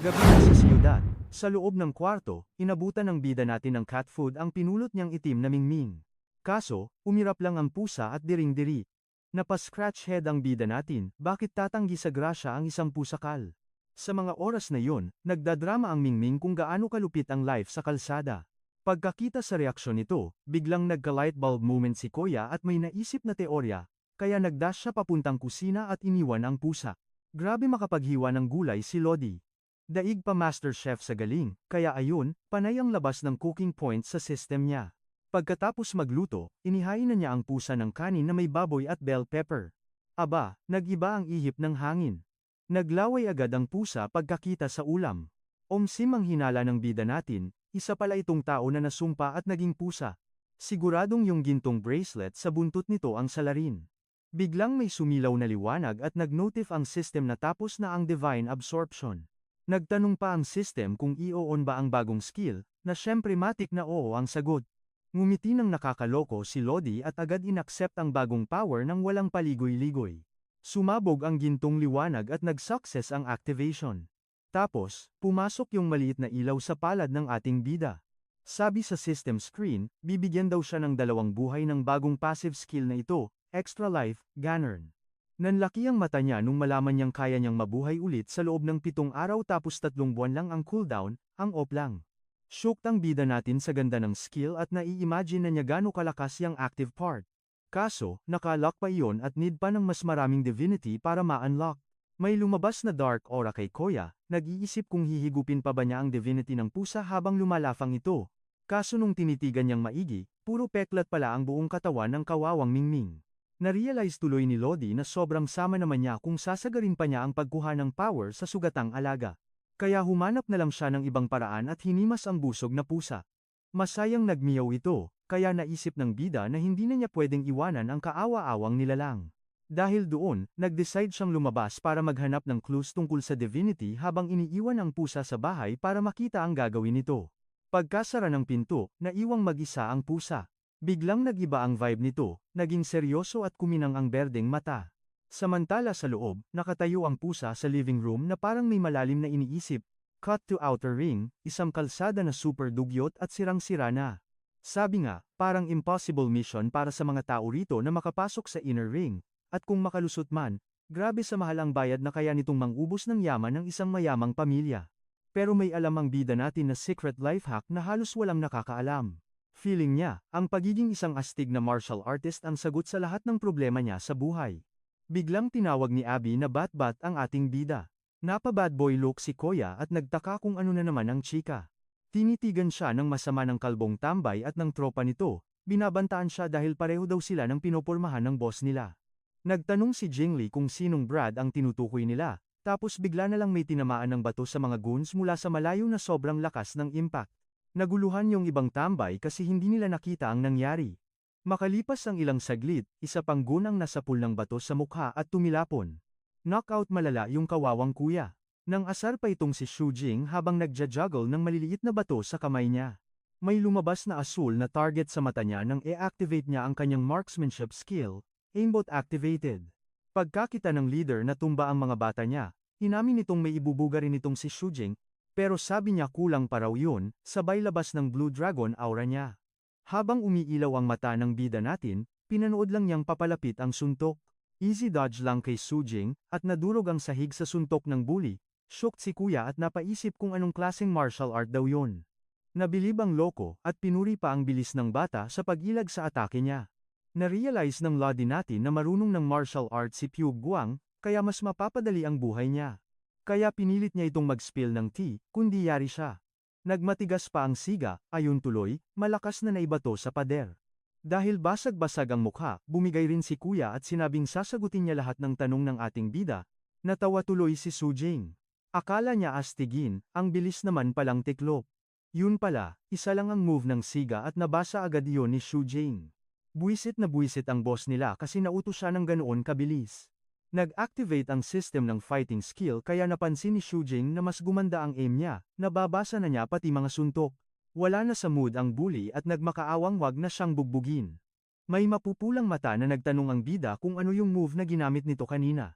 Gabi na sa siyudad. Sa loob ng kwarto, inabutan ng bida natin ng cat food ang pinulot niyang itim na mingming. Kaso, umirap lang ang pusa at diring-diri. Napascratch head ang bida natin, bakit tatanggi sa grasya ang isang pusakal? Sa mga oras na yon, nagdadrama ang mingming kung gaano kalupit ang life sa kalsada. Pagkakita sa reaksyon nito, biglang nagka-light bulb moment si Kuya at may naisip na teorya, kaya nagdash siya papuntang kusina at iniwan ang pusa. Grabe makapaghiwa ng gulay si Lodi. Daig pa master chef sa galing, kaya ayun, panay ang labas ng cooking point sa system niya. Pagkatapos magluto, inihain na niya ang pusa ng kanin na may baboy at bell pepper. Aba, nag-iba ang ihip ng hangin. Naglaway agad ang pusa pagkakita sa ulam. Omsim ang hinala ng bida natin, isa pala itong tao na nasumpa at naging pusa. Siguradong yung gintong bracelet sa buntot nito ang salarin. Biglang may sumilaw na liwanag at nag-notif ang system na tapos na ang divine absorption. Nagtanong pa ang system kung i-on ba ang bagong skill, na syempre matik na oo ang sagot. Ngumiti ng nakakaloko si Lodi at agad inaccept ang bagong power ng walang paligoy-ligoy. Sumabog ang gintong liwanag at nag-success ang activation. Tapos, pumasok yung maliit na ilaw sa palad ng ating bida. Sabi sa system screen, bibigyan daw siya ng 2 buhay ng bagong passive skill na ito, Extra Life, Ganern. Nanlaki ang mata niya nung malaman niyang kaya niyang mabuhay ulit sa loob ng 7 araw tapos 3 buwan lang ang cooldown, ang off lang. Shocked ang bida natin sa ganda ng skill at nai-imagine na niya gaano kalakas yung active part. Kaso, naka-lock pa iyon at need pa ng mas maraming divinity para ma-unlock. May lumabas na dark aura kay Koya, nag-iisip kung hihigupin pa ba niya ang divinity ng pusa habang lumalafang ito. Kaso nung tinitigan niyang maigi, puro peklat pala ang buong katawan ng kawawang mingming. Na-realize tuloy ni Lodi na sobrang sama naman niya kung sasagarin pa niya ang pagkuha ng power sa sugatang alaga. Kaya humanap na lang siya ng ibang paraan at hinimas ang busog na pusa. Masayang nagmiyaw ito, kaya naisip ng bida na hindi na niya pwedeng iwanan ang kaawa-awang nilalang. Dahil doon, nag-decide siyang lumabas para maghanap ng clues tungkol sa divinity habang iniiwan ang pusa sa bahay para makita ang gagawin nito. Pagkasara ng pinto, naiwang mag-isa ang pusa. Biglang nag-iba ang vibe nito, naging seryoso at kuminang ang berdeng mata. Samantala sa loob, nakatayo ang pusa sa living room na parang may malalim na iniisip. Cut to outer ring, isang kalsada na super dugyot at sirang-sira na. Sabi nga, parang impossible mission para sa mga tao rito na makapasok sa inner ring, at kung makalusot man, grabe sa mahal ang bayad na kaya nitong mangubos ng yaman ng isang mayamang pamilya. Pero may alam ang bida natin na secret life hack na halos walang nakakaalam. Feeling niya, ang pagiging isang astig na martial artist ang sagot sa lahat ng problema niya sa buhay. Biglang tinawag ni Abby na bat-bat ang ating bida. Napa-bad boy look si Koya at nagtaka kung ano na naman ang chika. Tinitigan siya ng masama ng kalbong tambay at ng tropa nito, binabantaan siya dahil pareho daw sila ng pinopormahan ng boss nila. Nagtanong si Jingli kung sinong Brad ang tinutukoy nila, tapos bigla na lang may tinamaan ng bato sa mga goons mula sa malayo na sobrang lakas ng impact. Naguluhan yung ibang tambay kasi hindi nila nakita ang nangyari. Makalipas ang ilang saglit, isa pang gunang nasapul ng bato sa mukha at tumilapon. Knockout malala yung kawawang kuya. Nang asar pa itong si Shu Jing habang nagja-juggle ng maliliit na bato sa kamay niya. May lumabas na asul na target sa mata niya nang i-activate niya ang kanyang marksmanship skill, aimbot activated. Pagkakita ng leader na tumba ang mga bata niya, inamin nitong may ibubuga rin itong si Shu Jing, pero sabi niya kulang pa raw yun, sabay labas ng Blue Dragon aura niya. Habang umiilaw ang mata ng bida natin, pinanood lang niyang papalapit ang suntok. Easy dodge lang kay Su Jing, at nadurog ang sahig sa suntok ng bully. Shocked si kuya at napaisip kung anong klaseng martial art daw yun. Nabilib ang loko, at pinuri pa ang bilis ng bata sa pag-ilag sa atake niya. Na-realize ng Lodi natin na marunong ng martial art si Pyu Guang, kaya mas mapapadali ang buhay niya. Kaya pinilit niya itong mag-spill ng tea, kundi yari siya. Nagmatigas pa ang siga, ayon tuloy, malakas na naibato sa pader. Dahil basag-basag ang mukha, bumigay rin si kuya at sinabing sasagutin niya lahat ng tanong ng ating bida. Natawa tuloy si Su Jing. Akala niya astigin, ang bilis naman palang tiklop. Yun pala, isa lang ang move ng siga at nabasa agad iyon ni Su Jing. Buwisit na buwisit ang boss nila kasi nautos siya ng ganoon kabilis. Nag-activate ang system ng fighting skill kaya napansin ni Shu Jing na mas gumanda ang aim niya, nababasa na niya pati mga suntok. Wala na sa mood ang bully at nagmakaawang wag na siyang bugbugin. May mapupulang mata na nagtanong ang bida kung ano yung move na ginamit nito kanina.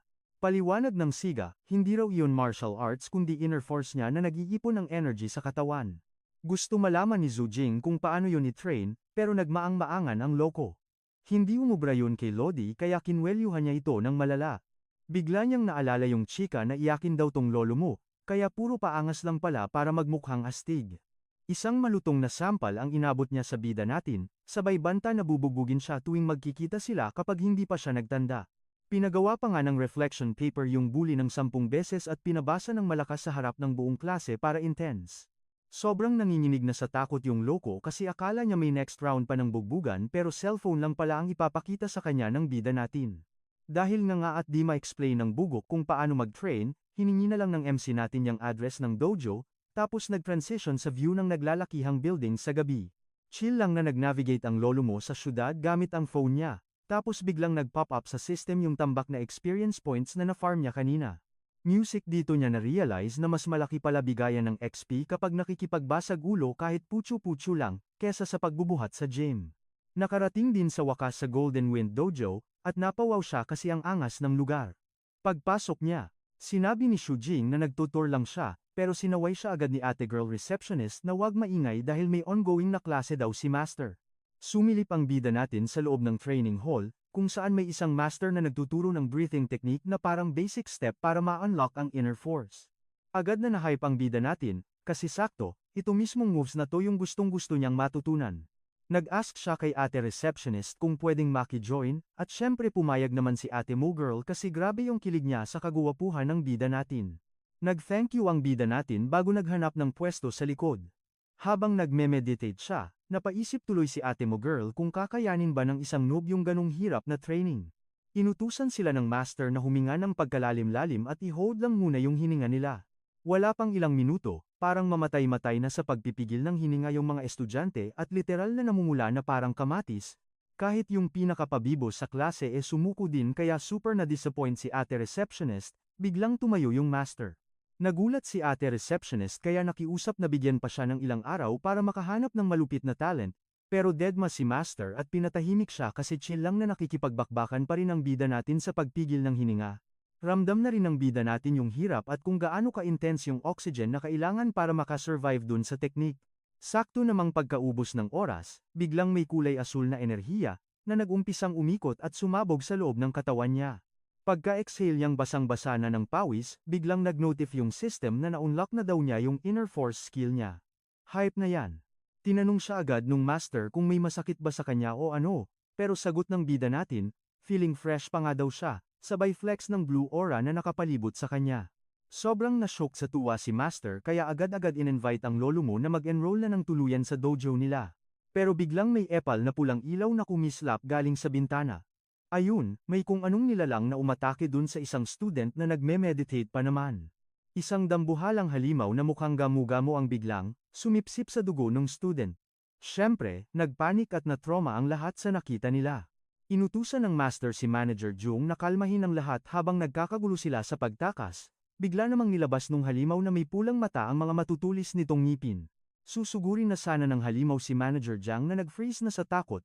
Paliwanag ng Siga, hindi raw iyon martial arts kundi inner force niya na nag-iipon ng energy sa katawan. Gusto malaman ni Zhu Jing kung paano yun i-train, pero nagmaang-maangan ang loko. Hindi umubra yun kay Lodi kaya kinwelyuhan niya ito ng malala. Bigla niyang naalala yung chika na iyakin daw tong lolo mo, kaya puro paangas lang pala para magmukhang astig. Isang malutong na sampal ang inabot niya sa bida natin, sabay banta na bubugbugin siya tuwing magkikita sila kapag hindi pa siya nagtanda. Pinagawa pa nga ng reflection paper yung bully ng 10 beses at pinabasa ng malakas sa harap ng buong klase para intense. Sobrang nanginginig na sa takot yung loko kasi akala niya may next round pa ng bugbugan pero cellphone lang pala ang ipapakita sa kanya ng bida natin. Dahil nga at di ma-explain ng bugok kung paano mag-train, hiningi na lang ng MC natin yung address ng dojo, tapos nag-transition sa view ng naglalakihang building sa gabi. Chill lang na nag-navigate ang lolo mo sa syudad gamit ang phone niya, tapos biglang nag-pop up sa system yung tambak na experience points na na-farm niya kanina. Music dito niya na-realize na mas malaki pala bigayan ng XP kapag nakikipagbasag ulo kahit putyo-putyo lang, kesa sa pagbubuhat sa gym. Nakarating din sa wakas sa Golden Wind Dojo, at napawaw siya kasi ang angas ng lugar. Pagpasok niya, sinabi ni Shu Jing na nagtutur lang siya, pero sinaway siya agad ni ate girl receptionist na wag maingay dahil may ongoing na klase daw si master. Sumilip ang bida natin sa loob ng training hall, kung saan may isang master na nagtuturo ng breathing technique na parang basic step para ma-unlock ang inner force. Agad na nahype ang bida natin, kasi sakto, ito mismong moves na to yung gustong-gusto niyang matutunan. Nag-ask siya kay ate receptionist kung pwedeng maki-join, at syempre pumayag naman si ate mo girl kasi grabe yung kilig niya sa kaguwapuhan ng bida natin. Nag-thank you ang bida natin bago naghanap ng pwesto sa likod. Habang nagme-meditate siya, napaisip tuloy si ate mo girl kung kakayanin ba ng isang noob yung ganong hirap na training. Inutusan sila ng master na huminga ng pagkalalim-lalim at i-hold lang muna yung hininga nila. Wala pang ilang minuto, parang mamatay-matay na sa pagpipigil ng hininga yung mga estudyante at literal na namumula na parang kamatis. Kahit yung pinakapabibo sa klase sumuko din kaya super na-disappoint si ate receptionist, biglang tumayo yung master. Nagulat si ate receptionist kaya nakiusap na bigyan pa siya ng ilang araw para makahanap ng malupit na talent, pero deadma si master at pinatahimik siya kasi chill lang na nakikipagbakbakan pa rin ang bida natin sa pagpigil ng hininga. Ramdam na rin ng bida natin yung hirap at kung gaano ka-intense yung oxygen na kailangan para makasurvive dun sa technique. Sakto namang pagkaubos ng oras, biglang may kulay asul na enerhiya, na nag-umpisang umikot at sumabog sa loob ng katawan niya. Pagka-exhale niyang basang-basa na ng pawis, biglang nag-notif yung system na na-unlock na daw niya yung inner force skill niya. Hype na yan. Tinanong siya agad nung master kung may masakit ba sa kanya o ano, pero sagot ng bida natin, feeling fresh pa nga daw siya, sabay flex ng blue aura na nakapalibot sa kanya. Sobrang na-shock sa tuwa si master kaya agad-agad in-invite ang lolo mo na mag-enroll na ng tuluyan sa dojo nila. Pero biglang may epal na pulang ilaw na kumislap galing sa bintana. Ayun, may kung anong nilalang na umatake dun sa isang student na nagme-meditate pa naman. Isang dambuhalang halimaw na mukhang gamu-gamo ang biglang, sumipsip sa dugo ng student. Siyempre, nagpanik at na-trauma ang lahat sa nakita nila. Inutusan ng master si Manager Jung na kalmahin ang lahat habang nagkakagulo sila sa pagtakas. Bigla namang nilabas nung halimaw na may pulang mata ang mga matutulis nitong ngipin. Susugurin na sana ng halimaw si Manager Jiang na nag-freeze na sa takot.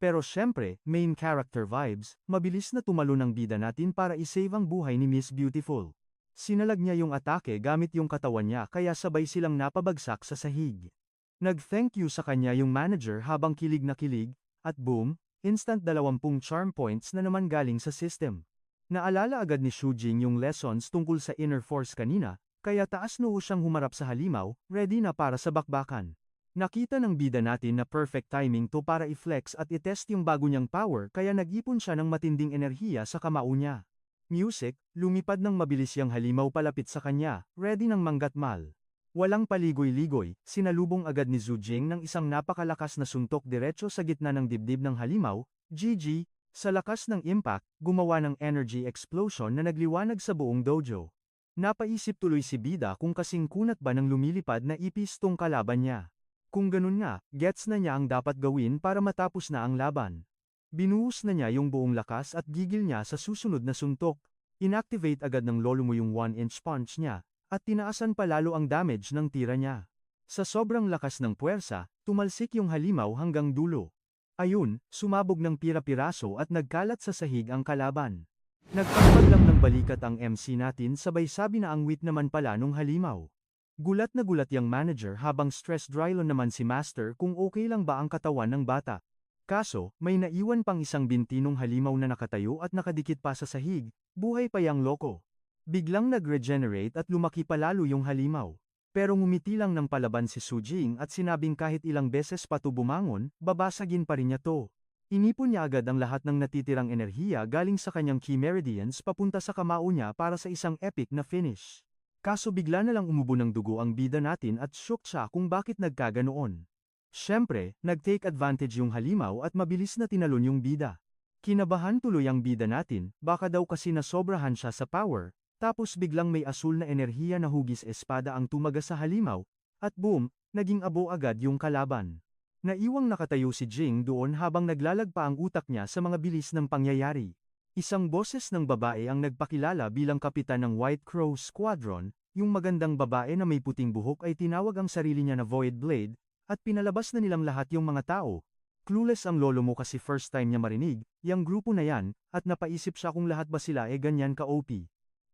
Pero syempre, main character vibes, mabilis na tumalo ng bida natin para isave ang buhay ni Miss Beautiful. Sinalag niya yung atake gamit yung katawan niya kaya sabay silang napabagsak sa sahig. Nag-thank you sa kanya yung manager habang kilig na kilig, at boom, instant 20 charm points na naman galing sa system. Naalala agad ni Shu Jing yung lessons tungkol sa inner force kanina, kaya taas noo siyang humarap sa halimaw, ready na para sa bakbakan. Nakita ng bida natin na perfect timing to para i-flex at i-test yung bago niyang power kaya nag-ipon siya ng matinding enerhiya sa kamao niya. Music, lumipad ng mabilis yung halimaw palapit sa kanya, ready ng manggatmal. Walang paligoy-ligoy, sinalubong agad ni Zhu Jing ng isang napakalakas na suntok diretso sa gitna ng dibdib ng halimaw, GG, sa lakas ng impact, gumawa ng energy explosion na nagliwanag sa buong dojo. Napaisip tuloy si bida kung kasing kunat ba ng lumilipad na ipis tong kalaban niya. Kung ganun nga, gets na niya ang dapat gawin para matapos na ang laban. Binuhos na niya yung buong lakas at gigil niya sa susunod na suntok. Inactivate agad ng lolo mo yung 1-inch punch niya, at tinaasan pa lalo ang damage ng tira niya. Sa sobrang lakas ng puwersa, tumalsik yung halimaw hanggang dulo. Ayun, sumabog ng pira-piraso at nagkalat sa sahig ang kalaban. Nagpagpag lang ng balikat ang MC natin sabay sabi na ang wit naman pala nung halimaw. Gulat na gulat yung manager habang stress drylon naman si Master kung okay lang ba ang katawan ng bata. Kaso, may naiwan pang isang binti nung halimaw na nakatayo at nakadikit pa sa sahig, buhay pa yang loko. Biglang nag-regenerate at lumaki palalo yung halimaw. Pero ngumiti lang ng palaban si Sujing at sinabing kahit ilang beses pa to bumangon, babasagin pa rin niya to. Inipon niya agad ang lahat ng natitirang enerhiya galing sa kanyang key meridians papunta sa kamao niya para sa isang epic na finish. Kaso bigla na lang umubo ng dugo ang bida natin at shook siya kung bakit nagkaganoon. Siyempre, nag-take advantage yung halimaw at mabilis na tinalon yung bida. Kinabahan tuloy ang bida natin, baka daw kasi nasobrahan siya sa power, tapos biglang may asul na enerhiya na hugis espada ang tumaga sa halimaw, at boom, naging abo agad yung kalaban. Naiwang nakatayo si Jing doon habang naglalagpa ang utak niya sa mga bilis ng pangyayari. Isang boses ng babae ang nagpakilala bilang kapitan ng White Crow Squadron, yung magandang babae na may puting buhok ay tinawag ang sarili niya na Void Blade, at pinalabas na nilang lahat yung mga tao. Clueless ang lolo mo kasi first time niya marinig, yung grupo na yan, at napaisip siya kung lahat ba sila ganyan ka-OP.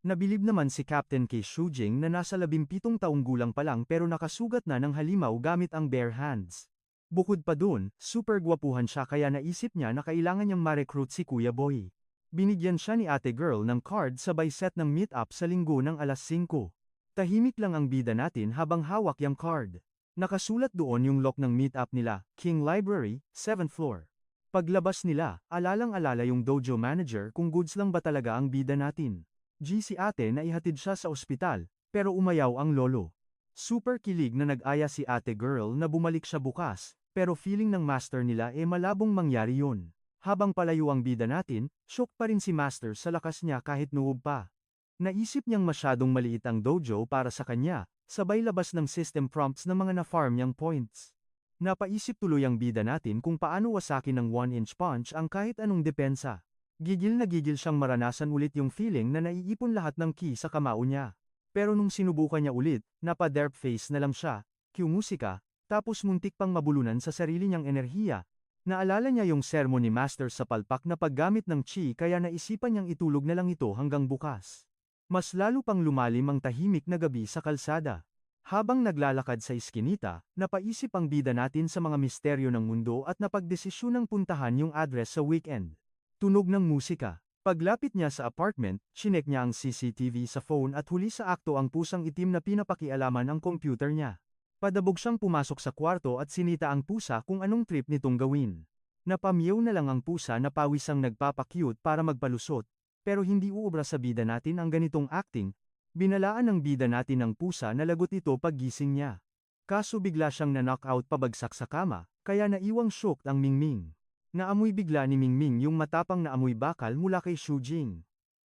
Nabilib naman si Captain K. Shujing na nasa 17 taong gulang pa lang pero nakasugat na ng halimaw gamit ang bare hands. Bukod pa dun, super gwapuhan siya kaya naisip niya na kailangan niyang ma-recruit si Kuya Boy. Binigyan siya ni ate girl ng card sabay set ng meet-up sa linggo ng alas 5. Tahimik lang ang bida natin habang hawak yung card. Nakasulat doon yung lock ng meet-up nila, King Library, 7th floor. Paglabas nila, alalang-alala yung dojo manager kung goods lang ba talaga ang bida natin. Si ate na ihatid siya sa ospital, pero umayaw ang lolo. Super kilig na nag-aya si ate girl na bumalik siya bukas, pero feeling ng master nila malabong mangyari yun. Habang palayo ang bida natin, shock pa rin si master sa lakas niya kahit noob pa. Naisip niyang masyadong maliit ang dojo para sa kanya, sabay labas ng system prompts ng mga na-farm niyang points. Napaisip tuloy ang bida natin kung paano wasakin ng 1-inch punch ang kahit anong depensa. Gigil na gigil siyang maranasan ulit yung feeling na naiipon lahat ng ki sa kamao niya. Pero nung sinubukan niya ulit, napa-derp face na lang siya, cue musika, tapos muntik pang mabulunan sa sarili niyang enerhiya. Naalala niya yung sermon ni Master sa palpak na paggamit ng chi kaya naisipan niyang itulog na lang ito hanggang bukas. Mas lalo pang lumalim ang tahimik na gabi sa kalsada. Habang naglalakad sa iskinita, napaisip ang bida natin sa mga misteryo ng mundo at napagdesisyunang puntahan yung address sa weekend. Tunog ng musika. Paglapit niya sa apartment, chinek niya ang CCTV sa phone at huli sa akto ang pusang itim na pinapakialaman ang computer niya. Padabog siyang pumasok sa kwarto at sinita ang pusa kung anong trip nitong gawin. Napamiyaw na lang ang pusa na pawisang nagpapakyut para magpalusot, pero hindi uubra sa bida natin ang ganitong acting. Binalaan ng bida natin ang pusa na lagot ito paggising niya. Kaso bigla siyang na-knockout pabagsak sa kama, kaya naiwang shocked ang Mingming. Naamoy bigla ni Mingming yung matapang na amoy bakal mula kay Shujing.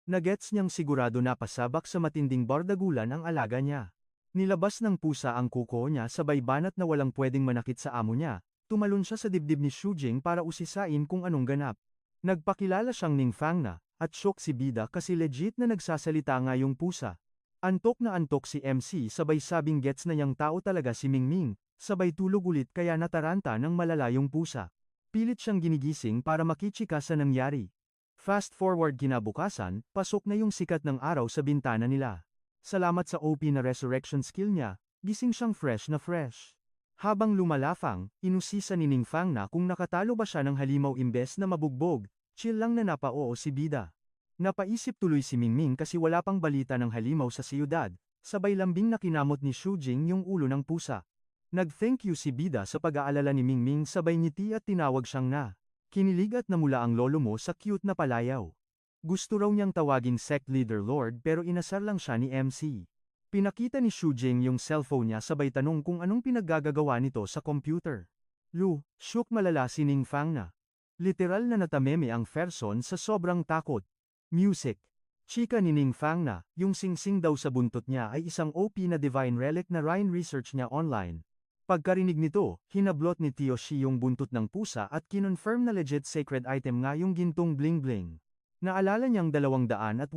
Nagets niyang sigurado na pasabak sa matinding bardagulan ang alaga niya. Nilabas ng pusa ang kuko niya sabay banat na walang pwedeng manakit sa amo niya, tumalon siya sa dibdib ni Shujing para usisain kung anong ganap. Nagpakilala siyang Ningfang na, at shock si bida kasi legit na nagsasalita nga yung pusa. Antok na antok si MC sabay sabing gets na niyang tao talaga si Mingming, sabay tulog ulit kaya nataranta ng malala yung pusa. Pilit siyang ginigising para makichika sa nangyari. Fast forward kinabukasan, pasok na yung sikat ng araw sa bintana nila. Salamat sa OP na resurrection skill niya, gising siyang fresh na fresh. Habang lumalafang, inusisa ni Ningfang na kung nakatalo ba siya ng halimaw imbes na mabugbog, chill lang na napao si bida. Napaisip tuloy si Mingming kasi wala pang balita ng halimaw sa siyudad, sabay lambing na kinamot ni Shujing yung ulo ng pusa. Nag-thank you si bida sa pag-aalala ni Mingming sabay ngiti at tinawag siyang na. Kinilig at namula ang lolo mo sa cute na palayaw. Gusto raw niyang tawaging sect leader lord pero inasar lang siya ni MC. Pinakita ni Shujing yung cellphone niya sabay tanong kung anong pinaggagawa nito sa computer. Shook malala si Ningfang na. Literal na natameme ang Ferson sa sobrang takot. Music. Chika ni Ningfang na, yung singsing daw sa buntot niya ay isang OP na divine relic na Rhine research niya online. Pagkarinig nito, hinablot ni Tioshi yung buntot ng pusa at kinonfirm na legit sacred item nga yung gintong bling-bling. Naalala niyang 287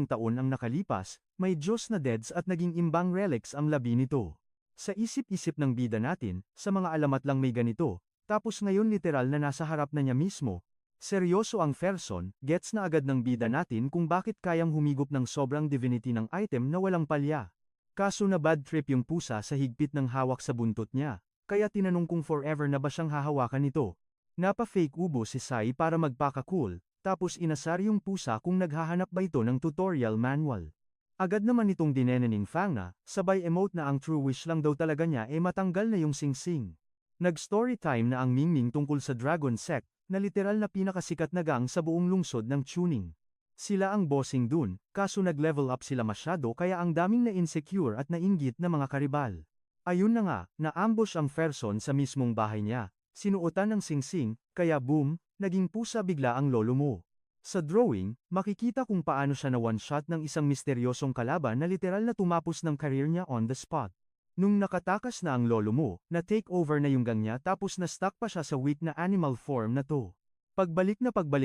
taon ang nakalipas, may Diyos na deads at naging imbang relics ang labi nito. Sa isip-isip ng bida natin, sa mga alamat lang may ganito, tapos ngayon literal na nasa harap na niya mismo. Seryoso ang Ferson, gets na agad ng bida natin kung bakit kayang humigop ng sobrang divinity ng item na walang palya. Kaso na bad trip yung pusa sa higpit ng hawak sa buntot niya, kaya tinanong kung forever na ba siyang hahawakan nito. Napa-fake ubo si Sai para magpaka-cool, tapos inasar yung pusa kung naghahanap ba ito ng tutorial manual. Agad naman itong dinenening Fang na, sabay emote na ang true wish lang daw talaga niya matanggal na yung sing-sing. Nag-story time na ang Mingming tungkol sa Dragon Sect, na literal na pinakasikat na gang sa buong lungsod ng tuning. Sila ang bossing dun, kaso nag-level up sila masyado kaya ang daming na-insecure at nainggit na mga karibal. Ayun na nga, na-ambush ang Ferson sa mismong bahay niya, sinuotan ng sing-sing, kaya boom, naging pusa bigla ang lolo mo. Sa drawing, makikita kung paano siya na one-shot ng isang misteryosong kalaban na literal na tumapos ng career niya on the spot. Nung nakatakas na ang lolo mo, na-take over na yung gang niya tapos na-stuck pa siya sa weak na animal form na to. Pagbalik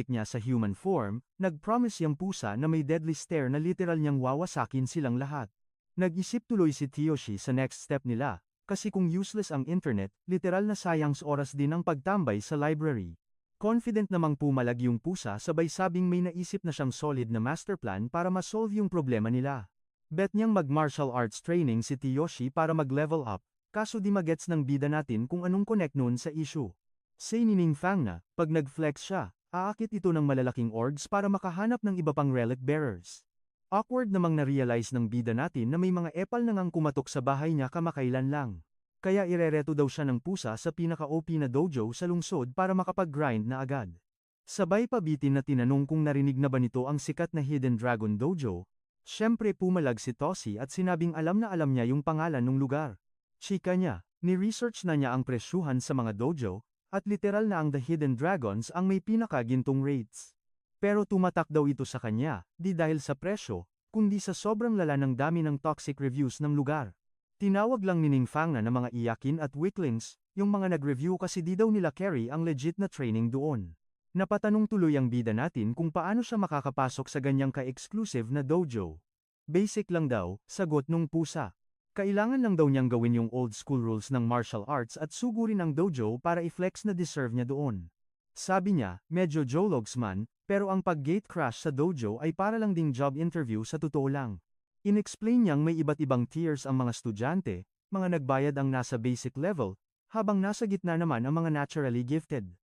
niya sa human form, nag-promise yung pusa na may deadly stare na literal niyang wawasakin silang lahat. Nag-isip tuloy si Tioshi sa next step nila, kasi kung useless ang internet, literal na sayang oras din ang pagtambay sa library. Confident namang pumalag yung pusa sabay sabing may naisip na siyang solid na master plan para ma-solve yung problema nila. Bet niyang mag-martial arts training si Tioshi para mag-level up, kaso di magets ng bida natin kung anong connect nun sa issue. Say ni Ning Fang na, pag nag-flex siya, aakit ito ng malalaking orgs para makahanap ng iba pang relic bearers. Awkward namang na-realize ng bida natin na may mga epal na ngang kumatok sa bahay niya kamakailan lang. Kaya irereto daw siya ng pusa sa pinaka-OP na dojo sa lungsod para makapag-grind na agad. Sabay pabitin na tinanong kung narinig na ba nito ang sikat na Hidden Dragon Dojo. Siyempre pumalag si Toshi at sinabing alam na alam niya yung pangalan ng lugar. Chika niya, ni-research na niya ang presyuhan sa mga dojo, at literal na ang The Hidden Dragons ang may pinakagintong rates. Pero tumatak daw ito sa kanya, di dahil sa presyo, kundi sa sobrang lala ng dami ng toxic reviews ng lugar. Tinawag lang ni Ning Fang na ng mga iyakin at weaklings, yung mga nag-review kasi di daw nila carry ang legit na training doon. Napatanong tuloy ang bida natin kung paano siya makakapasok sa ganyang ka-exclusive na dojo. Basic lang daw, sagot nung pusa. Kailangan lang daw niyang gawin yung old school rules ng martial arts at sugurin ang dojo para i-flex na deserve niya doon. Sabi niya, medyo jologs man, pero ang pag-gate crash sa dojo ay para lang ding job interview sa totoo lang. In-explain niyang may iba't ibang tiers ang mga estudyante, mga nagbayad ang nasa basic level, habang nasa gitna naman ang mga naturally gifted.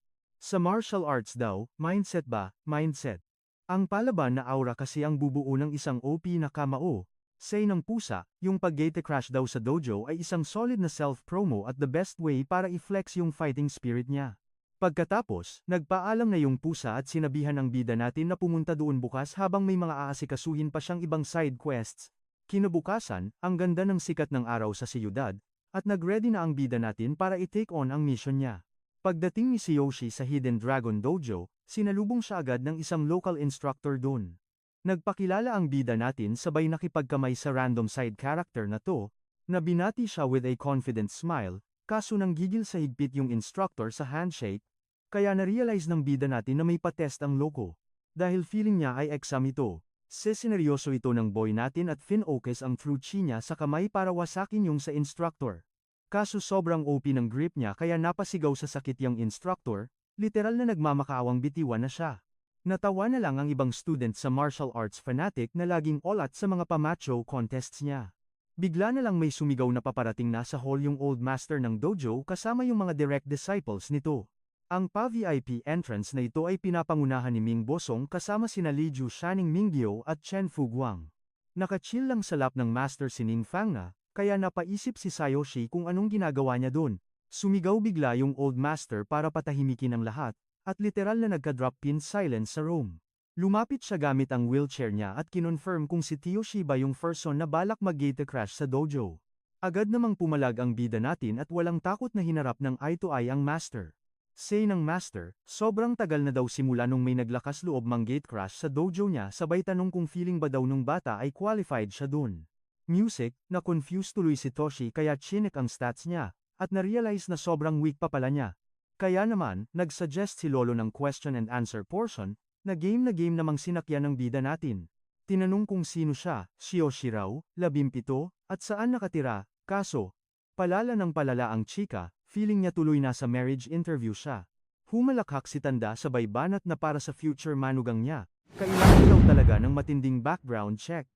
Sa martial arts daw, mindset ba, mindset. Ang palaban na aura kasi ang bubuo ng isang OP na kamao. Say ng pusa, yung pag-gate crash daw sa dojo ay isang solid na self-promo at the best way para i-flex yung fighting spirit niya. Pagkatapos, nagpaalam na yung pusa at sinabihan ang bida natin na pumunta doon bukas habang may mga aasikasuhin pa siyang ibang side quests. Kinabukasan, ang ganda ng sikat ng araw sa siyudad, at nag-ready na ang bida natin para i-take on ang mission niya. Pagdating ni Yoshi sa Hidden Dragon Dojo, sinalubong siya agad ng isang local instructor doon. Nagpakilala ang bida natin sabay nakipagkamay sa random side character na to, na binati siya with a confident smile, kaso nang gigil sa higpit yung instructor sa handshake, kaya na-realize ng bida natin na may patest ang loko. Dahil feeling niya ay exam ito, sineryoso ito ng boy natin at finocus ang true chi niya sa kamay para wasakin yung sa instructor. Kaso sobrang OP ng grip niya kaya napasigaw sa sakit yung instructor, literal na nagmamakaawang bitiwan na siya. Natawa na lang ang ibang student sa martial arts fanatic na laging olat sa mga pamacho contests niya. Bigla na lang may sumigaw na paparating na sa hall yung old master ng dojo kasama yung mga direct disciples nito. Ang pa-VIP entrance na ito ay pinapangunahan ni Ming Bosong kasama sina Li Ju Shaning Mingyeo at Chen Fuguang. Nakachill lang sa lap ng master si Ning Fang na, kaya napaisip si Yoshi kung anong ginagawa niya dun. Sumigaw bigla yung old master para patahimikin ang lahat, at literal na nagka-drop pin silence sa room. Lumapit siya gamit ang wheelchair niya at kinonfirm kung si Tioshi ba yung person na balak mag-gate crash sa dojo. Agad namang pumalag ang bida natin at walang takot na hinarap ng eye-to-eye ang master. Say ng master, sobrang tagal na daw simula nung may naglakas loob mang-gate crash sa dojo niya sabay tanong kung feeling ba daw nung bata ay qualified siya dun. Music, na-confuse tuloy si Toshi kaya chinek ang stats niya, at na-realize na sobrang weak pa pala niya. Kaya naman, nag-suggest si Lolo ng question and answer portion, na game namang sinakyan ng bida natin. Tinanong kung sino siya, Yoshi raw, 17, at saan nakatira, kaso, palala ng palala ang chika, feeling niya tuloy nasa marriage interview siya. Humalakhak si Tanda sabay banat na para sa future manugang niya. Kailangan daw talaga ng matinding background check.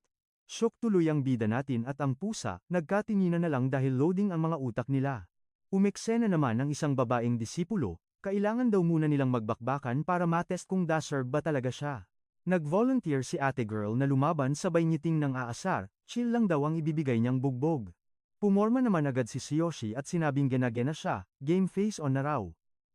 Shock tuloy ang bida natin at ang pusa, nagkatinginan na lang dahil loading ang mga utak nila. Umeksena naman ang isang babaeng disipulo, kailangan daw muna nilang magbakbakan para matest kung deserve ba talaga siya. Nag-volunteer si ate girl na lumaban sabay ngiting ng aasar, chill lang daw ang ibibigay niyang bugbog. Pumorma naman agad si Yoshi at sinabing gena-gena siya, game face on na raw.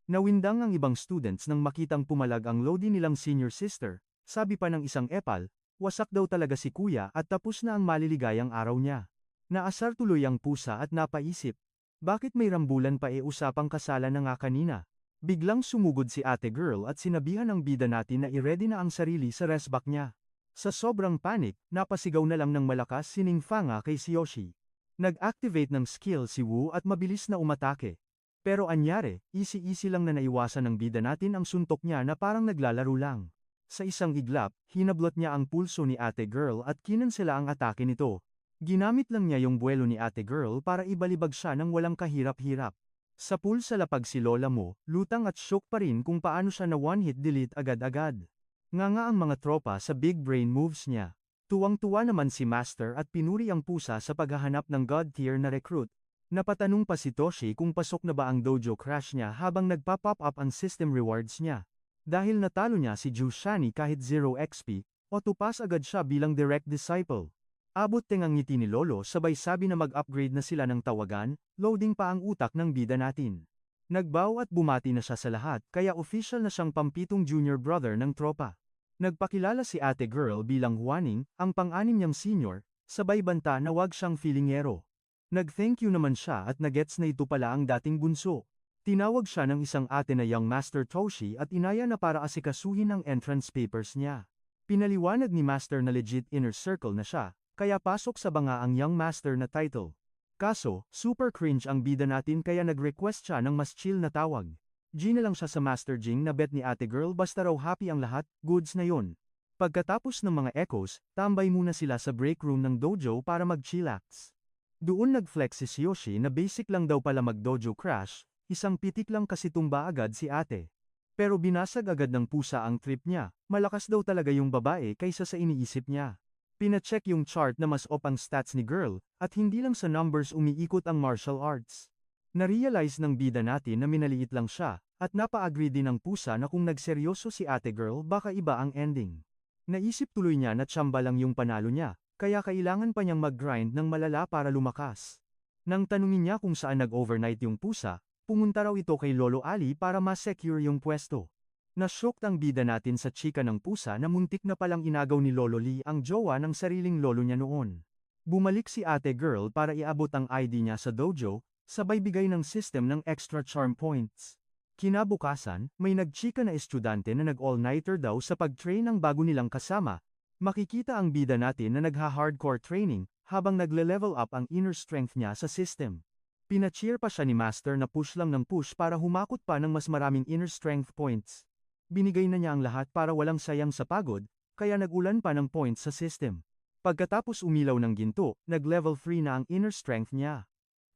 Nawindang ang ibang students nang makitang pumalag ang loading nilang senior sister, sabi pa ng isang epal, wasak daw talaga si kuya at tapos na ang maliligayang araw niya. Naasar tuloy ang pusa at napaisip, bakit may rambulan pa usapang kasalan na nga kanina? Biglang sumugod si ate girl at sinabihan ang bida natin na i-ready na ang sarili sa restback niya. Sa sobrang panic, napasigaw na lang ng malakas si Ningfanga kay Yoshi. Nag-activate ng skill si Wu at mabilis na umatake. Pero anyari, easy-easy lang na naiwasan ng bida natin ang suntok niya na parang naglalaro lang. Sa isang iglap, hinablot niya ang pulso ni ate girl at kinansela ang atake nito. Ginamit lang niya yung buwelo ni ate girl para ibalibag siya ng walang kahirap-hirap. Sa pool sa lapag si lola mo, lutang at shock pa rin kung paano siya na one-hit delete agad-agad. Nga ang mga tropa sa big brain moves niya. Tuwang-tuwa naman si Master at pinuri ang pusa sa paghahanap ng god tier na recruit. Napatanong pa si Toshi kung pasok na ba ang dojo crash niya habang nagpa-pop up ang system rewards niya. Dahil natalo niya si Jushani kahit 0 XP, otupas agad siya bilang direct disciple. Abot tengang ngiti ni Lolo sabay sabi na mag-upgrade na sila ng tawagan, loading pa ang utak ng bida natin. Nagbow at bumati na siya sa lahat kaya official na siyang pampitong junior brother ng tropa. Nagpakilala si ate girl bilang Huaning, ang pang-anim niyang senior, sabay banta na wag siyang feelingero. Nag-thank you naman siya at nagets na ito pala ang dating bunso. Tinawag siya ng isang ate na young Master Toshi at inaya na para asikasuhin ang entrance papers niya. Pinaliwanag ni Master na legit inner circle na siya, kaya pasok sa banga ang young Master na title. Kaso, super cringe ang bida natin kaya nag-request siya ng mas chill na tawag. G na lang siya sa Master Jing na bet ni ate girl basta raw happy ang lahat, goods na yon. Pagkatapos ng mga echoes, tambay muna sila sa break room ng dojo para mag-chillax. Doon nag-flex si Yoshi na basic lang daw pala mag-dojo crash, isang pitik lang kasi tumba agad si ate. Pero binasag agad ng pusa ang trip niya, malakas daw talaga yung babae kaysa sa iniisip niya. Pina-check yung chart na mas op ang stats ni girl, at hindi lang sa numbers umiikot ang martial arts. Narealize ng bida natin na minaliit lang siya, at napa-agree din ng pusa na kung nagseryoso si ate girl baka iba ang ending. Naisip tuloy niya na tsamba lang yung panalo niya, kaya kailangan pa niyang mag-grind ng malala para lumakas. Nang tanungin niya kung saan nag-overnight yung pusa, pumunta raw ito kay Lolo Ali para ma-secure yung pwesto. Nashocked ang bida natin sa chika ng pusa na muntik na palang inagaw ni Lolo Lee ang jowa ng sariling lolo niya noon. Bumalik si ate girl para iabot ang ID niya sa dojo, sabay bigay ng system ng extra charm points. Kinabukasan, may nagchika na estudyante na nag-all-nighter daw sa pag-train ng bago nilang kasama. Makikita ang bida natin na nagha-hardcore training, habang nagle-level up ang inner strength niya sa system. Pina-cheer pa siya ni Master na push lang ng push para humakot pa ng mas maraming inner strength points. Binigay na niya ang lahat para walang sayang sa pagod, kaya nag-ulan pa ng points sa system. Pagkatapos umilaw ng ginto, nag-level 3 na ang inner strength niya.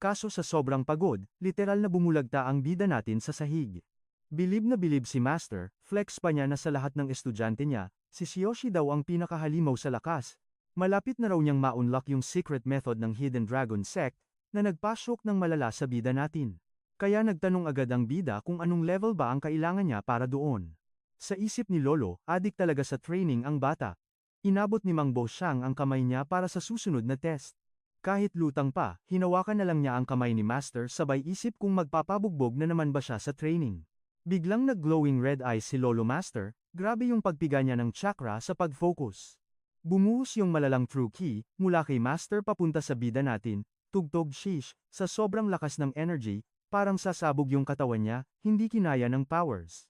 Kaso sa sobrang pagod, literal na bumulagta ang bida natin sa sahig. Bilib na bilib si Master, flex pa niya na sa lahat ng estudyante niya, si Yoshi daw ang pinakahalimaw sa lakas. Malapit na raw niyang ma-unlock yung secret method ng Hidden Dragon Sect, na nagpasok ng malala sa bida natin. Kaya nagtanong agad ang bida kung anong level ba ang kailangan niya para doon. Sa isip ni Lolo, adik talaga sa training ang bata. Inabot ni Mang Bosyang ang kamay niya para sa susunod na test. Kahit lutang pa, hinawakan na lang niya ang kamay ni Master sabay isip kung magpapabugbog na naman ba siya sa training. Biglang nag-glowing red eyes si Lolo Master, grabe yung pagpiga niya ng chakra sa pag-focus. Bumuhos yung malalang true ki, mula kay Master papunta sa bida natin, tugtog shish, sa sobrang lakas ng energy, parang sasabog yung katawan niya, hindi kinaya ng powers.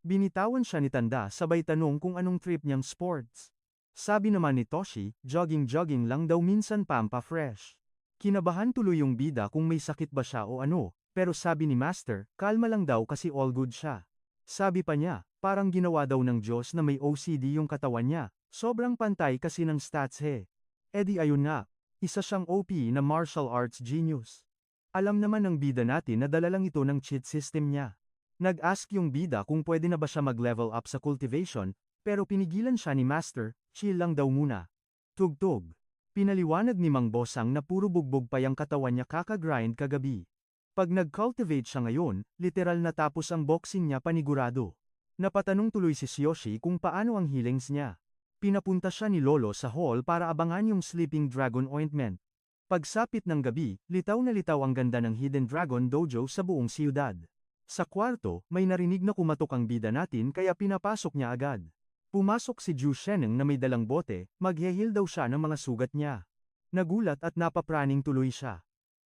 Binitawan siya ni Tanda sabay tanong kung anong trip niyang sports. Sabi naman ni Toshi, jogging-jogging lang daw minsan pampa-fresh. Kinabahan tuloy yung bida kung may sakit ba siya o ano, pero sabi ni Master, kalma lang daw kasi all good siya. Sabi pa niya, parang ginawa daw ng Diyos na may OCD yung katawan niya, sobrang pantay kasi ng stats he. Edi ayun na, isa siyang OP na martial arts genius. Alam naman ng bida natin na dala lang ito ng cheat system niya. Nag-ask yung bida kung pwede na ba siya mag-level up sa cultivation, pero pinigilan siya ni Master, chill lang daw muna. Tugtog. Pinaliwanag ni Mang Bosang na puro bugbog pa yung katawan niya kaka-grind kagabi. Pag nag-cultivate siya ngayon, literal natapos ang boxing niya panigurado. Napatanong tuloy si Yoshi kung paano ang healings niya. Pinapunta siya ni Lolo sa hall para abangan yung Sleeping Dragon Ointment. Pagsapit ng gabi, litaw na litaw ang ganda ng Hidden Dragon Dojo sa buong siyudad. Sa kwarto, may narinig na kumatok ang bida natin kaya pinapasok niya agad. Pumasok si Ju Sheneng na may dalang bote, maghehil daw siya ng mga sugat niya. Nagulat at napapraning tuloy siya.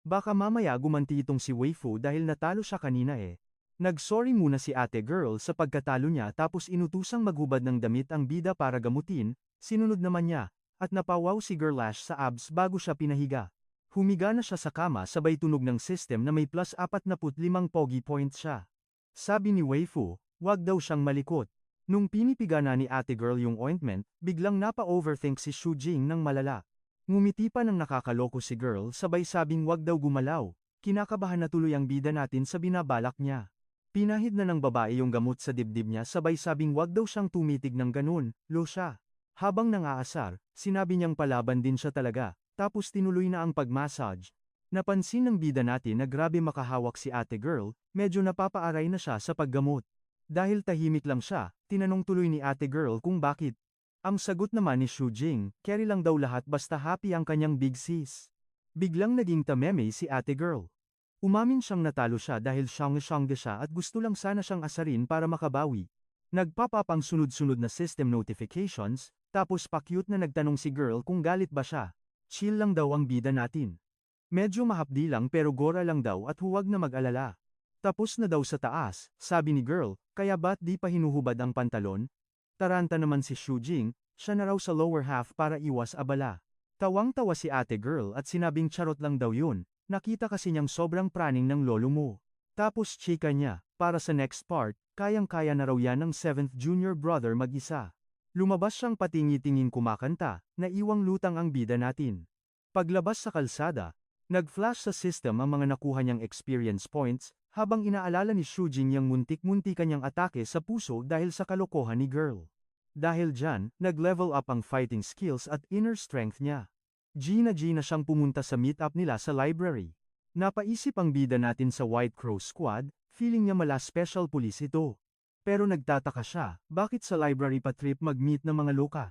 Baka mamaya gumanti itong si Weifu dahil natalo siya kanina eh. Nag-sorry muna si ate girl sa pagkatalo niya tapos inutusang maghubad ng damit ang bida para gamutin, sinunod naman niya, at napawaw si Girlash sa abs bago siya pinahiga. Humiga na siya sa kama sabay tunog ng system na may plus 45 pogi points siya. Sabi ni Weifu, wag daw siyang malikot. Nung pinipiga na ni ate girl yung ointment, biglang napa-overthink si Shu Jing ng malala. Ngumiti pa ng nakakaloko si girl sabay sabing wag daw gumalaw, kinakabahan na tuloy ang bida natin sa binabalak niya. Pinahid na ng babae yung gamot sa dibdib niya sabay sabing wag daw siyang tumitig ng ganun, lo siya. Habang nangaasar, sinabi niyang palaban din siya talaga, tapos tinuloy na ang pag-massage. Napansin ng bida natin na grabe makahawak si ate girl, medyo napapaaray na siya sa paggamot. Dahil tahimik lang siya, tinanong tuloy ni ate girl kung bakit. Ang sagot naman ni Shu Jing, carry lang daw lahat basta happy ang kanyang big sis. Biglang naging tameme si ate girl. Umamin siyang natalo siya dahil siyang siya at gusto lang sana siyang asarin para makabawi. Nagpapapang sunod-sunod na system notifications, tapos pa-cute na nagtanong si girl kung galit ba siya. Chill lang daw ang bida natin. Medyo mahapdi lang pero gora lang daw at huwag na mag-alala. Tapos na daw sa taas, sabi ni girl, kaya ba't di pa hinuhubad ang pantalon? Taranta naman si Shu Jing, siya na raw sa lower half para iwas abala. Tawang-tawa si ate girl at sinabing charot lang daw yun, nakita kasi niyang sobrang praning ng lolo mo. Tapos chika niya, para sa next part, kayang-kaya na raw yan ng 7th junior brother mag-isa. Lumabas siyang patingi-tingin kumakanta, naiwang lutang ang bida natin. Paglabas sa kalsada, nag-flash sa system ang mga nakuha niyang experience points, habang inaalala ni Shu Jing yung muntik-muntikan niyang atake sa puso dahil sa kalokohan ni girl. Dahil dyan, nag-level up ang fighting skills at inner strength niya. Gina siyang pumunta sa meet-up nila sa library. Napaisip ang bida natin sa White Crow Squad, feeling niya mala special police ito. Pero nagtataka siya, bakit sa library pa trip mag-meet ng mga loka?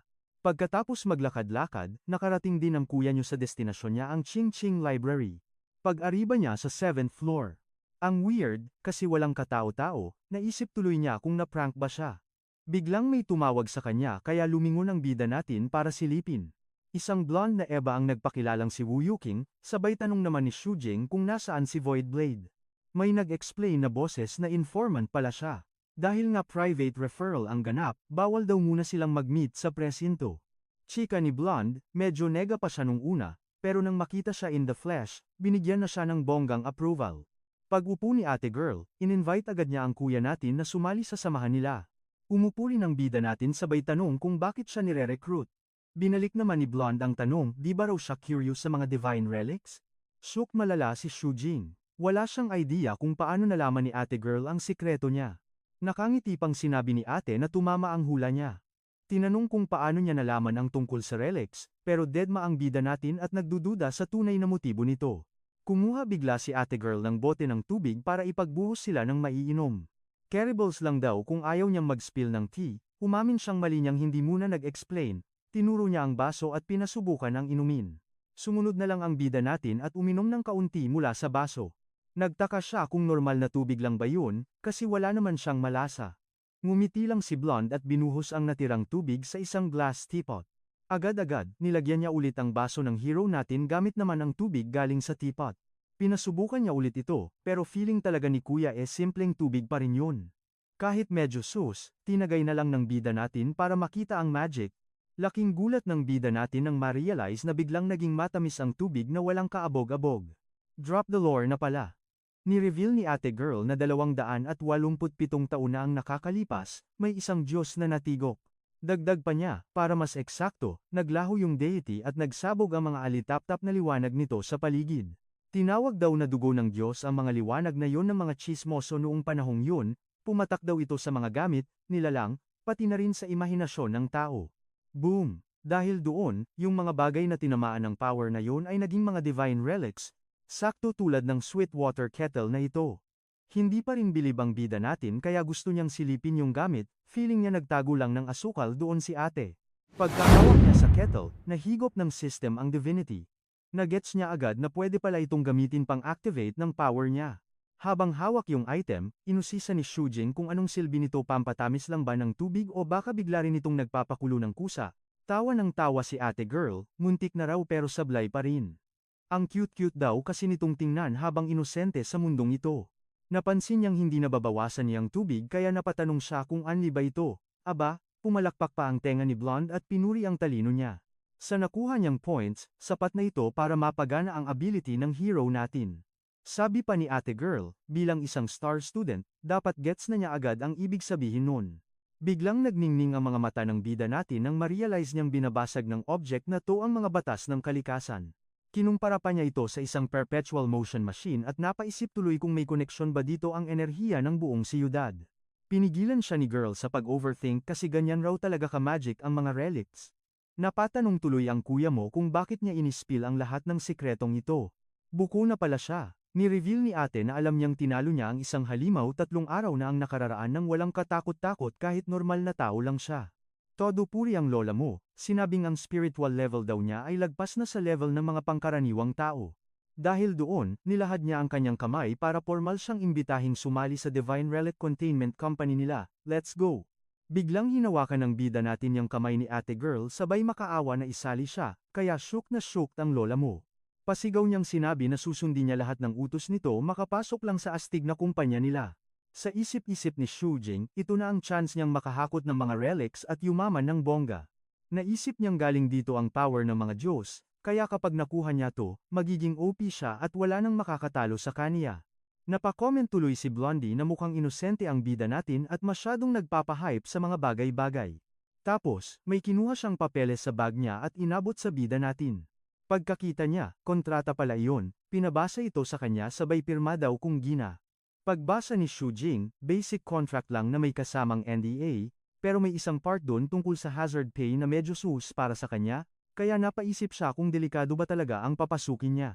Pagkatapos maglakad-lakad, nakarating din ng kuya niyo sa destinasyon niya ang Ching Ching Library. Pag-ariba niya sa 7th floor. Ang weird, kasi walang katao-tao, naisip tuloy niya kung na-prank ba siya. Biglang may tumawag sa kanya kaya lumingon ang bida natin para silipin. Isang blonde na eba ang nagpakilalang si Wu Yuking, sabay tanong naman ni Shu Jing kung nasaan si Void Blade. May nag-explain na boses na informant pala siya. Dahil nga private referral ang ganap, bawal daw muna silang mag-meet sa presinto. Chika ni Blonde, medyo nega pa siya nung una, pero nang makita siya in the flesh, binigyan na siya ng bonggang approval. Pag-upo ni ate girl, in-invite agad niya ang kuya natin na sumali sa samahan nila. Umupo rin ang bida natin sabay tanong kung bakit siya nire-recruit. Binalik naman ni Blonde ang tanong, di ba raw siya curious sa mga divine relics? Shook malala si Shu Jing. Wala siyang idea kung paano nalaman ni ate girl ang sikreto niya. Nakangiti pang sinabi ni ate na tumama ang hula niya. Tinanong kung paano niya nalaman ang tungkol sa relics, pero deadma ang bida natin at nagdududa sa tunay na motibo nito. Kumuha bigla si ate girl ng bote ng tubig para ipagbuhos sila ng maiinom. Caribals lang daw kung ayaw niyang mag-spill ng tea, umamin siyang mali niyang hindi muna nag-explain, tinuro niya ang baso at pinasubukan ang inumin. Sumunod na lang ang bida natin at uminom ng kaunti mula sa baso. Nagtaka siya kung normal na tubig lang ba yun, kasi wala naman siyang malasa. Ngumiti lang si Blonde at binuhos ang natirang tubig sa isang glass teapot. Agad-agad, nilagyan niya ulit ang baso ng hero natin gamit naman ang tubig galing sa teapot. Pinasubukan niya ulit ito, pero feeling talaga ni kuya simpleng tubig pa rin yun. Kahit medyo sus, tinagay na lang ng bida natin para makita ang magic. Laking gulat ng bida natin nang ma-realize na biglang naging matamis ang tubig na walang kaabog-abog. Drop the lore na pala. Ni-reveal ni ate girl na 287 taon na ang nakakalipas, may isang Diyos na natigok. Dagdag pa niya, para mas eksakto, naglaho yung deity at nagsabog ang mga alitap-tap na liwanag nito sa paligid. Tinawag daw na dugo ng Diyos ang mga liwanag na yon ng mga chismoso noong panahong yun, Pumatak daw ito sa mga gamit, nilalang, pati na rin sa imahinasyon ng tao. Boom! Dahil doon, yung mga bagay na tinamaan ng power na yun ay naging mga divine relics, sakto tulad ng sweet water kettle na ito. Hindi pa rin bilib ang bida natin kaya gusto niyang silipin yung gamit, feeling niya nagtago lang ng asukal doon si ate. Pagkahawak niya sa kettle, nahigop ng system ang divinity. Nagets niya agad na pwede pala itong gamitin pang-activate ng power niya. Habang hawak yung item, inusisa ni Shujing kung anong silbi nito, pampatamis lang ba ng tubig o baka bigla rin itong nagpapakulo ng kusa. Tawa ng tawa si ate girl, muntik na raw pero sablay pa rin. Ang cute-cute daw kasi nitong tingnan habang inosente sa mundong ito. Napansin niyang hindi nababawasan niyang tubig kaya napatanong siya kung anli ba ito. Aba, pumalakpak pa ang tenga ni Blonde at pinuri ang talino niya. Sa nakuha niyang points, sapat na ito para mapagana ang ability ng hero natin. Sabi pa ni ate girl, bilang isang star student, dapat gets na niya agad ang ibig sabihin nun. Biglang nagningning ang mga mata ng bida natin nang ma-realize niyang binabasag ng object na to ang mga batas ng kalikasan. Kinumpara pa niya ito sa isang perpetual motion machine at napaisip tuloy kung may koneksyon ba dito ang enerhiya ng buong siyudad. Pinigilan siya ni girl sa pag-overthink kasi ganyan raw talaga ka-magic ang mga relics. Napatanong tuloy ang kuya mo kung bakit niya inispill ang lahat ng sikretong ito. Buko na pala siya. Ni-reveal ni ate na alam niyang tinalo niya ang isang halimaw 3 araw na ang nakararaan ng walang katakot-takot kahit normal na tao lang siya. Todo puri ang lola mo, sinabing ang spiritual level daw niya ay lagpas na sa level ng mga pangkaraniwang tao. Dahil doon, nilahad niya ang kanyang kamay para formal siyang imbitahing sumali sa Divine Relic Containment Company nila. Let's go! Biglang hinawakan ng bida natin yung kamay ni ate girl sabay makaawa na isali siya, kaya shook na shook ang lola mo. Pasigaw niyang sinabi na susundin niya lahat ng utos nito makapasok lang sa astig na kumpanya nila. Sa isip-isip ni Shujing, ito na ang chance niyang makahakot ng mga relics at yumaman ng bongga. Naisip niyang galing dito ang power ng mga Diyos, kaya kapag nakuha niya to, magiging OP siya at wala nang makakatalo sa kaniya. Napakomment tuloy si Blondie na mukhang inosente ang bida natin at masyadong nagpapahype sa mga bagay-bagay. Tapos, may kinuha siyang papeles sa bag niya at inabot sa bida natin. Pagkakita niya, kontrata pala iyon, pinabasa ito sa kanya sabay pirma daw kung gina. Pagbasa ni Shujing, basic contract lang na may kasamang NDA, pero may isang part doon tungkol sa hazard pay na medyo sus para sa kanya, kaya napaisip siya kung delikado ba talaga ang papasukin niya.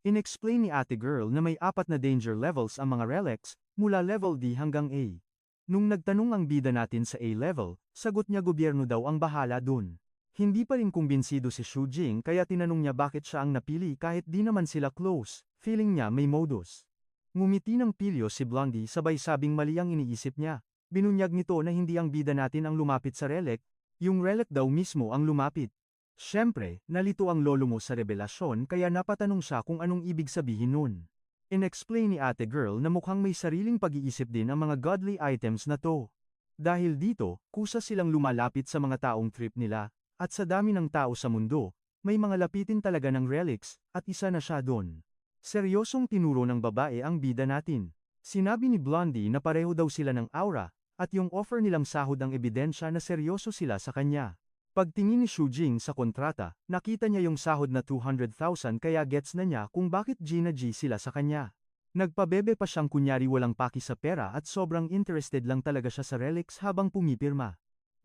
Inexplain ni ate girl na may 4 na danger levels ang mga relics, mula level D hanggang A. Nung nagtanong ang bida natin sa A level, sagot niya gobyerno daw ang bahala dun. Hindi pa rin kumbinsido si Shujing kaya tinanong niya bakit siya ang napili kahit di naman sila close, feeling niya may modus. Ngumiti ng pilyo si Blondie sabay sabing mali ang iniisip niya. Binunyag nito na hindi ang bida natin ang lumapit sa relic, yung relic daw mismo ang lumapit. Siyempre, nalito ang lolo mo sa revelasyon kaya napatanong siya kung anong ibig sabihin nun. Inexplain ni ate girl na mukhang may sariling pag-iisip din ang mga godly items na to. Dahil dito, kusa silang lumalapit sa mga taong trip nila. At sa dami ng tao sa mundo, may mga lapitin talaga ng relics, at isa na siya doon. Seryosong tinuro ng babae ang bida natin. Sinabi ni Blondie na pareho daw sila ng aura, at yung offer nilang sahod ang ebidensya na seryoso sila sa kanya. Pagtingin ni Shujing sa kontrata, nakita niya yung sahod na 200,000 kaya gets na niya kung bakit G na G sila sa kanya. Nagpabebe pa siyang kunyari walang paki sa pera at sobrang interested lang talaga siya sa relics habang pumipirma.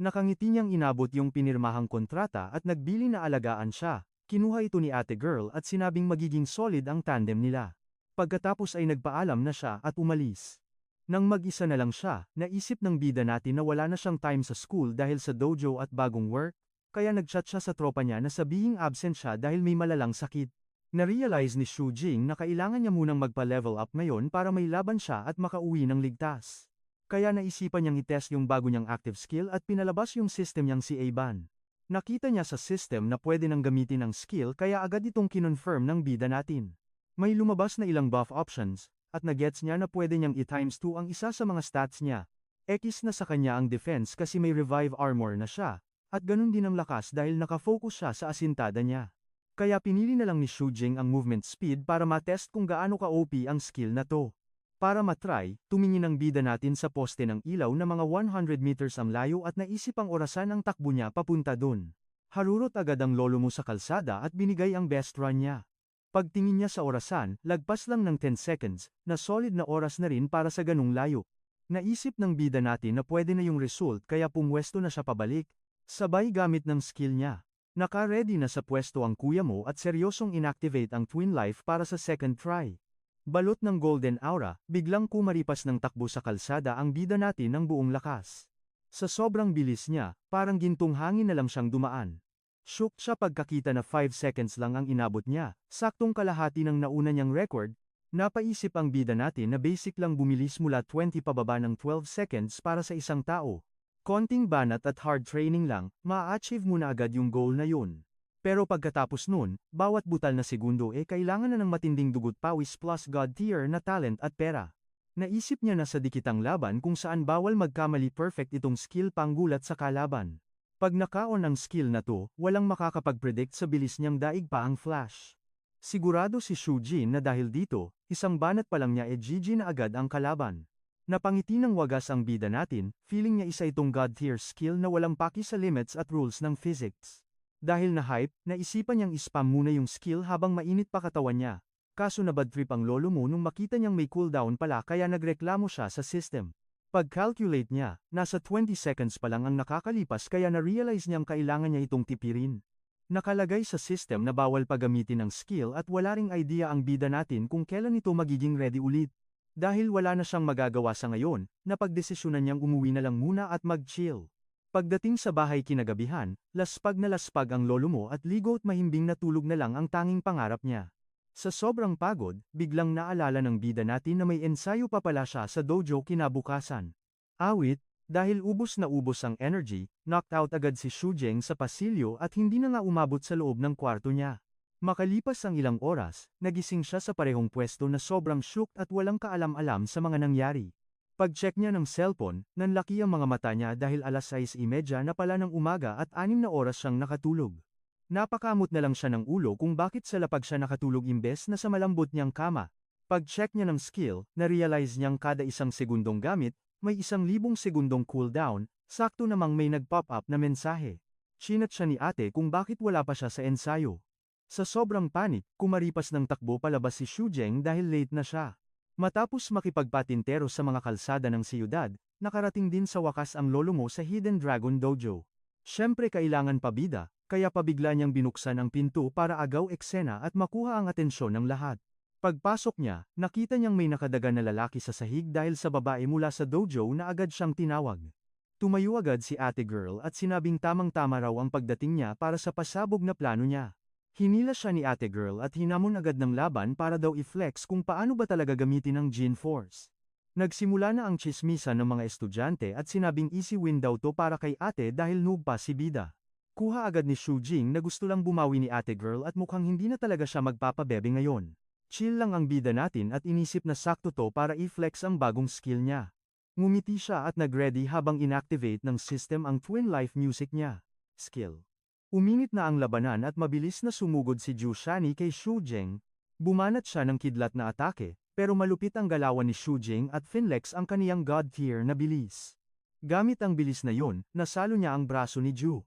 Nakangiti niyang inabot yung pinirmahang kontrata at nagbili na alagaan siya. Kinuha ito ni ate girl at sinabing magiging solid ang tandem nila. Pagkatapos ay nagpaalam na siya at umalis. Nang mag-isa na lang siya, naisip ng bida natin na wala na siyang time sa school dahil sa dojo at bagong work, kaya nagchat siya sa tropa niya na sabihing absent siya dahil may malalang sakit. Na-realize ni Shujing na kailangan niya munang magpa-level up ngayon para may laban siya at makauwi ng ligtas. Kaya naisipan niyang itest yung bago niyang active skill at pinalabas yung system niyang si Aban. Nakita niya sa system na pwede nang gamitin ang skill kaya agad itong kinonfirm ng bida natin. May lumabas na ilang buff options, at nagets niya na pwede niyang i-2 ang isa sa mga stats niya. X na sa kanya ang defense kasi may revive armor na siya, at ganun din ang lakas dahil nakafocus siya sa asintada niya. Kaya pinili na lang ni Shujing ang movement speed para matest kung gaano ka-OP ang skill na to. Para matry, tumingin ang bida natin sa poste ng ilaw na mga 100 meters ang layo at naisip ang orasan ang takbo niya papunta dun. Harurot agad ang lolo mo sa kalsada at binigay ang best run niya. Pagtingin niya sa orasan, lagpas lang ng 10 seconds, na solid na oras na rin para sa ganung layo. Naisip ng bida natin na pwede na yung result kaya pumwesto na siya pabalik. Sabay gamit ng skill niya. Naka-ready na sa pwesto ang kuya mo at seryosong inactivate ang Twin Life para sa second try. Balot ng golden aura, biglang kumaripas ng takbo sa kalsada ang bida natin ng buong lakas. Sa sobrang bilis niya, parang gintong hangin na lang siyang dumaan. Shook siya pagkakita na 5 seconds lang ang inabot niya, saktong kalahati ng nauna niyang record. Napaisip ang bida natin na basic lang bumilis mula 20 pababa ng 12 seconds para sa isang tao. Konting banat at hard training lang, ma-achieve mo na agad yung goal na yun. Pero pagkatapos nun, bawat butal na segundo kailangan na ng matinding dugot pawis plus God tier na talent at pera. Naisip niya na sa dikitang laban kung saan bawal magkamali perfect itong skill panggulat sa kalaban. Pag naka-on ang skill na to, walang makakapag-predict sa bilis niyang daig pa ang flash. Sigurado si Shu Jin na dahil dito, isang banat pa lang niya GG na agad ang kalaban. Napangiti ng wagas ang bida natin, feeling niya isa itong God tier skill na walang paki sa limits at rules ng physics. Dahil na hype, naisipan niyang ispam muna yung skill habang mainit pa katawan niya. Kaso nabad trip ang lolo mo nung makita niyang may cooldown pala kaya nagreklamo siya sa system. Pag-calculate niya, nasa 20 seconds pa lang ang nakakalipas kaya na-realize niyang kailangan niya itong tipirin. Nakalagay sa system na bawal pagamitin ng skill at wala ring idea ang bida natin kung kailan ito magiging ready ulit. Dahil wala na siyang magagawa sa ngayon, napagdesisyonan niyang umuwi na lang muna at mag-chill. Pagdating sa bahay kinagabihan, laspag na laspag ang lolo mo at ligo at mahimbing na tulog na lang ang tanging pangarap niya. Sa sobrang pagod, biglang naalala ng bida natin na may ensayo pa pala siya sa dojo kinabukasan. Awit, dahil ubos na ubos ang energy, knocked out agad si Shujeng sa pasilyo at hindi na nga umabot sa loob ng kwarto niya. Makalipas ang ilang oras, nagising siya sa parehong pwesto na sobrang shook at walang kaalam-alam sa mga nangyari. Pag-check niya ng cellphone, nanlaki ang mga mata niya dahil alas 6:30 na pala ng umaga at 6 na oras siyang nakatulog. Napakamot na lang siya ng ulo kung bakit sa lapag siya nakatulog imbes na sa malambot niyang kama. Pag-check niya ng skill, na-realize niyang kada isang segundong gamit, may 1,000 segundong cooldown, sakto namang may nag-pop up na mensahe. Chinat siya ni ate kung bakit wala pa siya sa ensayo. Sa sobrang panik, kumaripas ng takbo palabas si Shujeng dahil late na siya. Matapos makipagpatintero sa mga kalsada ng siyudad, nakarating din sa wakas ang lolo mo sa Hidden Dragon Dojo. Siyempre kailangan pabida, kaya pabigla niyang binuksan ang pinto para agaw eksena at makuha ang atensyon ng lahat. Pagpasok niya, nakita niyang may nakadagan na lalaki sa sahig dahil sa babae mula sa dojo na agad siyang tinawag. Tumayo agad si ate girl at sinabing tamang-tama raw ang pagdating niya para sa pasabog na plano niya. Hinila siya ni ate girl at hinamon agad ng laban para daw i-flex kung paano ba talaga gamitin ang Jin Force. Nagsimula na ang tsismisan ng mga estudyante at sinabing easy win daw to para kay ate dahil noob pa si bida. Kuha agad ni Shujing na gusto lang bumawi ni ate girl at mukhang hindi na talaga siya magpapabebe ngayon. Chill lang ang bida natin at inisip na sakto to para i-flex ang bagong skill niya. Ngumiti siya at nag-ready habang inactivate ng system ang Twin Life music niya. Skill. Uminit na ang labanan at mabilis na sumugod si Ju Shani kay Shujeng. Bumanat siya ng kidlat na atake, pero malupit ang galawan ni Shujeng at finlex ang kaniyang god tier na bilis. Gamit ang bilis na yun, nasalo niya ang braso ni Ju.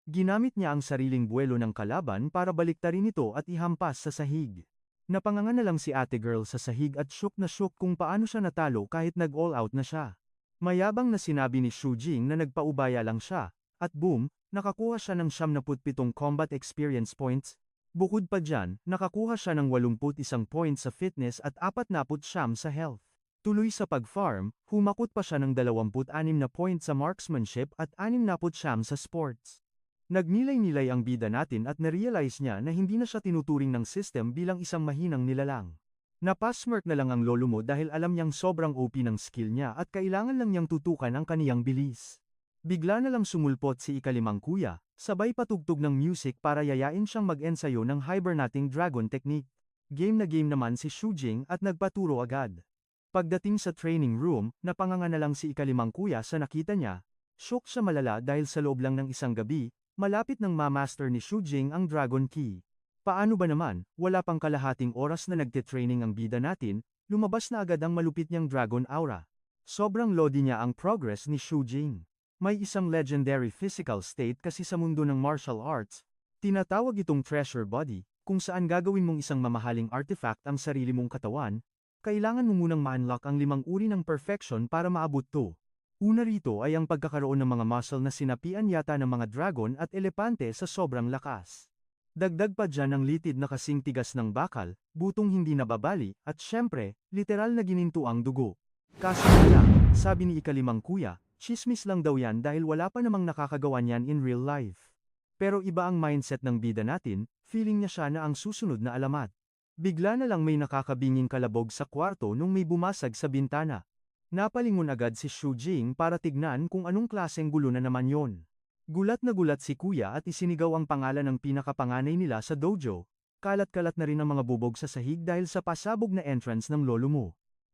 Ginamit niya ang sariling buwelo ng kalaban para baliktarin ito at ihampas sa sahig. Napanganga na lang si ate girl sa sahig at shook na shook kung paano siya natalo kahit nag-all out na siya. Mayabang na sinabi ni Shujing na nagpaubaya lang siya, at boom, nakakuha siya ng 77 combat experience points. Bukod pa dyan, nakakuha siya ng 81 points sa fitness at 49 sa health. Tuloy sa pag-farm, humakot pa siya ng 26 na points sa marksmanship at 69 sa sports. Nagnilay-nilay ang bida natin at narealize niya na hindi na siya tinuturing ng system bilang isang mahinang nilalang. Napasmirk na lang ang lolo mo dahil alam niyang sobrang OP ng skill niya at kailangan lang niyang tutukan ang kaniyang bilis. Bigla na lang sumulpot si ikalimang kuya, sabay patugtog ng music para yayain siyang mag-ensayo ng hibernating dragon technique. Game na game naman si Shujing at nagpaturo agad. Pagdating sa training room, napanganga na lang si ikalimang kuya sa nakita niya. Shock siya malala dahil sa loob lang ng isang gabi, malapit ng ma-master ni Shujing ang Dragon Key. Paano ba naman, wala pang kalahating oras na nagte-training ang bida natin, lumabas na agad ang malupit niyang Dragon Aura. Sobrang lodi niya ang progress ni Shujing. May isang legendary physical state kasi sa mundo ng martial arts, tinatawag itong treasure body, kung saan gagawin mong isang mamahaling artifact ang sarili mong katawan, Kailangan mo munang ma-unlock ang 5 uri ng perfection para maabot to. Una rito ay ang pagkakaroon ng mga muscle na sinapian yata ng mga dragon at elepante sa sobrang lakas. Dagdag pa dyan ang litid na kasing tigas ng bakal, butong hindi nababali, at syempre, literal na gininto ang dugo. Kaso wala, sabi ni ikalimang kuya, chismis lang daw yan dahil wala pa namang nakakagawa niyan in real life. Pero iba ang mindset ng bida natin, feeling niya siya na ang susunod na alamat. Bigla na lang may nakakabinging kalabog sa kwarto nung may bumasag sa bintana. Napalingon agad si Shu Jing para tignan kung anong klaseng gulo na naman yon. Gulat na gulat si kuya at isinigaw ang pangalan ng pinakapanganay nila sa dojo. Kalat-kalat na rin ang mga bubog sa sahig dahil sa pasabog na entrance ng lolo mo.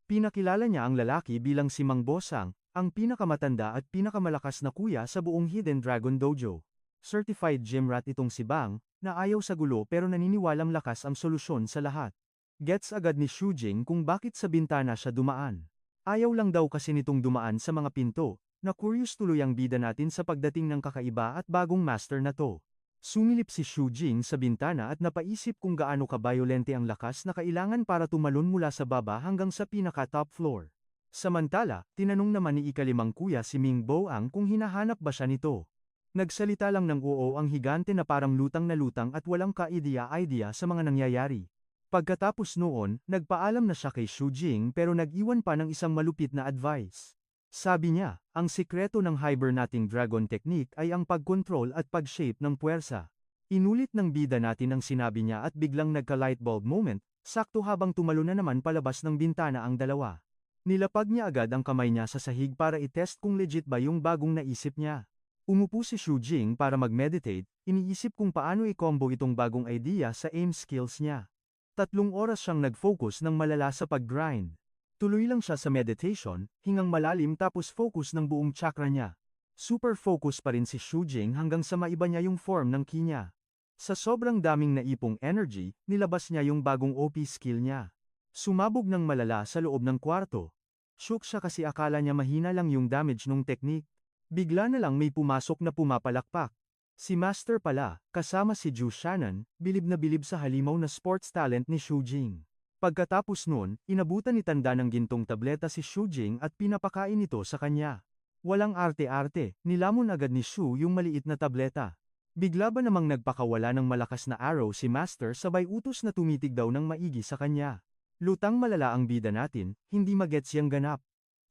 Pinakilala niya ang lalaki bilang si Mang Bosang, ang pinakamatanda at pinakamalakas na kuya sa buong Hidden Dragon Dojo. Certified gym rat itong si Bang, na ayaw sa gulo pero naniniwalang lakas ang solusyon sa lahat. Gets agad ni Shu Jing kung bakit sa bintana siya dumaan. Ayaw lang daw kasi nitong dumaan sa mga pinto, na curious tuloy ang bida natin sa pagdating ng kakaiba at bagong master na to. Sumilip si Shu Jing sa bintana at napaisip kung gaano ka-violente ang lakas na kailangan para tumalon mula sa baba hanggang sa pinaka-top floor. Samantala, tinanong naman ni ikalimang kuya si Ming Boang kung hinahanap ba siya nito. Nagsalita lang ng oo ang higante na parang lutang na lutang at walang ka-idea-idea sa mga nangyayari. Pagkatapos noon, nagpaalam na siya kay Shu Jing pero nag-iwan pa ng isang malupit na advice. Sabi niya, ang sikreto ng hibernating dragon technique ay ang pag-control at pag-shape ng puwersa. Inulit ng bida natin ang sinabi niya at biglang nagka-lightbulb moment, sakto habang tumalo na naman palabas ng bintana ang dalawa. Nilapag niya agad ang kamay niya sa sahig para itest kung legit ba yung bagong naisip niya. Umupo si Shu Jing para mag-meditate, iniisip kung paano i-combo itong bagong idea sa aim skills niya. 3 oras siyang nag-focus ng malala sa pag-grind. Tuloy lang siya sa meditation, hingang malalim tapos focus ng buong chakra niya. Super focus pa rin si Shu Jing hanggang sa maiba niya yung form ng ki niya. Sa sobrang daming naipong energy, nilabas niya yung bagong OP skill niya. Sumabog ng malala sa loob ng kwarto. Shook siya kasi akala niya mahina lang yung damage nung technique. Bigla na lang may pumasok na pumapalakpak. Si Master pala, kasama si Ju Shannon, bilib na bilib sa halimaw na sports talent ni Shu Jing. Pagkatapos nun, inabutan ni tanda ng gintong tableta si Shu Jing at pinapakain ito sa kanya. Walang arte-arte, nilamon agad ni Shu yung maliit na tableta. Bigla ba namang nagpakawala ng malakas na arrow si Master sabay utos na tumitig daw ng maigi sa kanya. Lutang malala ang bida natin, hindi magets yang ganap.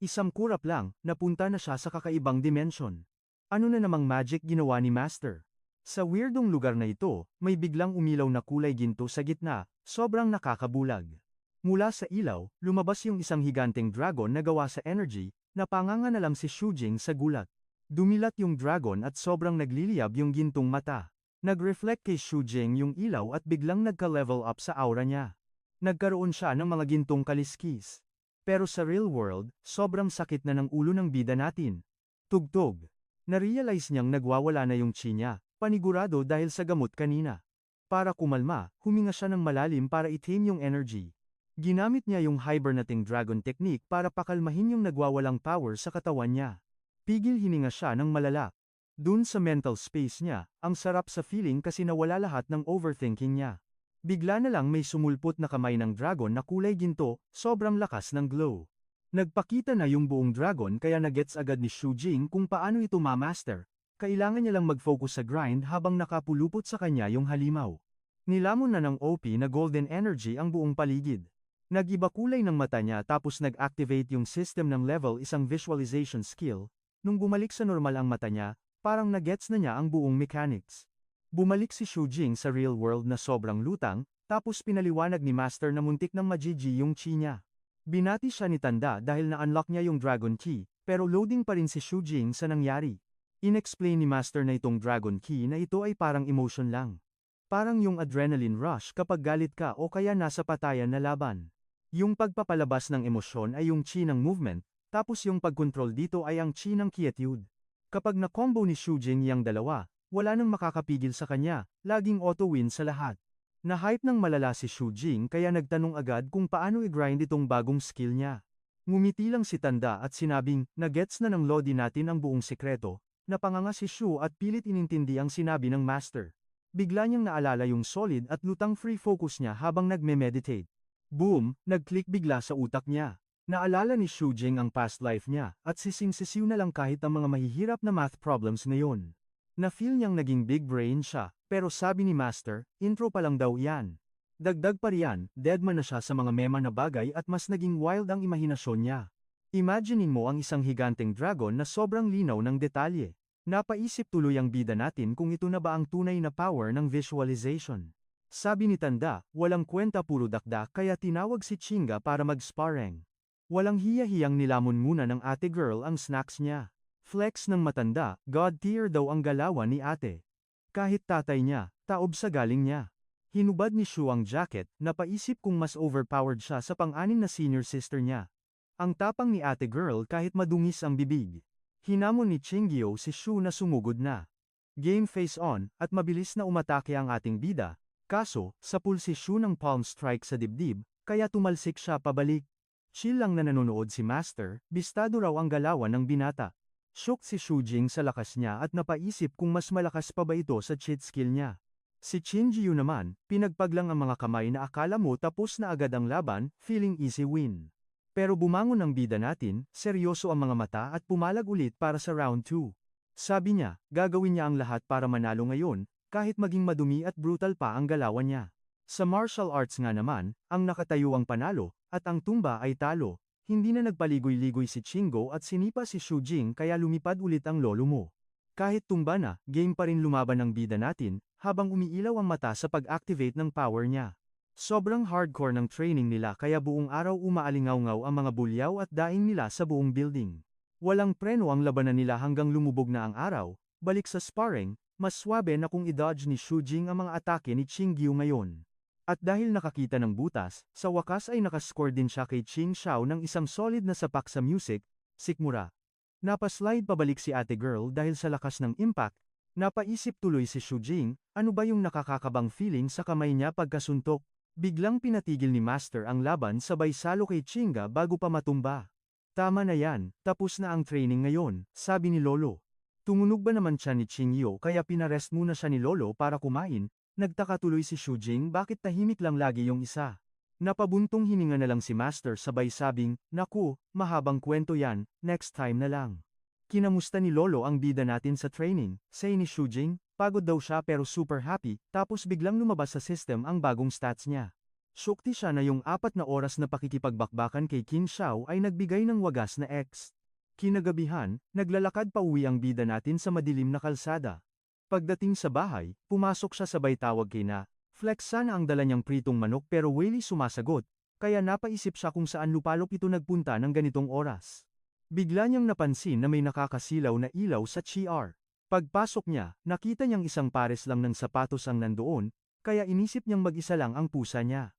Isang kurap lang, napunta na siya sa kakaibang dimension. Ano na namang magic ginawa ni Master? Sa weirdong lugar na ito, may biglang umilaw na kulay ginto sa gitna, sobrang nakakabulag. Mula sa ilaw, lumabas yung isang higanteng dragon na gawa sa energy, napanganga na lang si Shu Jing sa gulat. Dumilat yung dragon at sobrang nagliliyab yung gintong mata. Nag-reflect kay Shu Jing yung ilaw at biglang nagka-level up sa aura niya. Nagkaroon siya ng mga gintong kaliskis. Pero sa real world, sobrang sakit na ng ulo ng bida natin. Tugtog. Narealize niyang nagwawala na yung chi niya, panigurado dahil sa gamot kanina. Para kumalma, huminga siya ng malalim para i-tame yung energy. Ginamit niya yung hibernating dragon technique para pakalmahin yung nagwawalang power sa katawan niya. Pigil hininga siya ng malala. Dun sa mental space niya, ang sarap sa feeling kasi nawala lahat ng overthinking niya. Bigla na lang may sumulpot na kamay ng dragon na kulay ginto, sobrang lakas ng glow. Nagpakita na yung buong dragon kaya nagets agad ni Shu Jing kung paano ito ma-master. Kailangan niya lang mag-focus sa grind habang nakapulupot sa kanya yung halimaw. Nilamon na ng OP na golden energy ang buong paligid. Nag-iba kulay ng mata niya tapos nag-activate yung system ng level isang visualization skill. Nung bumalik sa normal ang mata niya, parang nagets na niya ang buong mechanics. Bumalik si Shu Jing sa real world na sobrang lutang, tapos pinaliwanag ni Master na muntik ng ma-GG yung chi niya. Binati siya ni Tanda dahil na-unlock niya yung Dragon Key, pero loading pa rin si Shu Jing sa nangyari. Inexplain ni Master na itong Dragon Key na ito ay parang emotion lang. Parang yung adrenaline rush kapag galit ka o kaya nasa patayan na laban. Yung pagpapalabas ng emosyon ay yung chi ng movement, tapos yung pagkontrol dito ay ang chi ng quietude. Kapag na-combo ni Shu Jing yang dalawa, wala nang makakapigil sa kanya, laging auto-win sa lahat. Na-hype ng malala si Shu Jing kaya nagtanong agad kung paano i-grind itong bagong skill niya. Ngumiti lang si Tanda at sinabing, nagets na ng Lodi natin ang buong sekreto, napanganga si Shu at pilit inintindi ang sinabi ng Master. Bigla niyang naalala yung solid at lutang free focus niya habang nagme-meditate. Boom, nag-click bigla sa utak niya. Naalala ni Shujing ang past life niya, at sising-sisiw na lang kahit ang mga mahihirap na math problems ngayon. Na-feel niyang naging big brain siya, pero sabi ni Master, intro pa lang daw yan. Dagdag pa riyan, deadman na siya sa mga mema na bagay at mas naging wild ang imahinasyon niya. Imaginein mo ang isang higanteng dragon na sobrang linaw ng detalye. Napaisip tuloy ang bida natin kung ito na ba ang tunay na power ng visualization. Sabi ni Tanda, walang kwenta puro dakdak kaya tinawag si Chinga para mag-sparring. Walang hiya-hiyang nilamon muna ng ate girl ang snacks niya. Flex ng matanda, god tier daw ang galawan ni ate. Kahit tatay niya, taob sa galing niya. Hinubad ni Shu ang jacket, napaisip kung mas overpowered siya sa pang-anim na senior sister niya. Ang tapang ni ate girl kahit madungis ang bibig. Hinamon ni Chinggyo si Shu na sumugod na. Game face on, at mabilis na umatake ang ating bida, kaso, sapul si Shu ng palm strike sa dibdib, kaya tumalsik siya pabalik. Chill lang na nanonood si Master, bistado raw ang galawan ng binata. Shook si Shujing sa lakas niya at napaisip kung mas malakas pa ba ito sa cheat skill niya. Si Chinggyo naman, pinagpaglang ang mga kamay na akala mo tapos na agad ang laban, feeling easy win. Pero bumangon ang bida natin, seryoso ang mga mata at pumalag ulit para sa round 2. Sabi niya, gagawin niya ang lahat para manalo ngayon, kahit maging madumi at brutal pa ang galawan niya. Sa martial arts nga naman, ang nakatayo ang panalo, at ang tumba ay talo. Hindi na nagpaligoy-ligoy si Chingo at sinipa si Shujing kaya lumipad ulit ang lolo mo. Kahit tumba na, game pa rin lumaban ang bida natin, habang umiilaw ang mata sa pag-activate ng power niya. Sobrang hardcore ng training nila kaya buong araw umaalingaw-ngaw ang mga bulyaw at daing nila sa buong building. Walang preno ang labanan nila hanggang lumubog na ang araw, balik sa sparring, mas swabe na kung i-dodge ni Shujing ang mga atake ni Chinggyo ngayon. At dahil nakakita ng butas, sa wakas ay nakascore din siya kay Ching Xiao ng isang solid na sapak sa music, sikmura. Napaslide pabalik si ate girl dahil sa lakas ng impact, napaisip tuloy si Shujing, ano ba yung nakakakabang feeling sa kamay niya pagkasuntok? Biglang pinatigil ni Master ang laban sabay salo kay Chinga bago pa matumba. Tama na yan, tapos na ang training ngayon, sabi ni Lolo. Tumunog ba naman siya ni Chinggyo kaya pinarest muna siya ni Lolo para kumain, nagtaka tuloy si Shujing bakit tahimik lang lagi yung isa. Napabuntong hininga na lang si Master sabay sabing, naku, mahabang kwento yan, next time na lang. Kinamusta ni Lolo ang bida natin sa training, say ni Shujing. Pagod daw siya pero super happy, tapos biglang lumabas sa system ang bagong stats niya. Shukti siya na yung 4 na oras na pakikipagbakbakan kay Qin Xiao ay nagbigay ng wagas na X. Kinagabihan, naglalakad pa uwi ang bida natin sa madilim na kalsada. Pagdating sa bahay, pumasok siya sabay tawag kay na. Flex sana ang dala niyang pritong manok pero Willie sumasagot, kaya napaisip siya kung saan lupalop ito nagpunta ng ganitong oras. Bigla niyang napansin na may nakakasilaw na ilaw sa CR. Pagpasok niya, nakita niyang isang pares lang ng sapatos ang nandoon, kaya inisip niyang mag-isa lang ang pusa niya.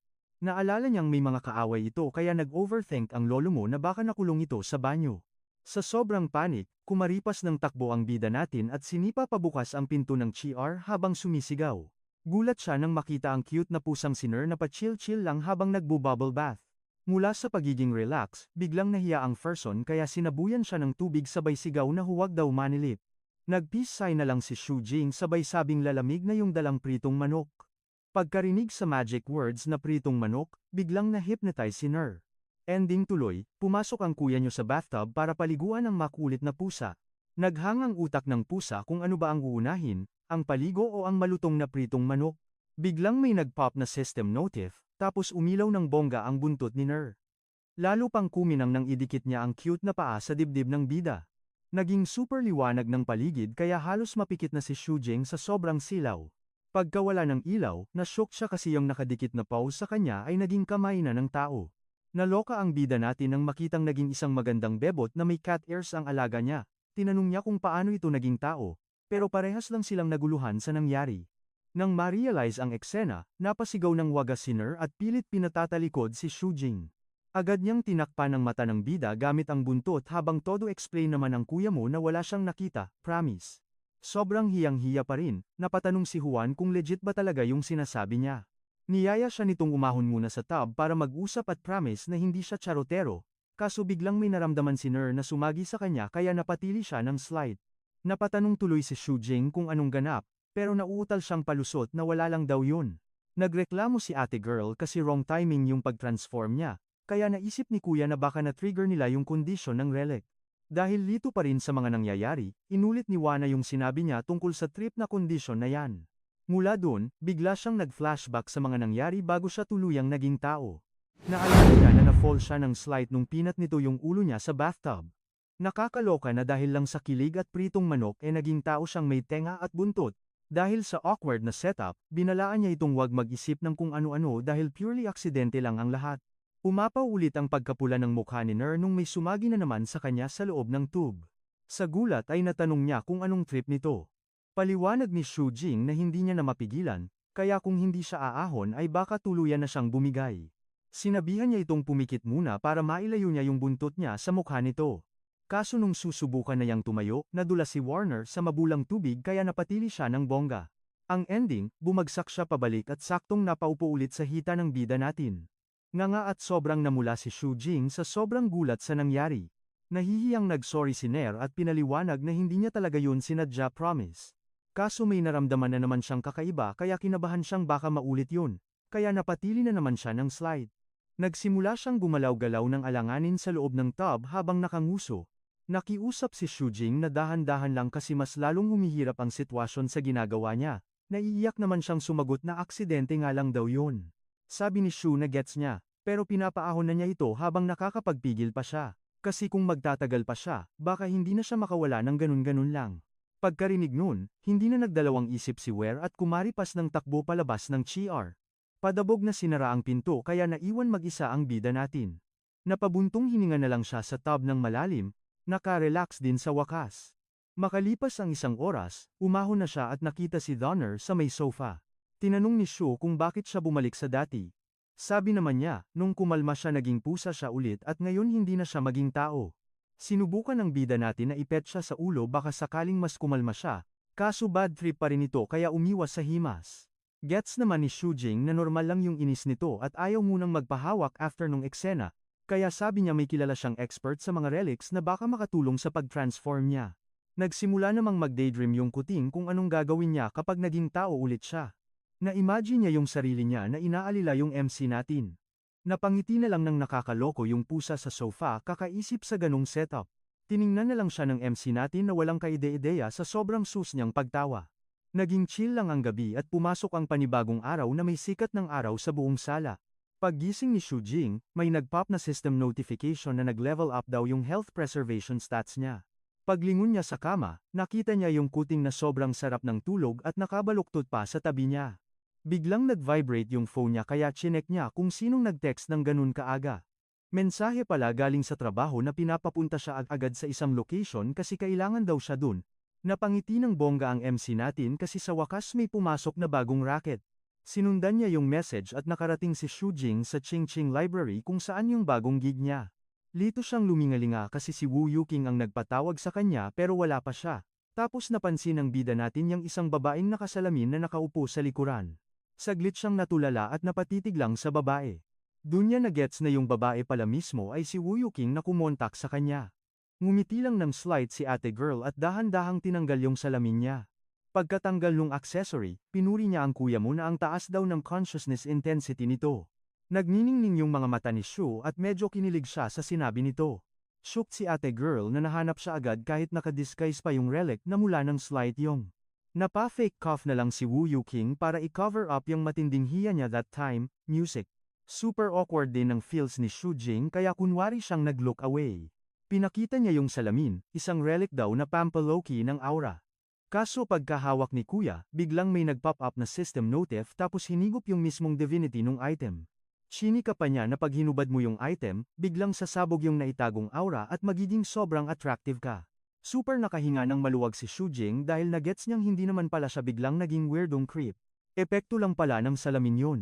Naalala niyang may mga kaaway ito kaya nag-overthink ang lolo mo na baka nakulong ito sa banyo. Sa sobrang panik, kumaripas ng takbo ang bida natin at sinipa pabukas ang pinto ng CR habang sumisigaw. Gulat siya nang makita ang cute na pusang si Ner na pa-chill-chill lang habang nagbo-bubble bath. Mula sa pagiging relax, biglang nahiya ang person kaya sinabuyan siya ng tubig sabay sigaw na huwag daw manilip. Nag-peace sign na lang si Shujing sabay sabing lalamig na yung dalang pritong manok. Pagkarinig sa magic words na pritong manok, biglang na-hypnotize si Ner. Ending tuloy, pumasok ang kuya niyo sa bathtub para paliguan ang makulit na pusa. Naghangang utak ng pusa kung ano ba ang uunahin, ang paligo o ang malutong na pritong manok. Biglang may nag-pop na system notif, tapos umilaw ng bongga ang buntot ni Ner. Lalo pang kuminang nang idikit niya ang cute na paa sa dibdib ng bida. Naging super liwanag ng paligid kaya halos mapikit na si Shujing sa sobrang silaw. Pagkawala ng ilaw, na-shock siya kasi yung nakadikit na pause sa kanya ay naging kamay na ng tao. Naloka ang bida natin nang makitang naging isang magandang bebot na may cat ears ang alaga niya. Tinanong niya kung paano ito naging tao, pero parehas lang silang naguluhan sa nangyari. Nang ma-realize ang eksena, napasigaw ng wagas si Ner at pilit pinatatalikod si Shujing. Agad niyang tinakpan ang mata ng bida gamit ang buntot habang todo explain naman ang kuya mo na wala siyang nakita, promise. Sobrang hiyang-hiya pa rin, napatanong si Juan kung legit ba talaga yung sinasabi niya. Niyaya siya nitong umahon muna sa tub para mag-usap at promise na hindi siya charotero, kaso biglang may naramdaman si Ner na sumagi sa kanya kaya napatili siya ng slight. Napatanong tuloy si Shujing kung anong ganap, pero nauutal siyang palusot na wala lang daw yun. Nagreklamo si ate girl kasi wrong timing yung pag-transform niya, kaya naisip ni kuya na baka na-trigger nila yung kondisyon ng relic. Dahil lito pa rin sa mga nangyayari, inulit ni Wana yung sinabi niya tungkol sa trip na kondisyon na yan. Mula doon, bigla siyang nag-flashback sa mga nangyari bago siya tuluyang naging tao. Naalala niya na na-fall siya ng slide nung pinat nito yung ulo niya sa bathtub. Nakakaloka na dahil lang sa kilig at pritong manok naging tao siyang may tenga at buntot. Dahil sa awkward na setup, binalaan niya itong wag mag-isip ng kung ano-ano dahil purely aksidente lang ang lahat. Umapaw ulit ang pagkapula ng mukha ni Ner nung may sumagi na naman sa kanya sa loob ng tube. Sa gulat ay natanong niya kung anong trip nito. Paliwanag ni Shu Jing na hindi niya na mapigilan, kaya kung hindi siya aahon ay baka tuluyan na siyang bumigay. Sinabihan niya itong pumikit muna para mailayo niya yung buntot niya sa mukha nito. Kaso nung susubukan na yang tumayo, nadula si Warner sa mabulang tubig kaya napatili siya ng bongga. Ang ending, bumagsak siya pabalik at saktong napaupo ulit sa hita ng bida natin. Nganga at sobrang namula si Shu Jing sa sobrang gulat sa nangyari. Nahihiyang nag-sorry si Ner at pinaliwanag na hindi niya talaga yun sinadya, promise. Kaso may naramdaman na naman siyang kakaiba kaya kinabahan siyang baka maulit yun, kaya napatili na naman siya ng slide. Nagsimula siyang gumalaw-galaw ng alanganin sa loob ng tub habang nakanguso. Nakiusap si Shu Jing na dahan-dahan lang kasi mas lalong humihirap ang sitwasyon sa ginagawa niya. Naiiyak naman siyang sumagot na aksidente nga lang daw yun. Sabi ni Shu na gets niya, pero pinapaahon na niya ito habang nakakapagpigil pa siya. Kasi kung magtatagal pa siya, baka hindi na siya makawala ng ganun-ganun lang. Pagkarinig nun, hindi na nagdalawang isip si Ware at kumaripas ng takbo palabas ng CR. Padabog na sinara ang pinto kaya naiwan mag-isa ang bida natin. Napabuntong hininga na lang siya sa tub ng malalim, naka-relax din sa wakas. Makalipas ang isang oras, umahon na siya at nakita si Donner sa may sofa. Tinanong ni Shu kung bakit siya bumalik sa dati. Sabi naman niya, nung kumalma siya naging pusa siya ulit at ngayon hindi na siya maging tao. Sinubukan ng bida natin na ipet siya sa ulo baka sakaling mas kumalma siya, kaso bad trip pa rin ito kaya umiwas sa himas. Gets naman ni Shu Jing na normal lang yung inis nito at ayaw munang magpahawak after nung eksena. Kaya sabi niya may kilala siyang expert sa mga relics na baka makatulong sa pag-transform niya. Nagsimula namang mag-daydream yung kuting kung anong gagawin niya kapag naging tao ulit siya. Na-imagine niya yung sarili niya na inaalila yung MC natin. Napangiti na lang ng nakakaloko yung pusa sa sofa kakaisip sa ganong setup. Tiningnan na lang siya ng MC natin na walang kaide-ideya sa sobrang sus niyang pagtawa. Naging chill lang ang gabi at pumasok ang panibagong araw na may sikat ng araw sa buong sala. Paggising ni Shu Jing, may nag-pop na system notification na nag-level up daw yung health preservation stats niya. Paglingon niya sa kama, nakita niya yung kuting na sobrang sarap ng tulog at nakabaluktot pa sa tabi niya. Biglang nag-vibrate yung phone niya kaya chinek niya kung sinong nag-text ng ganun kaaga. Mensahe pala galing sa trabaho na pinapapunta siya agad sa isang location kasi kailangan daw siya dun. Napangiti ng bongga ang MC natin kasi sa wakas may pumasok na bagong racket. Sinundan niya yung message at nakarating si Shu Jing sa Ching Ching Library kung saan yung bagong gig niya. Lito siyang lumingalinga kasi si Wu Yuking ang nagpatawag sa kanya pero wala pa siya. Tapos napansin ng bida natin yung isang babaeng nakasalamin na nakaupo sa likuran. Saglit siyang natulala at napatitig lang sa babae. Doon niya na-gets na yung babae pala mismo ay si Wu Yuking na kumontak sa kanya. Ngumiti lang ng slight si ate girl at dahan-dahang tinanggal yung salamin niya. Pagkatanggal nung accessory, pinuri niya ang kuya mo na ang taas daw ng consciousness intensity nito. Nagniningning yung mga mata ni Shu at medyo kinilig siya sa sinabi nito. Shook si ate girl na nahanap siya agad kahit nakadisguise pa yung relic na mula ng slight yung. Napa-fake cough na lang si Wu Yuking para i-cover up yung matinding hiya niya that time, music. Super awkward din ng feels ni Shu Jing kaya kunwari siyang nag-look away. Pinakita niya yung salamin, isang relic daw na pampaloki ng aura. Kaso pagkahawak ni kuya, biglang may nag-pop up na system notif tapos hinigop yung mismong divinity nung item. Chinika pa niya na pag hinubad mo yung item, biglang sasabog yung naitagong aura at magiging sobrang attractive ka. Super nakahinga ng maluwag si Shu Jing dahil nagets niyang hindi naman pala siya biglang naging weirdong creep. Epekto lang pala ng salamin yun.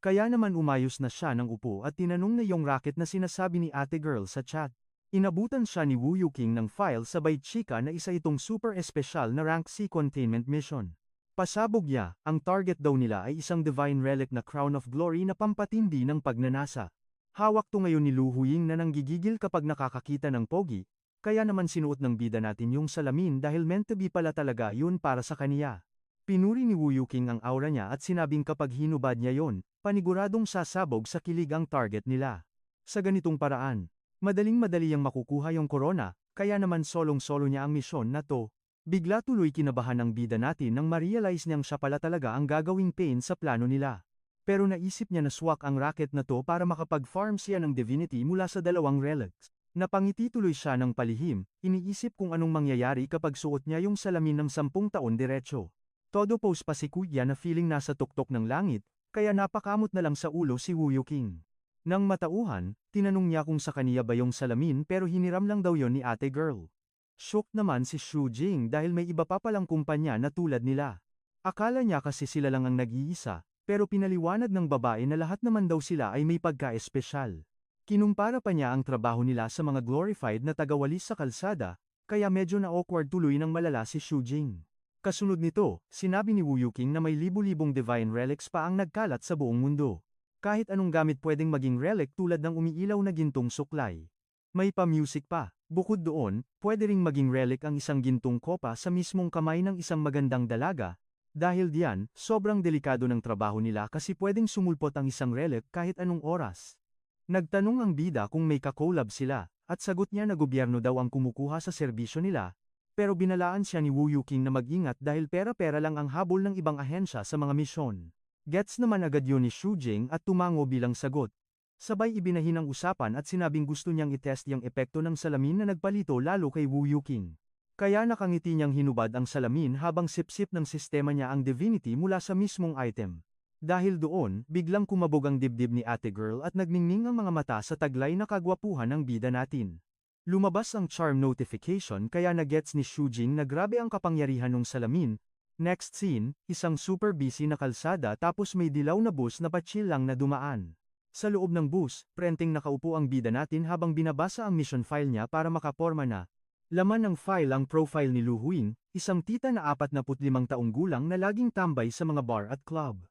Kaya naman umayos na siya ng upo at tinanong na yung racket na sinasabi ni ate girl sa chat. Inabutan siya ni Wu Yuking ng file sabay chika na isa itong super espesyal na rank C containment mission. Pasabog niya, ang target daw nila ay isang divine relic na Crown of Glory na pampatindi ng pagnanasa. Hawak to ngayon ni Lu Huying na nanggigigil kapag nakakakita ng pogi, kaya naman sinuot ng bida natin yung salamin dahil meant to be pala talaga yun para sa kaniya. Pinuri ni Wu Yuking ang aura niya at sinabing kapag hinubad niya yon, paniguradong sasabog sa kilig ang target nila. Sa ganitong paraan, madaling-madali yang makukuha yung corona, kaya naman solong-solo niya ang misyon na to. Bigla tuloy kinabahan ng bida natin nang ma-realize niyang siya pala talaga ang gagawing pain sa plano nila. Pero naisip niya na swak ang racket na to para makapag-farm siya ng divinity mula sa dalawang relics. Napangiti tuloy siya ng palihim, iniisip kung anong mangyayari kapag suot niya yung salamin ng 10 taon diretso. Todo pose pa si Kuya na feeling nasa tuktok ng langit, kaya napakamot na lang sa ulo si Wu Yuking. Nang matauhan, tinanong niya kung sa kaniya ba yung salamin pero hiniram lang daw yon ni ate girl. Shock naman si Shu Jing dahil may iba pa palang kumpanya na tulad nila. Akala niya kasi sila lang ang nag-iisa, pero pinaliwanag ng babae na lahat naman daw sila ay may pagka-espesyal. Kinumpara pa niya ang trabaho nila sa mga glorified na tagawalis sa kalsada, kaya medyo na-awkward tuloy ng malala si Shu Jing. Kasunod nito, sinabi ni Wu Yuking na may libu-libong divine relics pa ang nagkalat sa buong mundo. Kahit anong gamit pwedeng maging relic tulad ng umiilaw na gintong suklay. May pa-music pa. Bukod doon, pwede ring maging relic ang isang gintong kopa sa mismong kamay ng isang magandang dalaga. Dahil diyan, sobrang delikado ng trabaho nila kasi pwedeng sumulpot ang isang relic kahit anong oras. Nagtanong ang bida kung may kakolab sila, at sagot niya na gobyerno daw ang kumukuha sa serbisyo nila. Pero binalaan siya ni Wu Yuking na mag-ingat dahil pera-pera lang ang habol ng ibang ahensya sa mga misyon. Gets naman agad yun ni Shu Jing at tumango bilang sagot. Sabay ibinahin ang usapan at sinabing gusto niyang itest yung epekto ng salamin na nagpalito lalo kay Wu Yuking. Kaya nakangiti niyang hinubad ang salamin habang sip-sip ng sistema niya ang divinity mula sa mismong item. Dahil doon, biglang kumabog ang dibdib ni ate girl at nagningning ang mga mata sa taglay na kagwapuhan ng bida natin. Lumabas ang charm notification kaya nagets ni Shu Jing na grabe ang kapangyarihan ng salamin. Next scene, isang super busy na kalsada tapos may dilaw na bus na pa-chill lang na dumaan. Sa loob ng bus, prenteng nakaupo ang bida natin habang binabasa ang mission file niya para makaporma na. Laman ng file ang profile ni Lu Huing, isang tita na 45 taong gulang na laging tambay sa mga bar at club.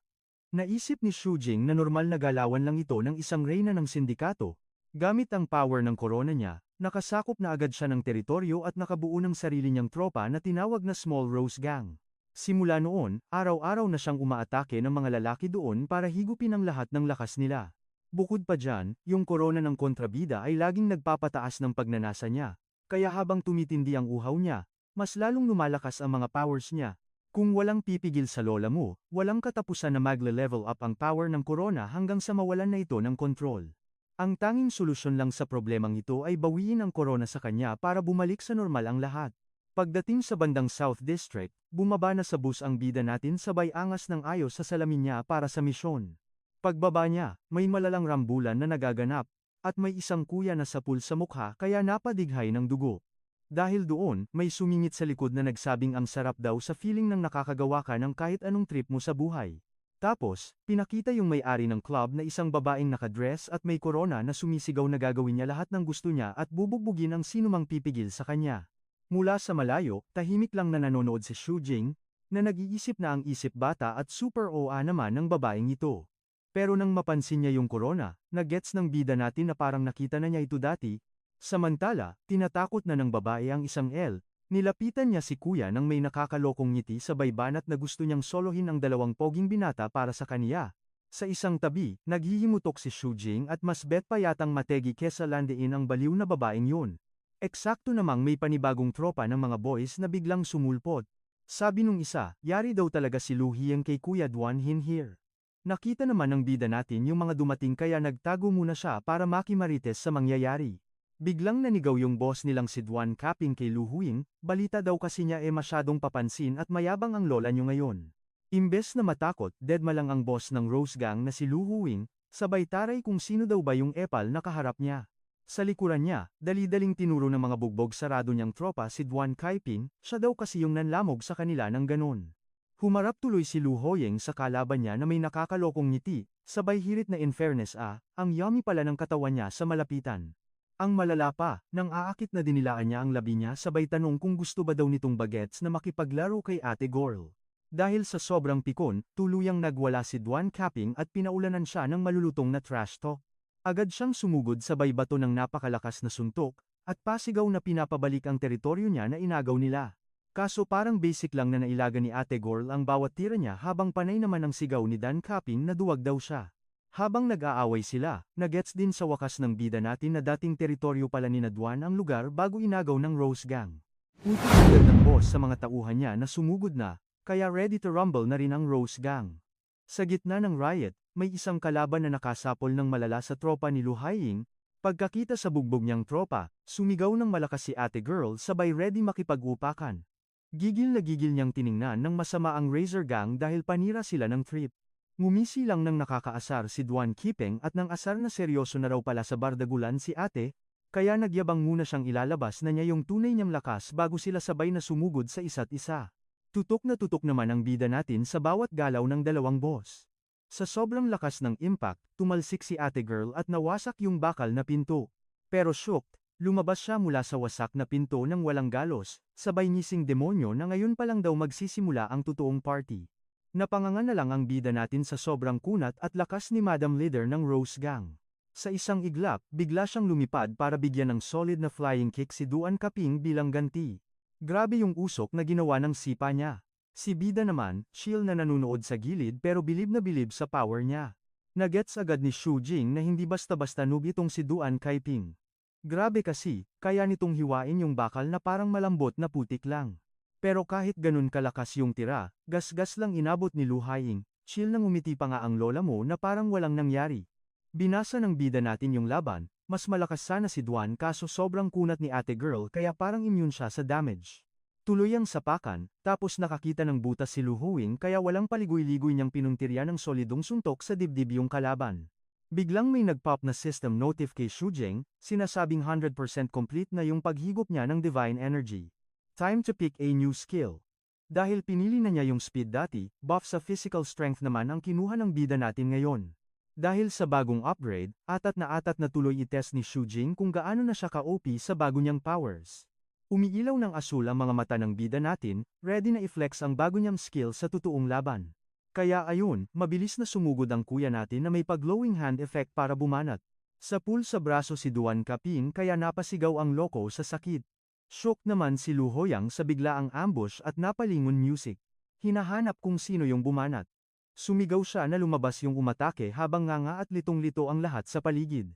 Naisip ni Shu Jing na normal na galawan lang ito ng isang reyna ng sindikato. Gamit ang power ng corona niya, nakasakop na agad siya ng teritoryo at nakabuo ng sarili niyang tropa na tinawag na Small Rose Gang. Simula noon, araw-araw na siyang umaatake ng mga lalaki doon para higupin ang lahat ng lakas nila. Bukod pa dyan, yung corona ng kontrabida ay laging nagpapataas ng pagnanasa niya. Kaya habang tumitindi ang uhaw niya, mas lalong lumalakas ang mga powers niya. Kung walang pipigil sa lola mo, walang katapusan na magle-level up ang power ng corona hanggang sa mawalan na ito ng control. Ang tanging solusyon lang sa problemang ito ay bawiin ang corona sa kanya para bumalik sa normal ang lahat. Pagdating sa bandang South District, bumaba na sa bus ang bida natin sabay angas ng ayos sa salamin niya para sa misyon. Pagbaba niya, may malalang rambulan na nagaganap, at may isang kuya na sapul sa mukha kaya napadighay ng dugo. Dahil doon, may sumingit sa likod na nagsabing ang sarap daw sa feeling ng nakakagawa ka ng kahit anong trip mo sa buhay. Tapos, pinakita yung may-ari ng club na isang babaeng nakadress at may corona na sumisigaw na gagawin niya lahat ng gusto niya at bubugbugin ang sinumang pipigil sa kanya. Mula sa malayo, tahimik lang na nanonood si Shu Jing, na nag-iisip na ang isip bata at super OA naman ng babaeng ito. Pero nang mapansin niya yung corona, nagets ng bida natin na parang nakita na niya ito dati. Samantala, tinatakot na ng babae ang isang L. Nilapitan niya si kuya nang may nakakalokong ngiti sabay banat na gusto niyang solohin ang dalawang poging binata para sa kaniya. Sa isang tabi, naghihimutok si Shu Jing at mas bet pa yatang mategi kesa landiin ang baliw na babaeng yun. Eksakto namang may panibagong tropa ng mga boys na biglang sumulpot. Sabi nung isa, yari daw talaga si Lu Hiyang kay Kuya Duan Hin here. Nakita naman ng bida natin yung mga dumating kaya nagtago muna siya para makimarites sa mangyayari. Biglang nanigaw yung boss nilang si Duan Kaping kay Lu Huing, balita daw kasi niya masyadong papansin at mayabang ang lola niyo ngayon. Imbes na matakot, deadma lang ang boss ng Rose Gang na si Lu Huing, sabay taray kung sino daw ba yung epal na kaharap niya. Sa likuran niya, dali-daling tinuro ng mga bugbog sarado niyang tropa si Duan Kaiping, siya daw kasi yung nanlamog sa kanila ng ganon. Humarap tuloy si Lu Hoying sa kalaban niya na may nakakalokong ngiti, sabay hirit na in fairness ang yummy pala ng katawan niya sa malapitan. Ang malala pa, nang aakit na dinilaan niya ang labi niya sabay tanong kung gusto ba daw nitong bagets na makipaglaro kay ate girl. Dahil sa sobrang pikon, tuluyang nagwala si Duan Kaping at pinaulanan siya ng malulutong na trash talk. Agad siyang sumugod sabay bato ng napakalakas na suntok, at pasigaw na pinapabalik ang teritoryo niya na inagaw nila. Kaso parang basic lang na nailaga ni Ate Girl ang bawat tira niya habang panay naman ang sigaw ni Dan Capping na duwag daw siya. Habang nag-aaway sila, nagets din sa wakas ng bida natin na dating teritoryo pala ni Nadwan ang lugar bago inagaw ng Rose Gang. Utos agad ng boss sa mga tauhan niya na sumugod na, kaya ready to rumble na rin ang Rose Gang. Sa gitna ng riot, may isang kalaban na nakasapol ng malala sa tropa ni Lu Haiying. Pagkakita sa bugbog niyang tropa, sumigaw ng malakas si Ate Girl sabay ready makipag-upakan. Gigil na gigil niyang tiningnan ng masama ang Razor Gang dahil panira sila ng trip. Ngumisi lang ng nakakaasar si Duan Kipeng at nang asar na seryoso na raw pala sa bardagulan si Ate, kaya nagyabang muna siyang ilalabas na niya yung tunay niyang lakas bago sila sabay na sumugod sa isa't isa. Tutok na tutok naman ang bida natin sa bawat galaw ng dalawang boss. Sa sobrang lakas ng impact, tumalsik si Ate Girl at nawasak yung bakal na pinto. Pero shocked, lumabas siya mula sa wasak na pinto ng walang galos, sabay ngising demonyo na ngayon pa lang daw magsisimula ang totoong party. Napangangan na lang ang bida natin sa sobrang kunat at lakas ni Madam Leader ng Rose Gang. Sa isang iglap, bigla siyang lumipad para bigyan ng solid na flying kick si Duan Kaping bilang ganti. Grabe yung usok na ginawa ng sipa niya. Si bida naman, chill na nanunood sa gilid pero bilib na bilib sa power niya. Nagets agad ni Xu Jing na hindi basta-basta noob itong si Duan Kaiping. Grabe kasi, kaya nitong hiwain yung bakal na parang malambot na putik lang. Pero kahit ganun kalakas yung tira, gas-gas lang inabot ni Lu Haiying, chill nang umiti pa nga ang lola mo na parang walang nangyari. Binasa ng bida natin yung laban, mas malakas sana si Duan kaso sobrang kunat ni Ate Girl kaya parang immune siya sa damage. Tuloy ang sapakan, tapos nakakita ng butas si Lu Huing kaya walang paligoy-ligoy niyang pinuntirya ng solidong suntok sa dibdib yung kalaban. Biglang may nag-pop na system notif kay Xu Jing, sinasabing 100% complete na yung paghigop niya ng divine energy. Time to pick a new skill. Dahil pinili na niya yung speed dati, buff sa physical strength naman ang kinuha ng bida natin ngayon. Dahil sa bagong upgrade, atat na tuloy itest ni Xu Jing kung gaano na siya ka-OP sa bago niyang powers. Umiilaw ng asul ang mga mata ng bida natin, ready na i-flex ang bago niyang skill sa totoong laban. Kaya ayun, mabilis na sumugod ang kuya natin na may pag-glowing hand effect para bumanat. Sa pool sa braso si Duan Kaping kaya napasigaw ang loko sa sakit. Shock naman si Lu Hoyang sa biglaang ambush at napalingon music. Hinahanap kung sino yung bumanat. Sumigaw siya na lumabas yung umatake habang nganga at litong-lito ang lahat sa paligid.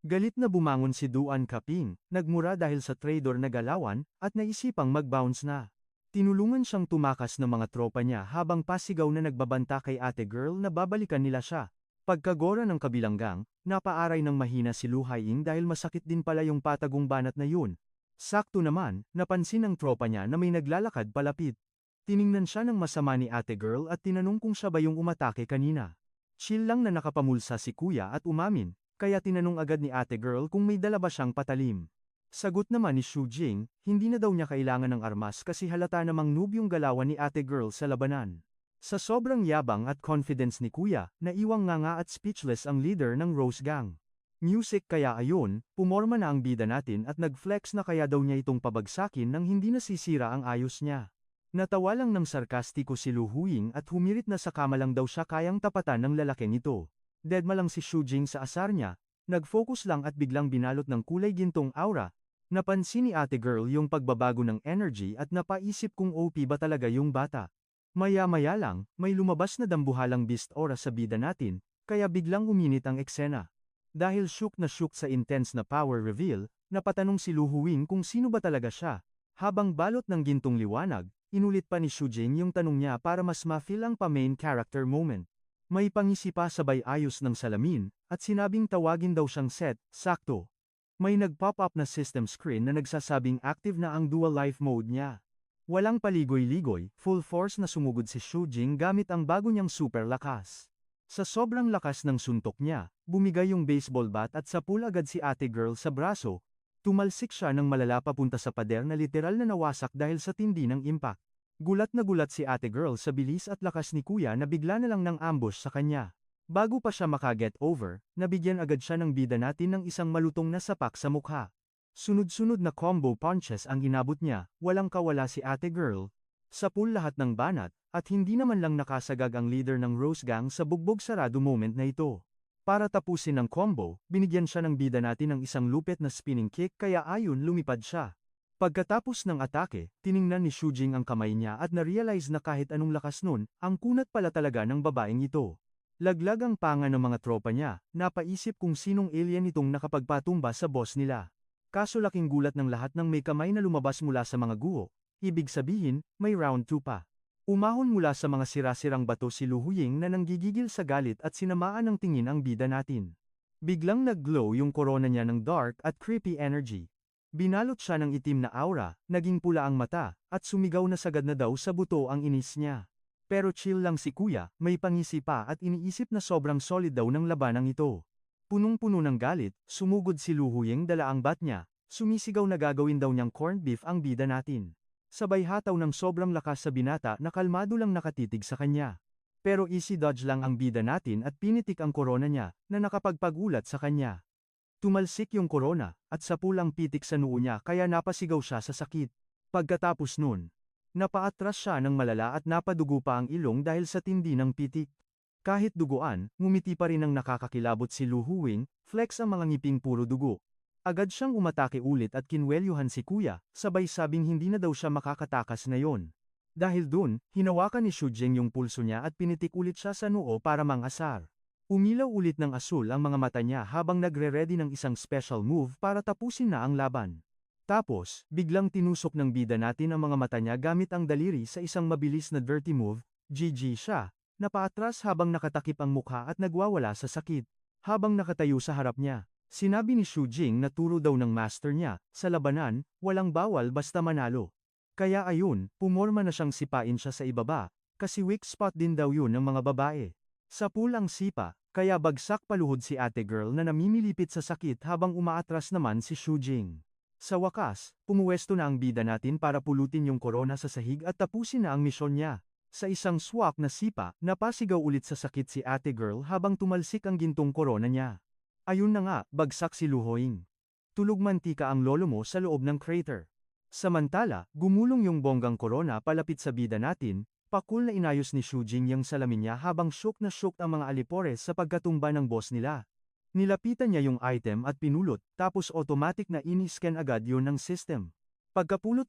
Galit na bumangon si Duan Kaping, nagmura dahil sa traitor na galawan, at naisipang mag-bounce na. Tinulungan siyang tumakas ng mga tropa niya habang pasigaw na nagbabanta kay Ate Girl na babalikan nila siya. Pagkagora ng kabilang gang, napaaray ng mahina si Lu Haiying dahil masakit din pala yung patagong banat na yun. Sakto naman, napansin ng tropa niya na may naglalakad palapit. Tiningnan siya ng masama ni Ate Girl at tinanong kung siya ba yung umatake kanina. Chill lang na nakapamulsa si kuya at umamin, kaya tinanong agad ni Ate Girl kung may dala ba siyang patalim. Sagot naman ni Xu Jing, hindi na daw niya kailangan ng armas kasi halata namang noob yung galawan ni Ate Girl sa labanan. Sa sobrang yabang at confidence ni kuya, naiwang nganga at speechless ang leader ng Rose Gang. Music kaya ayon, pumorma na ang bida natin at nag-flex na kaya daw niya itong pabagsakin nang hindi nasisira ang ayos niya. Natawa lang ng sarkastiko si Lu Huing at humirit na sa kama lang daw siya kayang tapatan ng lalaking ito. Deadma lang si Xu Jing sa asar niya, nag-focus lang at biglang binalot ng kulay gintong aura. Napansin ni Ate Girl yung pagbabago ng energy at napaisip kung OP ba talaga yung bata. Maya-maya lang, may lumabas na dambuhalang beast aura sa bida natin, kaya biglang uminit ang eksena. Dahil shook na shook sa intense na power reveal, napatanong si Lu Huing kung sino ba talaga siya. Habang balot ng gintong liwanag, inulit pa ni Xu Jing yung tanong niya para mas ma-feel ang pa-main character moment. May pangisi pa sabay ayos ng salamin, at sinabing tawagin daw siyang Set, sakto. May nag-pop up na system screen na nagsasabing active na ang dual life mode niya. Walang paligoy-ligoy, full force na sumugod si Xu Jing gamit ang bago niyang super lakas. Sa sobrang lakas ng suntok niya, bumigay yung baseball bat at sapul agad si Ate Girl sa braso. Tumalsik siya ng malala papunta sa pader na literal na nawasak dahil sa tindi ng impact. Gulat na gulat si Ate Girl sa bilis at lakas ni kuya na bigla na lang ng ambush sa kanya. Bago pa siya makaget over, nabigyan agad siya ng bida natin ng isang malutong na sapak sa mukha. Sunod-sunod na combo punches ang inabot niya, walang kawala si Ate Girl. Sapul lahat ng banat, at hindi naman lang nakasagag ang leader ng Rose Gang sa bugbog sarado moment na ito. Para tapusin ang combo, binigyan siya ng bida natin ng isang lupit na spinning kick kaya ayon lumipad siya. Pagkatapos ng atake, tiningnan ni Shujing ang kamay niya at na-realize na kahit anong lakas nun, ang kunat pala talaga ng babaeng ito. Laglag ang panga ng mga tropa niya, napaisip kung sinong alien itong nakapagpatumba sa boss nila. Kaso laking gulat ng lahat nang may kamay na lumabas mula sa mga guho, ibig sabihin, may round 2 pa. Umahon mula sa mga sira-sirang bato si Lu Huying na nanggigigil sa galit at sinamaan ng tingin ang bida natin. Biglang nag-glow yung korona niya ng dark at creepy energy. Binalot siya ng itim na aura, naging pula ang mata, at sumigaw na sagad na daw sa buto ang inis niya. Pero chill lang si kuya, may pangisi pa at iniisip na sobrang solid daw ng labanang ito. Punong-puno ng galit, sumugod si Lu Huying dala ang bat niya, sumisigaw na gagawin daw niyang corned beef ang bida natin. Sabay hataw ng sobrang lakas sa binata na kalmado lang nakatitig sa kanya. Pero easy dodge lang ang bida natin at pinitik ang korona niya, na nakapagpagulat sa kanya. Tumalsik yung korona, at sa pulang pitik sa noo niya kaya napasigaw siya sa sakit. Pagkatapos nun, napaatras siya ng malala at napadugo pa ang ilong dahil sa tindi ng pitik. Kahit duguan, ngumiti pa rin ang nakakakilabot si Lu Huying, flex ang mga ngiping puro dugo. Agad siyang umatake ulit at kinwelyuhan si kuya, sabay sabing hindi na daw siya makakatakas ngayon. Dahil dun, hinawakan ni Shujing yung pulso niya at pinitik ulit siya sa noo para mangasar. Umilaw ulit ng asul ang mga mata niya habang nagre-ready ng isang special move para tapusin na ang laban. Tapos, biglang tinusok ng bida natin ang mga mata niya gamit ang daliri sa isang mabilis na dirty move, GG siya, napaatras habang nakatakip ang mukha at nagwawala sa sakit. Habang nakatayo sa harap niya, sinabi ni Shujing na turo daw ng master niya, sa labanan, walang bawal basta manalo. Kaya ayun, pumorma na siyang sipain siya sa ibaba, kasi weak spot din daw yun ng mga babae. Sa pulang sipa, kaya bagsak paluhod si ate girl na namimilipit sa sakit habang umaatras naman si Shujing. Sa wakas, pumuwesto na ang bida natin para pulutin yung korona sa sahig at tapusin na ang misyon niya. Sa isang swak na sipa, napasigaw ulit sa sakit si ate girl habang tumalsik ang gintong korona niya. Ayun na nga, bagsak si Lu Huying. Tulog mantika ang lolo mo sa loob ng crater. Samantala, gumulong yung bonggang korona palapit sa bida natin, pakul na inayos ni Shujing yung salamin niya habang shook na shook ang mga alipores sa pagkatumba ng boss nila. Nilapitan niya yung item at pinulot, tapos automatic na ini-scan agad yun ng system. Pagkapulot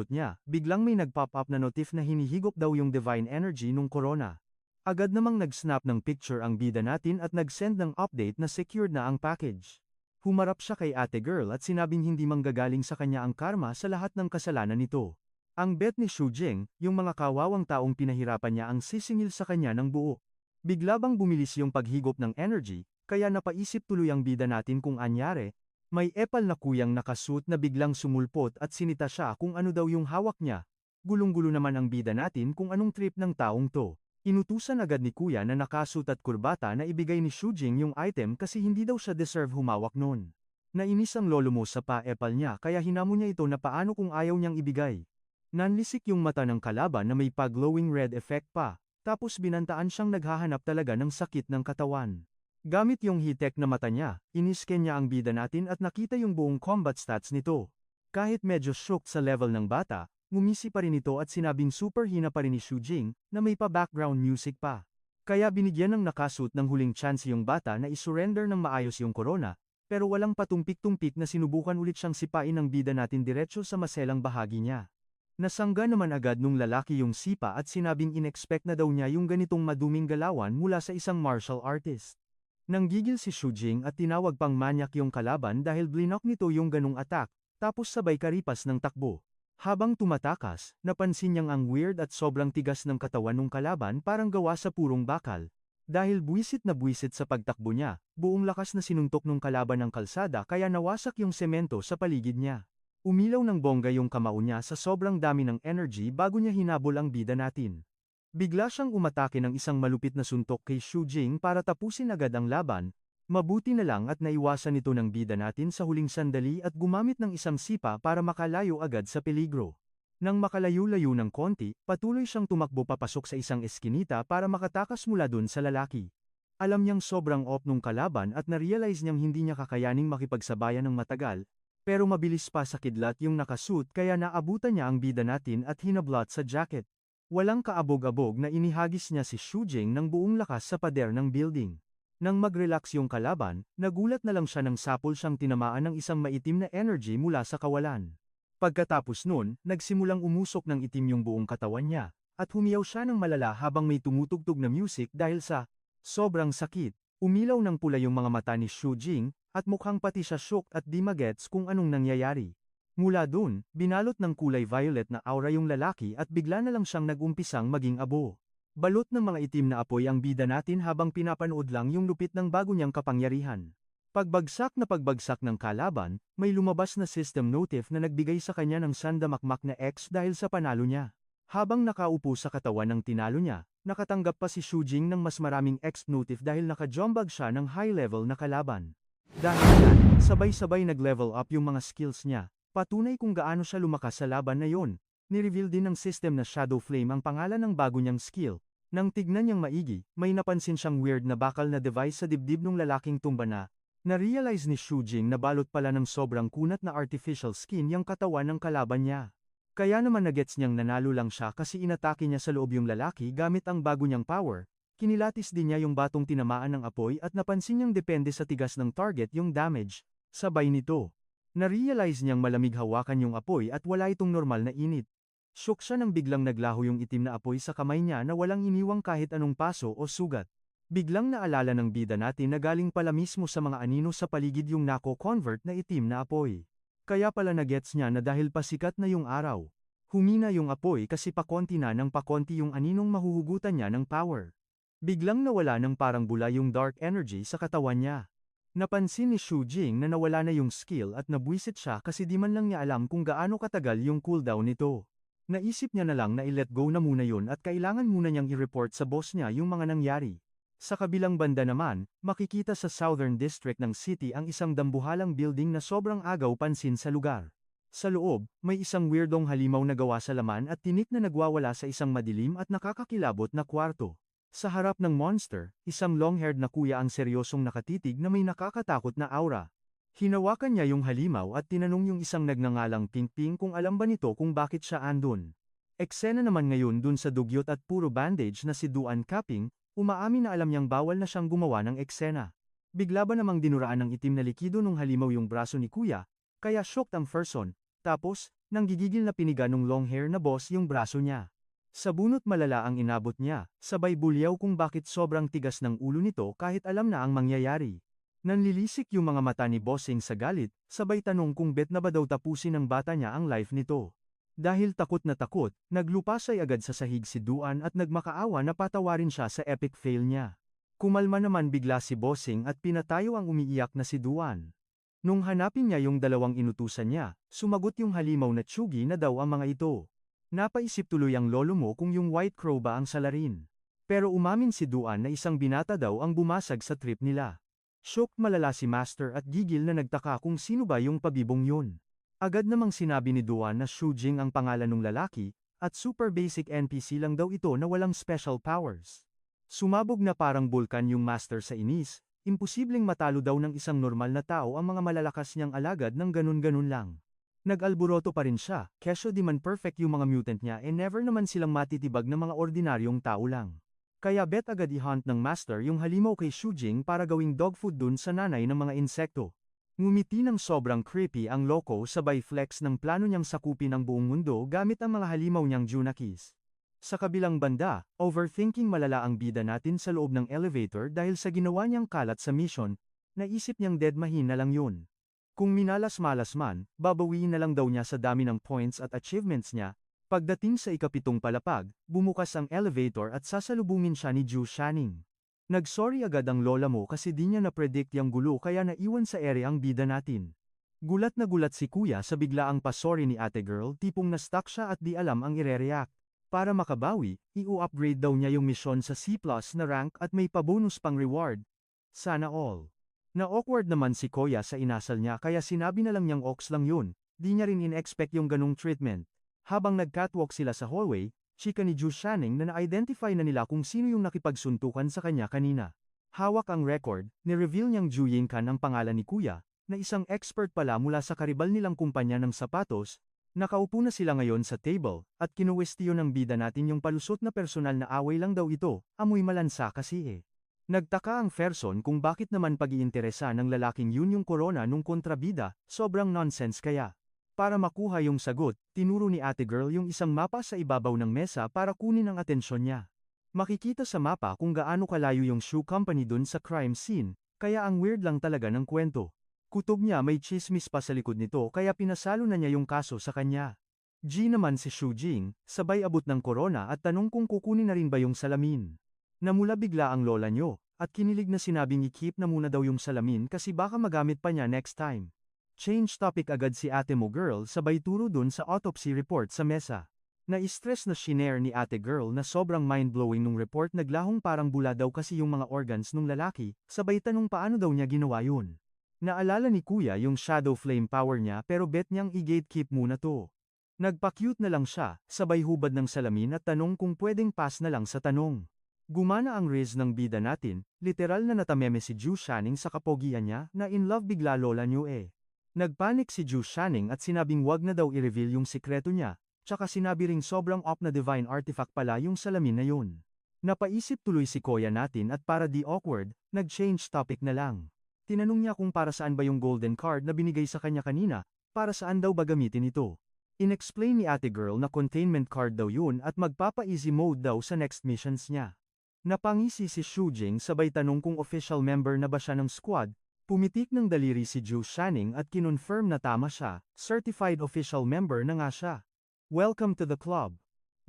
niya, biglang may nag-pop up na notif na hinihigop daw yung divine energy nung corona. Agad namang nag-snap ng picture ang bida natin at nag-send ng update na secured na ang package. Humarap siya kay ate girl at sinabing hindi manggagaling sa kanya ang karma sa lahat ng kasalanan nito. Ang bet ni Shujing, yung mga kawawang taong pinahirapan niya ang sisingil sa kanya ng buo. Bigla bang bumilis yung paghigop ng energy, kaya napaisip tuloy ang bida natin kung anyari, may epal na kuyang nakasuit na biglang sumulpot at sinita siya kung ano daw yung hawak niya. Gulong-gulo naman ang bida natin kung anong trip ng taong to. Inutusan agad ni kuya na nakasuit at kurbata na ibigay ni Shujing yung item kasi hindi daw siya deserve humawak nun. Nainis ang lolo mo sa pa-epal niya kaya hinamon niya ito na paano kung ayaw niyang ibigay. Nanlisik yung mata ng kalaban na may pag-glowing red effect pa, tapos binantaan siyang naghahanap talaga ng sakit ng katawan. Gamit yung hitek na mata niya, inisken niya ang bida natin at nakita yung buong combat stats nito. Kahit medyo shook sa level ng bata, ngumisi pa rin ito at sinabing super hina pa rin ni Shujing, na may pa-background music pa. Kaya binigyan ng nakasuit ng huling chance yung bata na isurrender ng maayos yung corona, pero walang patumpik-tumpik na sinubukan ulit siyang sipain ng bida natin diretso sa maselang bahagi niya. Nasangga naman agad nung lalaki yung sipa at sinabing inexpect na daw niya yung ganitong maduming galawan mula sa isang martial artist. Nanggigil si Shujing at tinawag pang manyak yung kalaban dahil blinok nito yung ganung attack, tapos sabay karipas ng takbo. Habang tumatakas, napansin niyang ang weird at sobrang tigas ng katawan ng kalaban parang gawa sa purong bakal. Dahil buwisit na buwisit sa pagtakbo niya, buong lakas na sinuntok ng kalaban ng kalsada kaya nawasak yung semento sa paligid niya. Umilaw ng bongga yung kamao niya sa sobrang dami ng energy bago niya hinabol ang bida natin. Bigla siyang umatake ng isang malupit na suntok kay Shujing para tapusin agad ang laban, mabuti na lang at naiwasan ito ng bida natin sa huling sandali at gumamit ng isang sipa para makalayo agad sa peligro. Nang makalayo-layo ng konti, patuloy siyang tumakbo papasok sa isang eskinita para makatakas mula dun sa lalaki. Alam niyang sobrang off nung kalaban at na-realize niyang hindi niya kakayaning makipagsabayan ng matagal, pero mabilis pa sa kidlat yung nakasuit kaya naabutan niya ang bida natin at hinablot sa jacket. Walang kaabog-abog na inihagis niya si Shujing ng buong lakas sa pader ng building. Nang mag-relax yung kalaban, nagulat na lang siya nang sapol siyang tinamaan ng isang maitim na energy mula sa kawalan. Pagkatapos nun, nagsimulang umusok ng itim yung buong katawan niya, at humiyaw siya ng malala habang may tumutugtog na music dahil sa sobrang sakit. Umilaw ng pula yung mga mata ni Shu Jing, at mukhang pati siya shook at di magets kung anong nangyayari. Mula dun, binalot ng kulay violet na aura yung lalaki at bigla na lang siyang nag-umpisang maging abo. Balot ng mga itim na apoy ang bida natin habang pinapanood lang yung lupit ng bago niyang kapangyarihan. Pagbagsak ng kalaban, may lumabas na system notif na nagbigay sa kanya ng sandamakmak na X dahil sa panalo niya. Habang nakaupo sa katawan ng tinalo niya, nakatanggap pa si Shu Jing ng mas maraming X notif dahil nakajombag siya ng high level na kalaban. Dahil yan, sabay-sabay nag-level up yung mga skills niya, patunay kung gaano siya lumakas sa laban na yon. Ni-reveal din ng system na Shadow Flame ang pangalan ng bago niyang skill. Nang tignan niyang maigi, may napansin siyang weird na bakal na device sa dibdib ng lalaking tumba na. Na-realize ni Shu Jing na balot pala ng sobrang kunat na artificial skin yung katawan ng kalaban niya. Kaya naman nagets niyang nanalo lang siya kasi inatake niya sa loob yung lalaki gamit ang bago niyang power. Kinilatis din niya yung batong tinamaan ng apoy at napansin niyang depende sa tigas ng target yung damage. Sabay nito, na-realize niyang malamig hawakan yung apoy at wala itong normal na init. Shock siya nang biglang naglaho yung itim na apoy sa kamay niya na walang iniwang kahit anong paso o sugat. Biglang naalala ng bida natin na galing pala mismo sa mga anino sa paligid yung nako-convert na itim na apoy. Kaya pala nagets niya na dahil pasikat na yung araw. Humina yung apoy kasi pakonti na ng pakonti yung aninong mahuhugutan niya ng power. Biglang nawala ng parang bula yung dark energy sa katawan niya. Napansin ni Shu Jing na nawala na yung skill at nabwisit siya kasi di man lang niya alam kung gaano katagal yung cooldown nito. Naisip niya na lang na i-let go na muna yun at kailangan muna niyang i-report sa boss niya yung mga nangyari. Sa kabilang banda naman, makikita sa Southern District ng city ang isang dambuhalang building na sobrang agaw pansin sa lugar. Sa loob, may isang weirdong halimaw na gawa sa laman at tinik na nagwawala sa isang madilim at nakakakilabot na kwarto. Sa harap ng monster, isang long-haired na kuya ang seryosong nakatitig na may nakakatakot na aura. Hinawakan niya yung halimaw at tinanong yung isang nagngangalang Ping-Ping kung alam ba nito kung bakit siya andun. Eksena naman ngayon dun sa dugyot at puro bandage na si Duan Kaping, umaamin na alam niyang bawal na siyang gumawa ng eksena. Bigla ba namang dinuraan ng itim na likido nung halimaw yung braso ni kuya, kaya shocked ang person, tapos, nang gigigil na piniga nung long hair na boss yung braso niya. Sa bunot malala ang inabot niya, sabay bulyaw kung bakit sobrang tigas ng ulo nito kahit alam na ang mangyayari. Nanlilisik yung mga mata ni Bossing sa galit, sabay tanong kung bet na ba daw tapusin ng bata niya ang life nito. Dahil takot na takot, naglupasay agad sa sahig si Duan at nagmakaawa na patawarin siya sa epic fail niya. Kumalma naman bigla si Bossing at pinatayo ang umiiyak na si Duan. Nung hanapin niya yung dalawang inutusan niya, sumagot yung halimaw na tsugi na daw ang mga ito. Napaisip tuloy ang lolo mo kung yung White Crow ba ang salarin. Pero umamin si Duan na isang binata daw ang bumasag sa trip nila. Shocked malala si Master at gigil na nagtaka kung sino ba yung pabibong yun. Agad namang sinabi ni Duan na Shu Jing ang pangalan ng lalaki, at super basic NPC lang daw ito na walang special powers. Sumabog na parang bulkan yung Master sa inis, imposibleng matalo daw ng isang normal na tao ang mga malalakas niyang alagad ng ganun-ganun lang. Nag-alburoto pa rin siya, kesyo di man perfect yung mga mutant niya never naman silang matitibag na mga ordinaryong tao lang. Kaya bet agad i-hunt ng Master yung halimaw kay Shu Jing para gawing dog food dun sa nanay ng mga insekto. Ngumiti ng sobrang creepy ang loko sabay flex ng plano niyang sakupin ang buong mundo gamit ang mga halimaw niyang Junakis. Sa kabilang banda, overthinking malala ang bida natin sa loob ng elevator dahil sa ginawa niyang kalat sa mission, naisip niyang dead mahina lang yun. Kung minalas-malas man, babawiin na lang daw niya sa dami ng points at achievements niya. Pagdating sa ikapitong palapag, bumukas ang elevator at sasalubungin siya ni Ju Shanning. Nag-sorry agad ang lola mo kasi di niya na-predict yung gulo kaya naiwan sa ere ang bida natin. Gulat na gulat si kuya sa biglaang pa-sorry ni ate girl tipong na-stuck siya at di alam ang ire-react. Para makabawi, i-upgrade daw niya yung mission sa C+ na rank at may pabonus pang reward. Sana all. Na-awkward naman si kuya sa inasal niya kaya sinabi na lang niyang ox lang yun, di niya rin in-expect yung ganung treatment. Habang nag-catwalk sila sa hallway, chika ni Ju Shanning na na-identify na nila kung sino yung nakipagsuntukan sa kanya kanina. Hawak ang record, ni-reveal niyang Ju Yingkan ang pangalan ni kuya, na isang expert pala mula sa karibal nilang kumpanya ng sapatos. Nakaupo na sila ngayon sa table, at kinuwestiyon ng bida natin yung palusot na personal na away lang daw ito, amoy malansa kasi eh. Nagtaka ang Ferson kung bakit naman pag-iinteresa ng lalaking yun yung corona nung kontrabida, sobrang nonsense kaya. Para makuha yung sagot, tinuro ni ate girl yung isang mapa sa ibabaw ng mesa para kunin ang atensyon niya. Makikita sa mapa kung gaano kalayo yung shoe company dun sa crime scene, kaya ang weird lang talaga ng kwento. Kutob niya may chismis pa sa likod nito kaya pinasalo na niya yung kaso sa kanya. G naman si Shu Jing, sabay abot ng corona at tanong kung kukunin na rin ba yung salamin. Namula bigla ang lola nyo, at kinilig na sinabing i-keep na muna daw yung salamin kasi baka magamit pa niya next time. Change topic agad si ate mo girl sabay turo dun sa autopsy report sa mesa. Na-stress na shinare ni ate girl na sobrang mind-blowing nung report naglahong parang bula daw kasi yung mga organs nung lalaki, sabay tanong paano daw niya ginawa yun. Naalala ni kuya yung shadow flame power niya pero bet niyang i-gatekeep muna to. Nagpa-cute na lang siya, sabay hubad ng salamin at tanong kung pwedeng pass na lang sa tanong. Gumana ang riz ng bida natin, literal na natameme si Ju Shanning sa kapogian niya na in love bigla lola niyo eh. Nagpanik si Ju Shanning at sinabing wag na daw i-reveal yung sikreto niya, tsaka sinabi ring sobrang op na divine artifact pala yung salamin na yun. Napaisip tuloy si Koya natin at para di awkward, nag-change topic na lang. Tinanong niya kung para saan ba yung golden card na binigay sa kanya kanina, para saan daw ba gamitin ito. In-explain ni ate girl na containment card daw yun at magpapa-easy mode daw sa next missions niya. Napangisi si Shu Jing sabay tanong kung official member na ba siya ng squad. Pumitik ng daliri si Ju Shanning at kinonfirm na tama siya, certified official member na nga siya. Welcome to the club.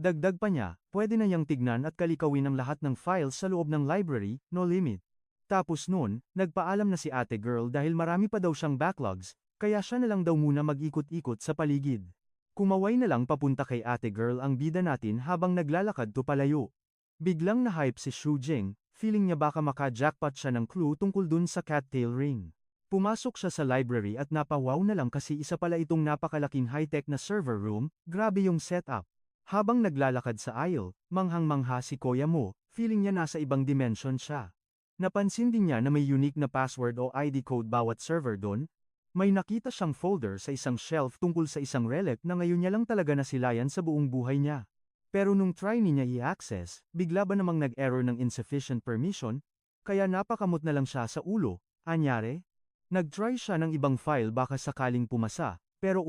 Dagdag pa niya, pwede na niyang tignan at kalikawin ang lahat ng files sa loob ng library, no limit. Tapos nun, nagpaalam na si ate girl dahil marami pa daw siyang backlogs, kaya siya na lang daw muna mag-ikot-ikot sa paligid. Kumaway na lang papunta kay ate girl ang bida natin habang naglalakad to palayo. Biglang na-hype si Shu Jing, feeling niya baka maka-jackpot siya ng clue tungkol dun sa cattail ring. Pumasok siya sa library at napawaw na lang kasi isa pala itong napakalaking high-tech na server room, grabe yung setup. Habang naglalakad sa aisle, manghang-mangha si Koya mo, feeling niya nasa ibang dimension siya. Napansin din niya na may unique na password o ID code bawat server doon. May nakita siyang folder sa isang shelf tungkol sa isang relic na ngayon niya lang talaga nasilayan sa buong buhay niya. Pero nung try niya i-access, bigla ba namang nag-error ng insufficient permission, kaya napakamot na lang siya sa ulo. Anyare? Nag-try siya ng ibang file baka sakaling pumasa, pero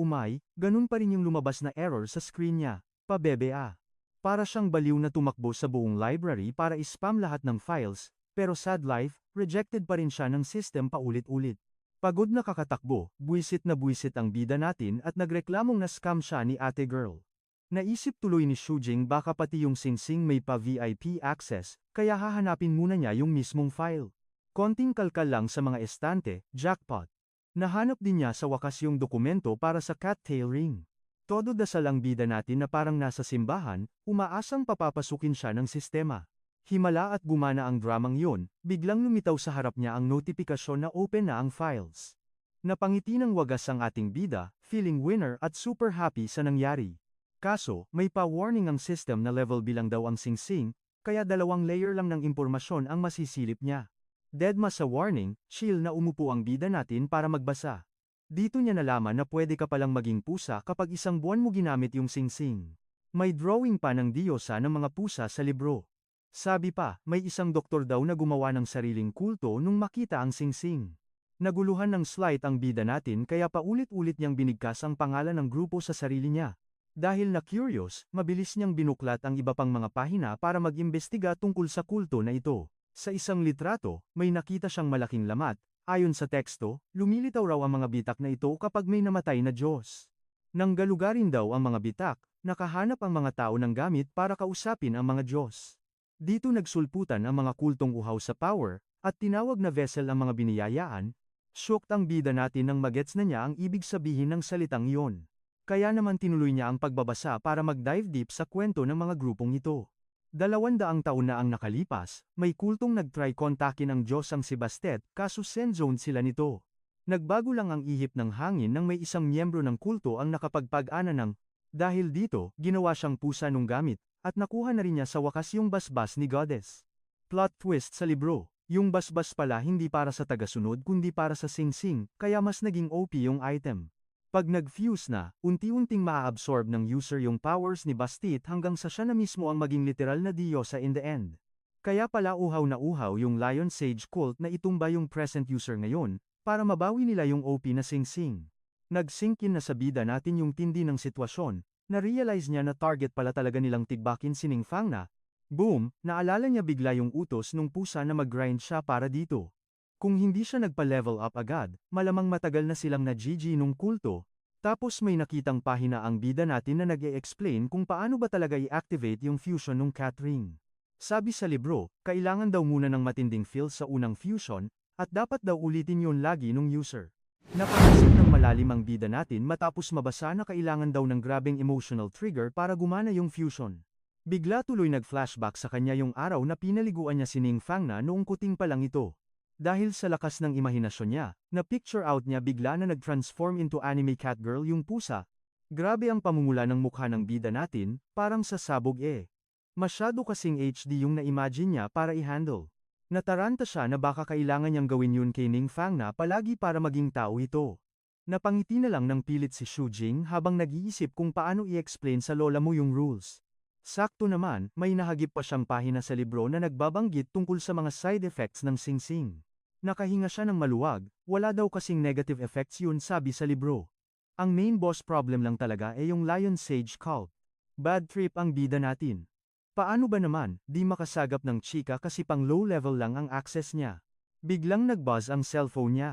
ganun pa rin yung lumabas na error sa screen niya. Pabebe ah. Para siyang baliw na tumakbo sa buong library para i-spam lahat ng files, pero sad life, rejected pa rin siya ng system paulit-ulit. Pagod na kakatakbo, buwisit na buwisit ang bida natin at nagreklamong na scam siya ni ate girl. Naisip tuloy ni Shu Jing baka pati yung Singsing may pa-VIP access, kaya hahanapin muna niya yung mismong file. Konting kalkal lang sa mga estante, jackpot. Nahanap din niya sa wakas yung dokumento para sa cattail ring. Todo dasal ang bida natin na parang nasa simbahan, umaasang papapasukin siya ng sistema. Himala at gumana ang dramang yun, biglang lumitaw sa harap niya ang notifikasyon na open na ang files. Napangiti ng wagas ang ating bida, feeling winner at super happy sa nangyari. Kaso, may pa-warning ang system na level bilang daw ang Singsing, kaya 2 layer lang ng impormasyon ang masisilip niya. Deadma sa warning, chill na umupo ang bida natin para magbasa. Dito niya nalaman na pwede ka palang maging pusa kapag 1 buwan mo ginamit yung Singsing. May drawing pa ng diyosa ng mga pusa sa libro. Sabi pa, may isang doktor daw na gumawa ng sariling kulto nung makita ang Singsing. Naguluhan ng slight ang bida natin kaya paulit-ulit niyang binigkas ang pangalan ng grupo sa sarili niya. Dahil na curious, mabilis niyang binuklat ang iba pang mga pahina para mag-imbestiga tungkol sa kulto na ito. Sa isang litrato, may nakita siyang malaking lamat. Ayon sa teksto, lumilitaw raw ang mga bitak na ito kapag may namatay na Diyos. Nanggalugarin daw ang mga bitak, nakahanap ang mga tao ng gamit para kausapin ang mga Diyos. Dito nagsulputan ang mga kultong uhaw sa power, at tinawag na vessel ang mga biniyayaan. Shocked ang bida natin nang magets na niya ang ibig sabihin ng salitang iyon. Kaya naman tinuloy niya ang pagbabasa para mag-dive deep sa kwento ng mga grupong ito. 200 taon na ang nakalipas, may kultong nag-try kontakin ang Diyos ang si Bastet, kaso send-zone sila nito. Nagbago lang ang ihip ng hangin nang may isang miyembro ng kulto ang nakapagpag-ana ng, dahil dito, ginawa siyang pusa nung gamit, at nakuha na rin niya sa wakas yung basbas ni Goddess. Plot twist sa libro, yung basbas pala hindi para sa tagasunod kundi para sa Singsing, kaya mas naging OP yung item. Pag nag-fuse na, unti-unting maa-absorb ng user yung powers ni Bastet hanggang sa siya na mismo ang maging literal na diyosa in the end. Kaya pala uhaw na uhaw yung Lion Sage cult na itumba yung present user ngayon, para mabawi nila yung OP na Singsing. Nag-sink in na sa bida natin yung tindi ng sitwasyon, na-realize niya na target pala talaga nilang tigbakin si Ning Fang na. Boom, naalala niya bigla yung utos nung pusa na mag-grind siya para dito. Kung hindi siya nagpa-level up agad, malamang matagal na silang na-GG nung kulto. Tapos may nakitang pahina ang bida natin na nag-e-explain kung paano ba talaga i-activate yung fusion nung cat ring. Sabi sa libro, kailangan daw muna ng matinding feel sa unang fusion, at dapat daw ulitin yun lagi nung user. Napaisip ng malalim ang bida natin matapos mabasa na kailangan daw ng grabeng emotional trigger para gumana yung fusion. Bigla tuloy nag-flashback sa kanya yung araw na pinaliguan niya si Ning Fang na noong kuting pa lang ito. Dahil sa lakas ng imahinasyon niya, na-picture out niya bigla na nag-transform into anime cat girl yung pusa. Grabe ang pamumula ng mukha ng bida natin, parang sa sabog eh. Masyado kasing HD yung na-imagine niya para i-handle. Nataranta siya na baka kailangan niyang gawin yun kay Ning Fang na palagi para maging tao ito. Napangiti na lang ng pilit si Xu Jing habang nag-iisip kung paano i-explain sa lola mo yung rules. Sakto naman, may nahagip pa siyang pahina sa libro na nagbabanggit tungkol sa mga side effects ng singsing. Nakahinga siya ng maluwag, wala daw kasing negative effects yun sabi sa libro. Ang main boss problem lang talaga ay yung Lion Sage cult. Bad trip ang bida natin. Paano ba naman, di makasagap ng chika kasi pang low level lang ang access niya. Biglang nag-buzz ang cellphone niya.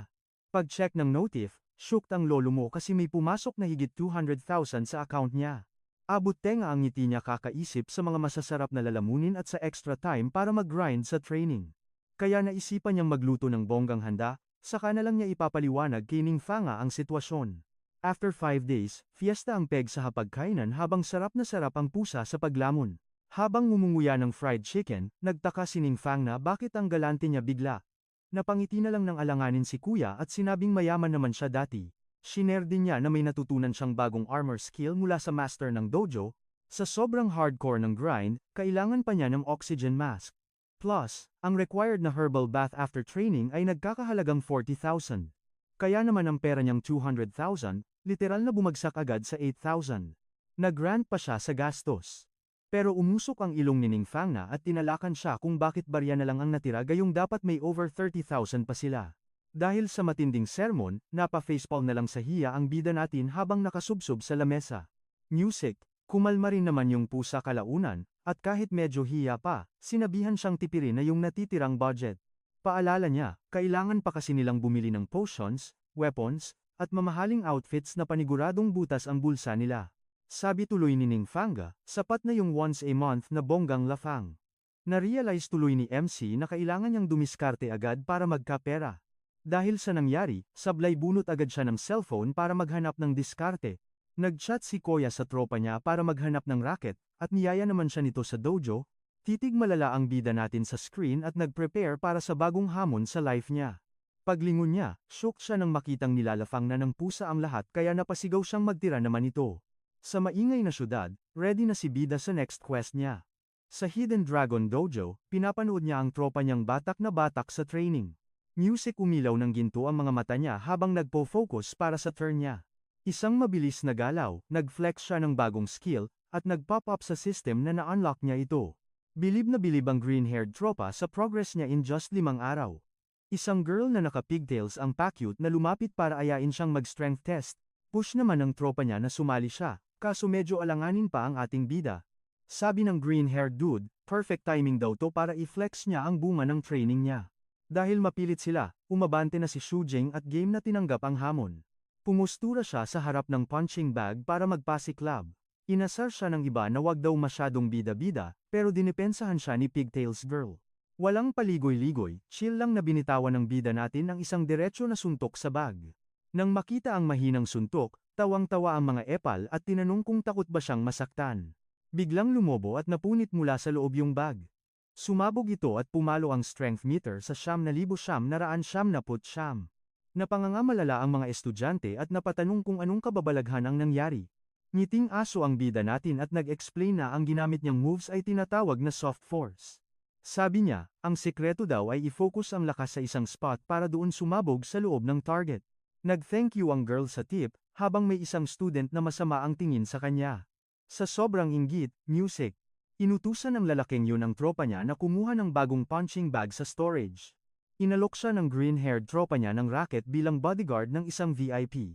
Pag-check ng notif, shooked ang lolo mo kasi may pumasok na higit 200,000 sa account niya. Abot tenga ang ngiti niya kakaisip sa mga masasarap na lalamunin at sa extra time para mag-grind sa training. Kaya naisipan niyang magluto ng bonggang handa, saka na lang niya ipapaliwanag kay Ning Fang ang sitwasyon. After 5 days, fiesta ang peg sa hapagkainan habang sarap na sarap ang pusa sa paglamon. Habang ngumunguya ng fried chicken, nagtaka si Ning Fang na bakit ang galante niya bigla. Napangiti na lang ng alanganin si kuya at sinabing mayaman naman siya dati. Shinare din niya na may natutunan siyang bagong armor skill mula sa master ng dojo. Sa sobrang hardcore ng grind, kailangan pa niya ng oxygen mask. Plus, ang required na herbal bath after training ay nagkakahalagang 40,000. Kaya naman ang pera niyang 200,000, literal na bumagsak agad sa 8,000. Nag-grant pa siya sa gastos. Pero umusok ang ilong ni Ning Fang na at tinalakan siya kung bakit barya na lang ang natira gayong dapat may over 30,000 pa sila. Dahil sa matinding sermon, napa-facepalm na lang sa hiya ang bida natin habang nakasubsob sa lamesa. Music, kumalma rin naman yung pusa kalaunan, at kahit medyo hiya pa, sinabihan siyang tipirin na yung natitirang budget. Paalala niya, kailangan pa kasi nilang bumili ng potions, weapons, at mamahaling outfits na paniguradong butas ang bulsa nila. Sabi tuloy ni Ning Fang, sapat na yung once a month na bonggang lafang. Na-realize tuloy ni MC na kailangan niyang dumiskarte agad para magkapera. Dahil sa nangyari, sablay bunot agad siya ng cellphone para maghanap ng diskarte. Nag-chat si Koya sa tropa niya para maghanap ng racket, at niyaya naman siya nito sa dojo. Titig malala ang bida natin sa screen at nag-prepare para sa bagong hamon sa life niya. Paglingon niya, shock siya nang makitang nilalafang na ng pusa ang lahat kaya napasigaw siyang magtira naman ito. Sa maingay na syudad, ready na si bida sa next quest niya. Sa Hidden Dragon Dojo, pinapanood niya ang tropa niyang batak na batak sa training. Music umilaw ng ginto ang mga mata niya habang nagpo-focus para sa turn niya. Isang mabilis na galaw, nag-flex siya ng bagong skill, at nag-pop up sa system na na-unlock niya ito. Bilib na bilib ang green-haired tropa sa progress niya in just 5 araw. Isang girl na naka-pigtails ang pa-cute na lumapit para ayain siyang mag-strength test. Push naman ng tropa niya na sumali siya. Kaso medyo alanganin pa ang ating bida. Sabi ng green-haired dude, perfect timing daw to para i-flex niya ang bunga ng training niya. Dahil mapilit sila, umabante na si Xu Jing at game na tinanggap ang hamon. Pumustura siya sa harap ng punching bag para magpasiklab. Inasar siya ng iba na wag daw masyadong bida-bida, pero dinipensahan siya ni Pigtails Girl. Walang paligoy-ligoy, chill lang na binitawan ng bida natin ang isang diretsyo na suntok sa bag. Nang makita ang mahinang suntok, tawang-tawa ang mga epal at tinanong kung takot ba siyang masaktan. Biglang lumobo at napunit mula sa loob yung bag. Sumabog ito at pumalo ang strength meter sa 9,999. Napangangamalala ang mga estudyante at napatanong kung anong kababalaghan ang nangyari. Ngiting aso ang bida natin at nag-explain na ang ginamit niyang moves ay tinatawag na soft force. Sabi niya, ang sekreto daw ay i-focus ang lakas sa isang spot para doon sumabog sa loob ng target. Nag-thank you ang girl sa tip, habang may isang student na masama ang tingin sa kanya. Sa sobrang inggit, music. Inutusan ng lalaking yun ang tropa niya na kumuha ng bagong punching bag sa storage. Inalok siya ng green-haired tropa niya ng racket bilang bodyguard ng isang VIP.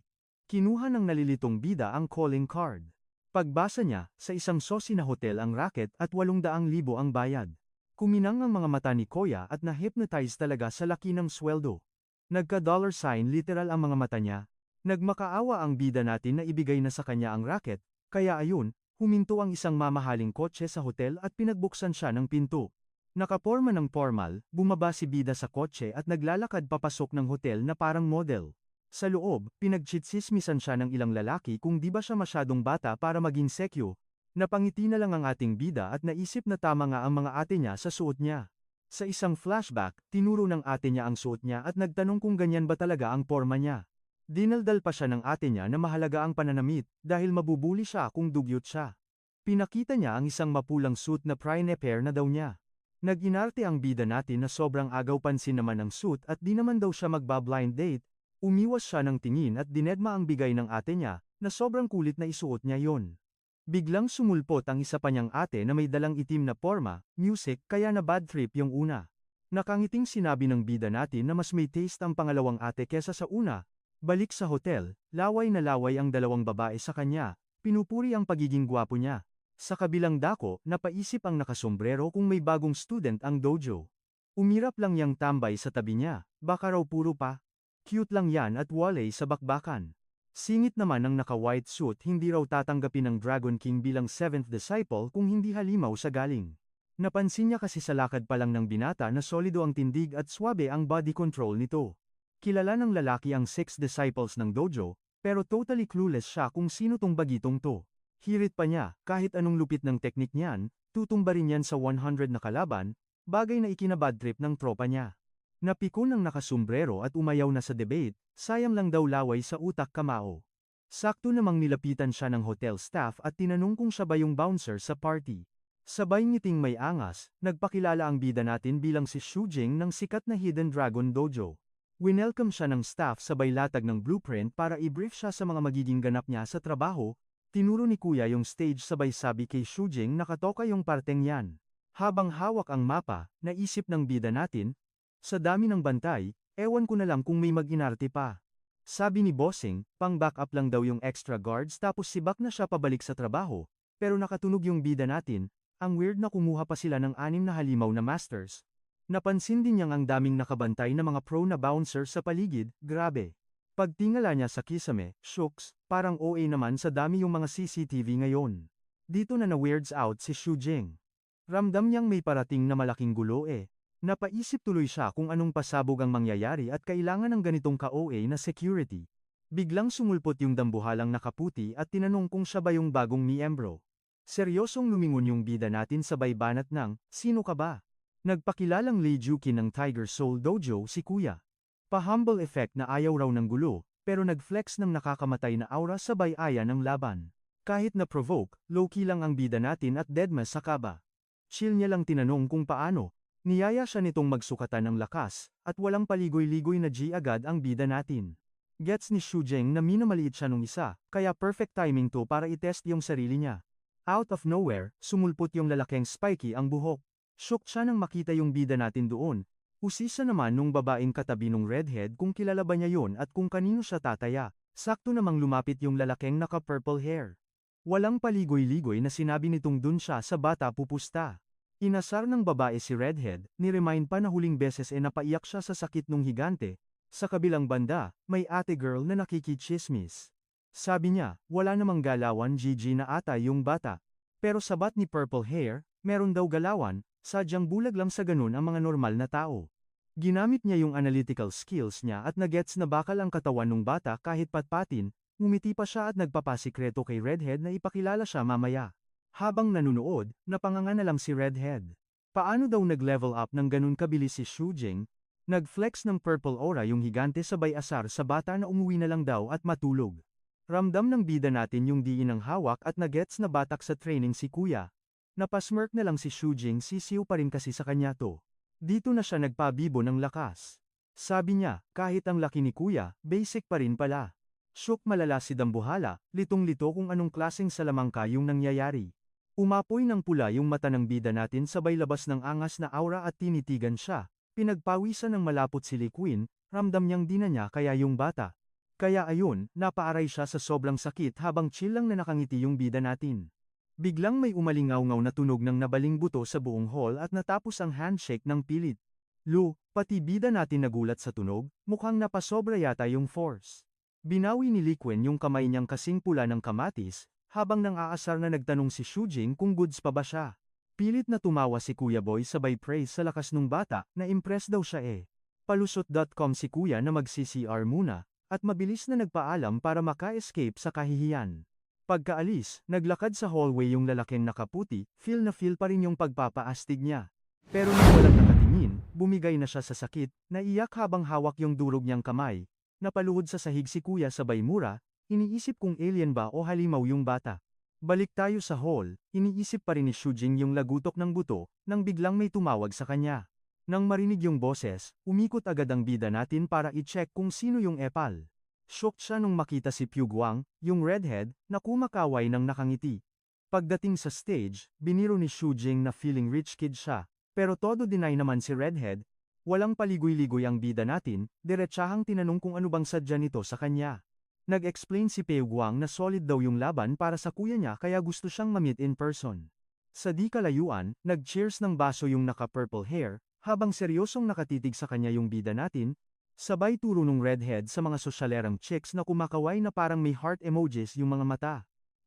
Kinuha ng nalilitong bida ang calling card. Pagbasa niya, sa isang sosi na hotel ang racket at 800,000 ang bayad. Kuminang ang mga mata ni Kuya at na-hypnotize talaga sa laki ng sweldo. Nagka-dollar sign literal ang mga mata niya. Nagmakaawa ang bida natin na ibigay na sa kanya ang racket, kaya ayun, huminto ang isang mamahaling kotse sa hotel at pinagbuksan siya ng pinto. Nakaporma ng formal, bumaba si bida sa kotse at naglalakad papasok ng hotel na parang model. Sa loob, pinagtsitsismisan siya ng ilang lalaki kung di ba siya masyadong bata para maging sekyo. Napangiti na lang ang ating bida at naisip na tama nga ang mga ate niya sa suot niya. Sa isang flashback, tinuro ng ate niya ang suot niya at nagtanong kung ganyan ba talaga ang porma niya. Dinaldal pa siya ng ate niya na mahalaga ang pananamit dahil mabubuli siya kung dugyot siya. Pinakita niya ang isang mapulang suit na prine-pair na daw niya. Nag-inarte ang bida natin na sobrang agaw pansin naman ang suit at di naman daw siya magba-blind date. Umiwas siya ng tingin at dinedma ang bigay ng ate niya, na sobrang kulit na isuot niya yon. Biglang sumulpot ang isa pa niyang ate na may dalang itim na porma, music, kaya na bad trip yung una. Nakangiting sinabi ng bida natin na mas may taste ang pangalawang ate kesa sa una. Balik sa hotel, laway na laway ang dalawang babae sa kanya, pinupuri ang pagiging gwapo niya. Sa kabilang dako, napaisip ang nakasombrero kung may bagong student ang dojo. Umirap lang yang tambay sa tabi niya, baka raw puro pa. Cute lang yan at wale sa bakbakan. Singit naman ng naka-white suit hindi raw tatanggapin ng Dragon King bilang 7th disciple kung hindi halimaw sa galing. Napansin niya kasi sa lakad pa lang ng binata na solido ang tindig at swabe ang body control nito. Kilala ng lalaki ang 6 disciples ng dojo, pero totally clueless siya kung sino tong bagitong to. Hirit pa niya, kahit anong lupit ng teknik niyan, tutumba rin yan sa 100 na kalaban, bagay na ikinabad trip ng tropa niya. Napikon ng nakasombrero at umayaw na sa debate, sayang lang daw laway sa utak kamao. Sakto namang nilapitan siya ng hotel staff at tinanong kung siya ba yung bouncer sa party. Sabay ngiting may angas, nagpakilala ang bida natin bilang si Shujing ng sikat na Hidden Dragon Dojo. Winelcome siya ng staff sabay latag ng blueprint para i-brief siya sa mga magiging ganap niya sa trabaho. Tinuro ni Kuya yung stage sabay sabi kay Shujing nakatoka yung parteng yan. Habang hawak ang mapa, naisip ng bida natin, sa dami ng bantay, ewan ko na lang kung may mag-inarte pa. Sabi ni Bossing, pang backup lang daw yung extra guards tapos sibak na siya pabalik sa trabaho, pero nakatunog yung bida natin, ang weird na kumuha pa sila ng 6 na halimaw na masters. Napansin din niyang ang daming nakabantay na mga pro na bouncer sa paligid, grabe. Pagtingala niya sa kisame, shooks, parang OA naman sa dami yung mga CCTV ngayon. Dito na na-weirds out si Shujing. Ramdam niyang may parating na malaking gulo eh. Napaisip tuloy siya kung anong pasabog ang mangyayari at kailangan ng ganitong ka-OA na security. Biglang sumulpot yung dambuhalang nakaputi at tinanong kung siya ba yung bagong miyembro. Seryosong lumingon yung bida natin sabay banat ng, sino ka ba? Nagpakilalang Leijukin ng Tiger Soul Dojo si Kuya. Pa-humble effect na ayaw raw ng gulo, pero nag-flex ng nakakamatay na aura sabay aya ng laban. Kahit na provoke, low-key lang ang bida natin at deadma sa kaba. Chill niya lang tinanong kung paano. Niyaya siya nitong magsukatan ng lakas, at walang paligoy-ligoy na G agad ang bida natin. Gets ni Shujing na minamaliit siya nung isa, kaya perfect timing to para itest yung sarili niya. Out of nowhere, sumulpot yung lalaking spiky ang buhok. Shocked siya nang makita yung bida natin doon. Usisa naman nung babaeng katabi nung redhead kung kilala ba niya yon at kung kanino siya tataya. Sakto namang lumapit yung lalaking naka-purple hair. Walang paligoy-ligoy na sinabi nitong dun siya sa bata pupusta. Inasar ng babae si redhead, ni-remind pa na huling beses napaiyak siya sa sakit nung higante. Sa kabilang banda, may ate girl na nakikichismis. Sabi niya, wala namang galawan GG na ata yung bata. Pero sabat ni purple hair, meron daw galawan, sadyang bulag lang sa ganun ang mga normal na tao. Ginamit niya yung analytical skills niya at nagets na bakal ang katawan ng bata kahit patpatin, ngumiti pa siya at nagpapasikreto kay redhead na ipakilala siya mamaya. Habang nanunood, napanganga na lang si redhead. Paano daw nag-level up ng ganun kabilis si Shujing? Nag-flex ng purple aura yung higante sabay asar sa bata na umuwi na lang daw at matulog. Ramdam ng bida natin yung diin ng hawak at nagets na batak sa training si Kuya. Napasmirk na lang si Shujing sisiw pa rin kasi sa kanya to. Dito na siya nagpabibo ng lakas. Sabi niya, kahit ang laki ni Kuya, basic pa rin pala. Shook malala si Dambuhala, litong-lito kung anong klaseng salamangka yung nangyayari. Umapoy ng pula yung mata ng bida natin sabay labas ng angas na aura at tinitigan siya. Pinagpawisan ng malapot si Liquin, ramdam niyang di na niya kaya yung bata. Kaya ayun, napaaray siya sa sobrang sakit habang chill lang na nakangiti yung bida natin. Biglang may umalingaw-ngaw na tunog ng nabaling buto sa buong hall at natapos ang handshake ng pilit. Pati bida natin nagulat sa tunog, mukhang napasobra yata yung force. Binawi ni Liquen yung kamay niyang kasing pula ng kamatis, habang nang aasar na nagtanong si Shujing kung goods pa ba siya. Pilit na tumawa si Kuya Boy sabay praise sa lakas nung bata, na impress daw siya eh. Palusot.com si Kuya na mag-CCR muna, at mabilis na nagpaalam para maka-escape sa kahihiyan. Pagkaalis, naglakad sa hallway yung lalaking nakaputi, feel na feel pa rin yung pagpapaastig niya. Pero nang walang nakatingin, bumigay na siya sa sakit, naiyak habang hawak yung durog niyang kamay. Napaluhod sa sahig si Kuya sabay mura, iniisip kung alien ba o halimaw yung bata. Balik tayo sa hall, iniisip pa rin ni Shujing yung lagutok ng buto, nang biglang may tumawag sa kanya. Nang marinig yung boses, umikot agad ang bida natin para i-check kung sino yung epal. Shocked siya nung makita si Pyu Guang, yung redhead, na kumakaway ng nakangiti. Pagdating sa stage, biniro ni Shujing na feeling rich kid siya, pero todo deny naman si redhead. Walang paligoy-ligoy ang bida natin, diretsahang tinanong kung ano bang sadya nito sa kanya. Nag-explain si Pyu Guang na solid daw yung laban para sa kuya niya kaya gusto siyang ma-meet in person. Sa di kalayuan, nag-cheers ng baso yung naka-purple hair, habang seryosong nakatitig sa kanya yung bida natin. Sabay turo nung redhead sa mga sosyalerang chicks na kumakaway na parang may heart emojis yung mga mata.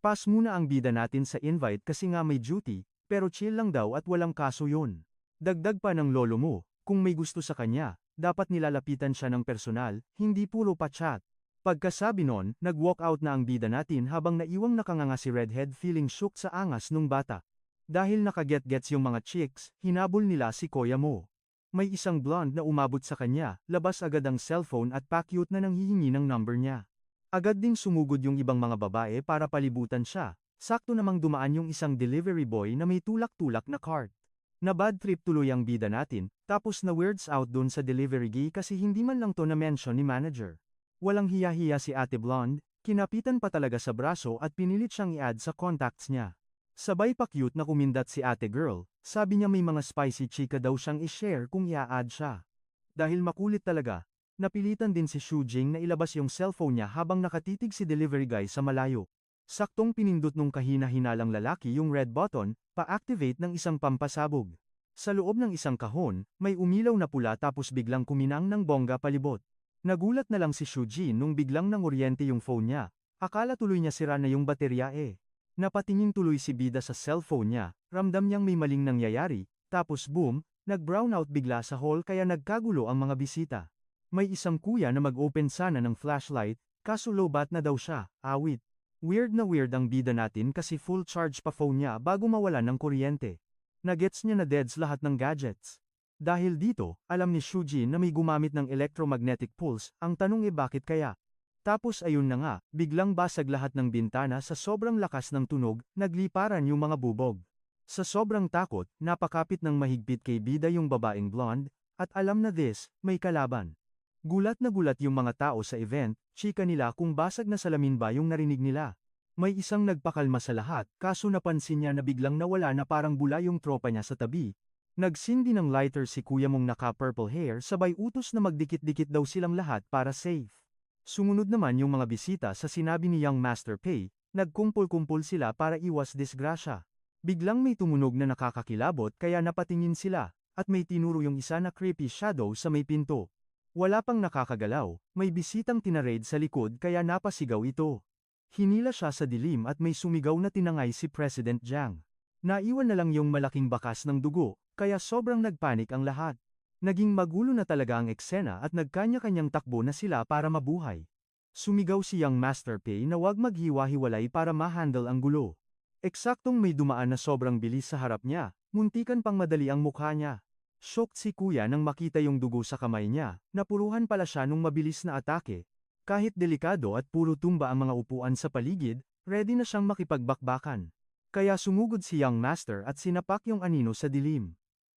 Pass muna ang bida natin sa invite kasi nga may duty, pero chill lang daw at walang kaso yun. Dagdag pa ng lolo mo, kung may gusto sa kanya, dapat nilalapitan siya ng personal, hindi puro pa-chat. Pagkasabi nun, nag-walk out na ang bida natin habang naiwang nakanganga si redhead feeling shook sa angas nung bata. Dahil nakaget-gets yung mga chicks, hinabol nila si Kuya Mo. May isang blonde na umabot sa kanya, labas agad ang cellphone at pa-cute na nanghihingi ng number niya. Agad ding sumugod yung ibang mga babae para palibutan siya, sakto namang dumaan yung isang delivery boy na may tulak-tulak na cart. Na bad trip tuloy ang bida natin, tapos na weirds out dun sa delivery guy kasi hindi man lang to na-mention ni manager. Walang hiya-hiya si Ate Blonde, kinapitan pa talaga sa braso at pinilit siyang i-add sa contacts niya. Sabay pa cute na kumindat si Ate Girl, sabi niya may mga spicy chika daw siyang i-share kung i-add siya. Dahil makulit talaga, napilitan din si Shujing na ilabas yung cellphone niya habang nakatitig si delivery guy sa malayo. Saktong pinindot nung kahina-hinalang lalaki yung red button, pa-activate ng isang pampasabog. Sa loob ng isang kahon, may umilaw na pula tapos biglang kuminang ng bongga palibot. Nagulat na lang si Shujin nung biglang nanguryente yung phone niya, akala tuloy niya sira na yung baterya eh. Napatingin tuloy si bida sa cellphone niya, ramdam niyang may maling nangyayari, tapos boom, nag-brownout bigla sa hall kaya nagkagulo ang mga bisita. May isang kuya na mag-open sana ng flashlight, kaso low-bat na daw siya, awit. Weird na weird ang bida natin kasi full charge pa phone niya bago mawalan ng kuryente. Nagets niya na deads lahat ng gadgets. Dahil dito, alam ni Shujin na may gumamit ng electromagnetic pulse, ang tanong bakit kaya? Tapos ayun na nga, biglang basag lahat ng bintana sa sobrang lakas ng tunog, nagliparan yung mga bubog. Sa sobrang takot, napakapit ng mahigpit kay bida yung babaeng blonde, at alam na may kalaban. Gulat na gulat yung mga tao sa event, chika nila kung basag na salamin ba yung narinig nila. May isang nagpakalma sa lahat, kaso napansin niya na biglang nawala na parang bula yung tropa niya sa tabi. Nagsindi ng lighter si kuya mong naka-purple hair sabay utos na magdikit-dikit daw silang lahat para safe. Sumunod naman yung mga bisita sa sinabi ni Young Master Pei, nagkumpul-kumpul sila para iwas disgrasya. Biglang may tumunog na nakakakilabot kaya napatingin sila, at may tinuro yung isa na creepy shadow sa may pinto. Wala pang nakakagalaw, may bisitang tinaraid sa likod kaya napasigaw ito. Hinila siya sa dilim at may sumigaw na tinangay si President Jiang. Naiwan na lang yung malaking bakas ng dugo, kaya sobrang nagpanik ang lahat. Naging magulo na talaga ang eksena at nagkanya-kanyang takbo na sila para mabuhay. Sumigaw si Young Master Pei na wag maghiwa-hiwalay para ma-handle ang gulo. Eksaktong may dumaan na sobrang bilis sa harap niya, muntikan pang madali ang mukha niya. Shocked si kuya nang makita yung dugo sa kamay niya, napuruhan pala siya nung mabilis na atake. Kahit delikado at puro tumba ang mga upuan sa paligid, ready na siyang makipagbakbakan. Kaya sumugod si Young Master at sinapak yung anino sa dilim.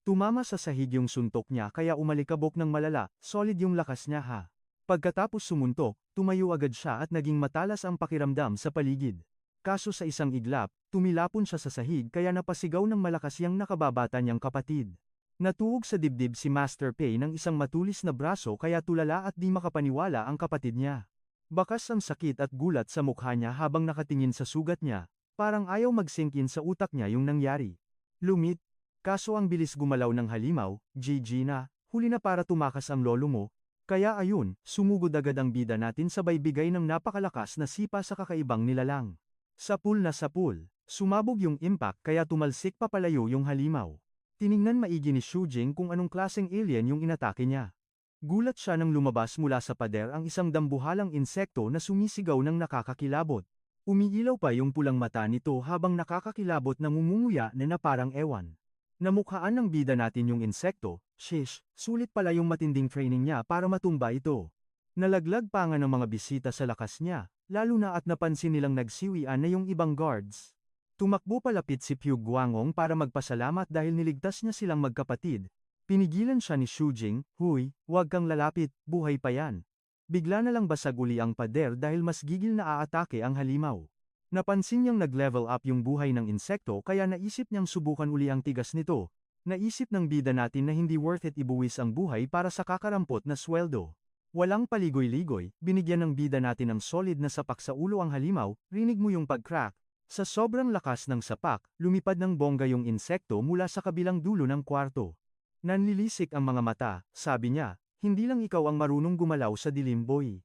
Tumama sa sahig yung suntok niya kaya umalikabok ng malala, solid yung lakas niya ha. Pagkatapos sumuntok, tumayo agad siya at naging matalas ang pakiramdam sa paligid. Kaso sa isang iglap, tumilapon siya sa sahig kaya napasigaw ng malakas yang nakababata niyang kapatid. Natuog sa dibdib si Master Pei ng isang matulis na braso kaya tulala at di makapaniwala ang kapatid niya. Bakas ang sakit at gulat sa mukha niya habang nakatingin sa sugat niya, parang ayaw mag-sink in sa utak niya yung nangyari. Lumit, kaso ang bilis gumalaw ng halimaw, GG na, huli na para tumakas ang lolo mo, kaya ayun, sumugod agad ang bida natin sabay bigay ng napakalakas na sipa sa kakaibang nilalang. Sapul na sapul, sumabog yung impact kaya tumalsik papalayo yung halimaw. Tiningnan maigi ni Shujing kung anong klaseng alien yung inatake niya. Gulat siya nang lumabas mula sa pader ang isang dambuhalang insekto na sumisigaw ng nakakakilabot. Umiilaw pa yung pulang mata nito habang nakakakilabot na ngumunguya na parang ewan. Namukhaan ng bida natin yung insekto, shish, sulit pala yung matinding training niya para matumba ito. Nalaglag pa nga ng mga bisita sa lakas niya, lalo na at napansin nilang nagsiwian na yung ibang guards. Tumakbo palapit si Pyu Guangong para magpasalamat dahil niligtas niya silang magkapatid. Pinigilan siya ni Shujing, "Huy, huwag kang lalapit, buhay pa yan." Bigla na lang basag uli ang pader dahil mas gigil na aatake ang halimaw. Napansin niyang nag-level up yung buhay ng insekto kaya naisip niyang subukan uli ang tigas nito. Naisip ng bida natin na hindi worth it ibuwis ang buhay para sa kakarampot na sweldo. Walang paligoy-ligoy, binigyan ng bida natin ng solid na sapak sa ulo ang halimaw, rinig mo yung pag-crack. Sa sobrang lakas ng sapak, lumipad ng bongga yung insekto mula sa kabilang dulo ng kwarto. Nanlilisik ang mga mata, sabi niya, hindi lang ikaw ang marunong gumalaw sa dilim boy.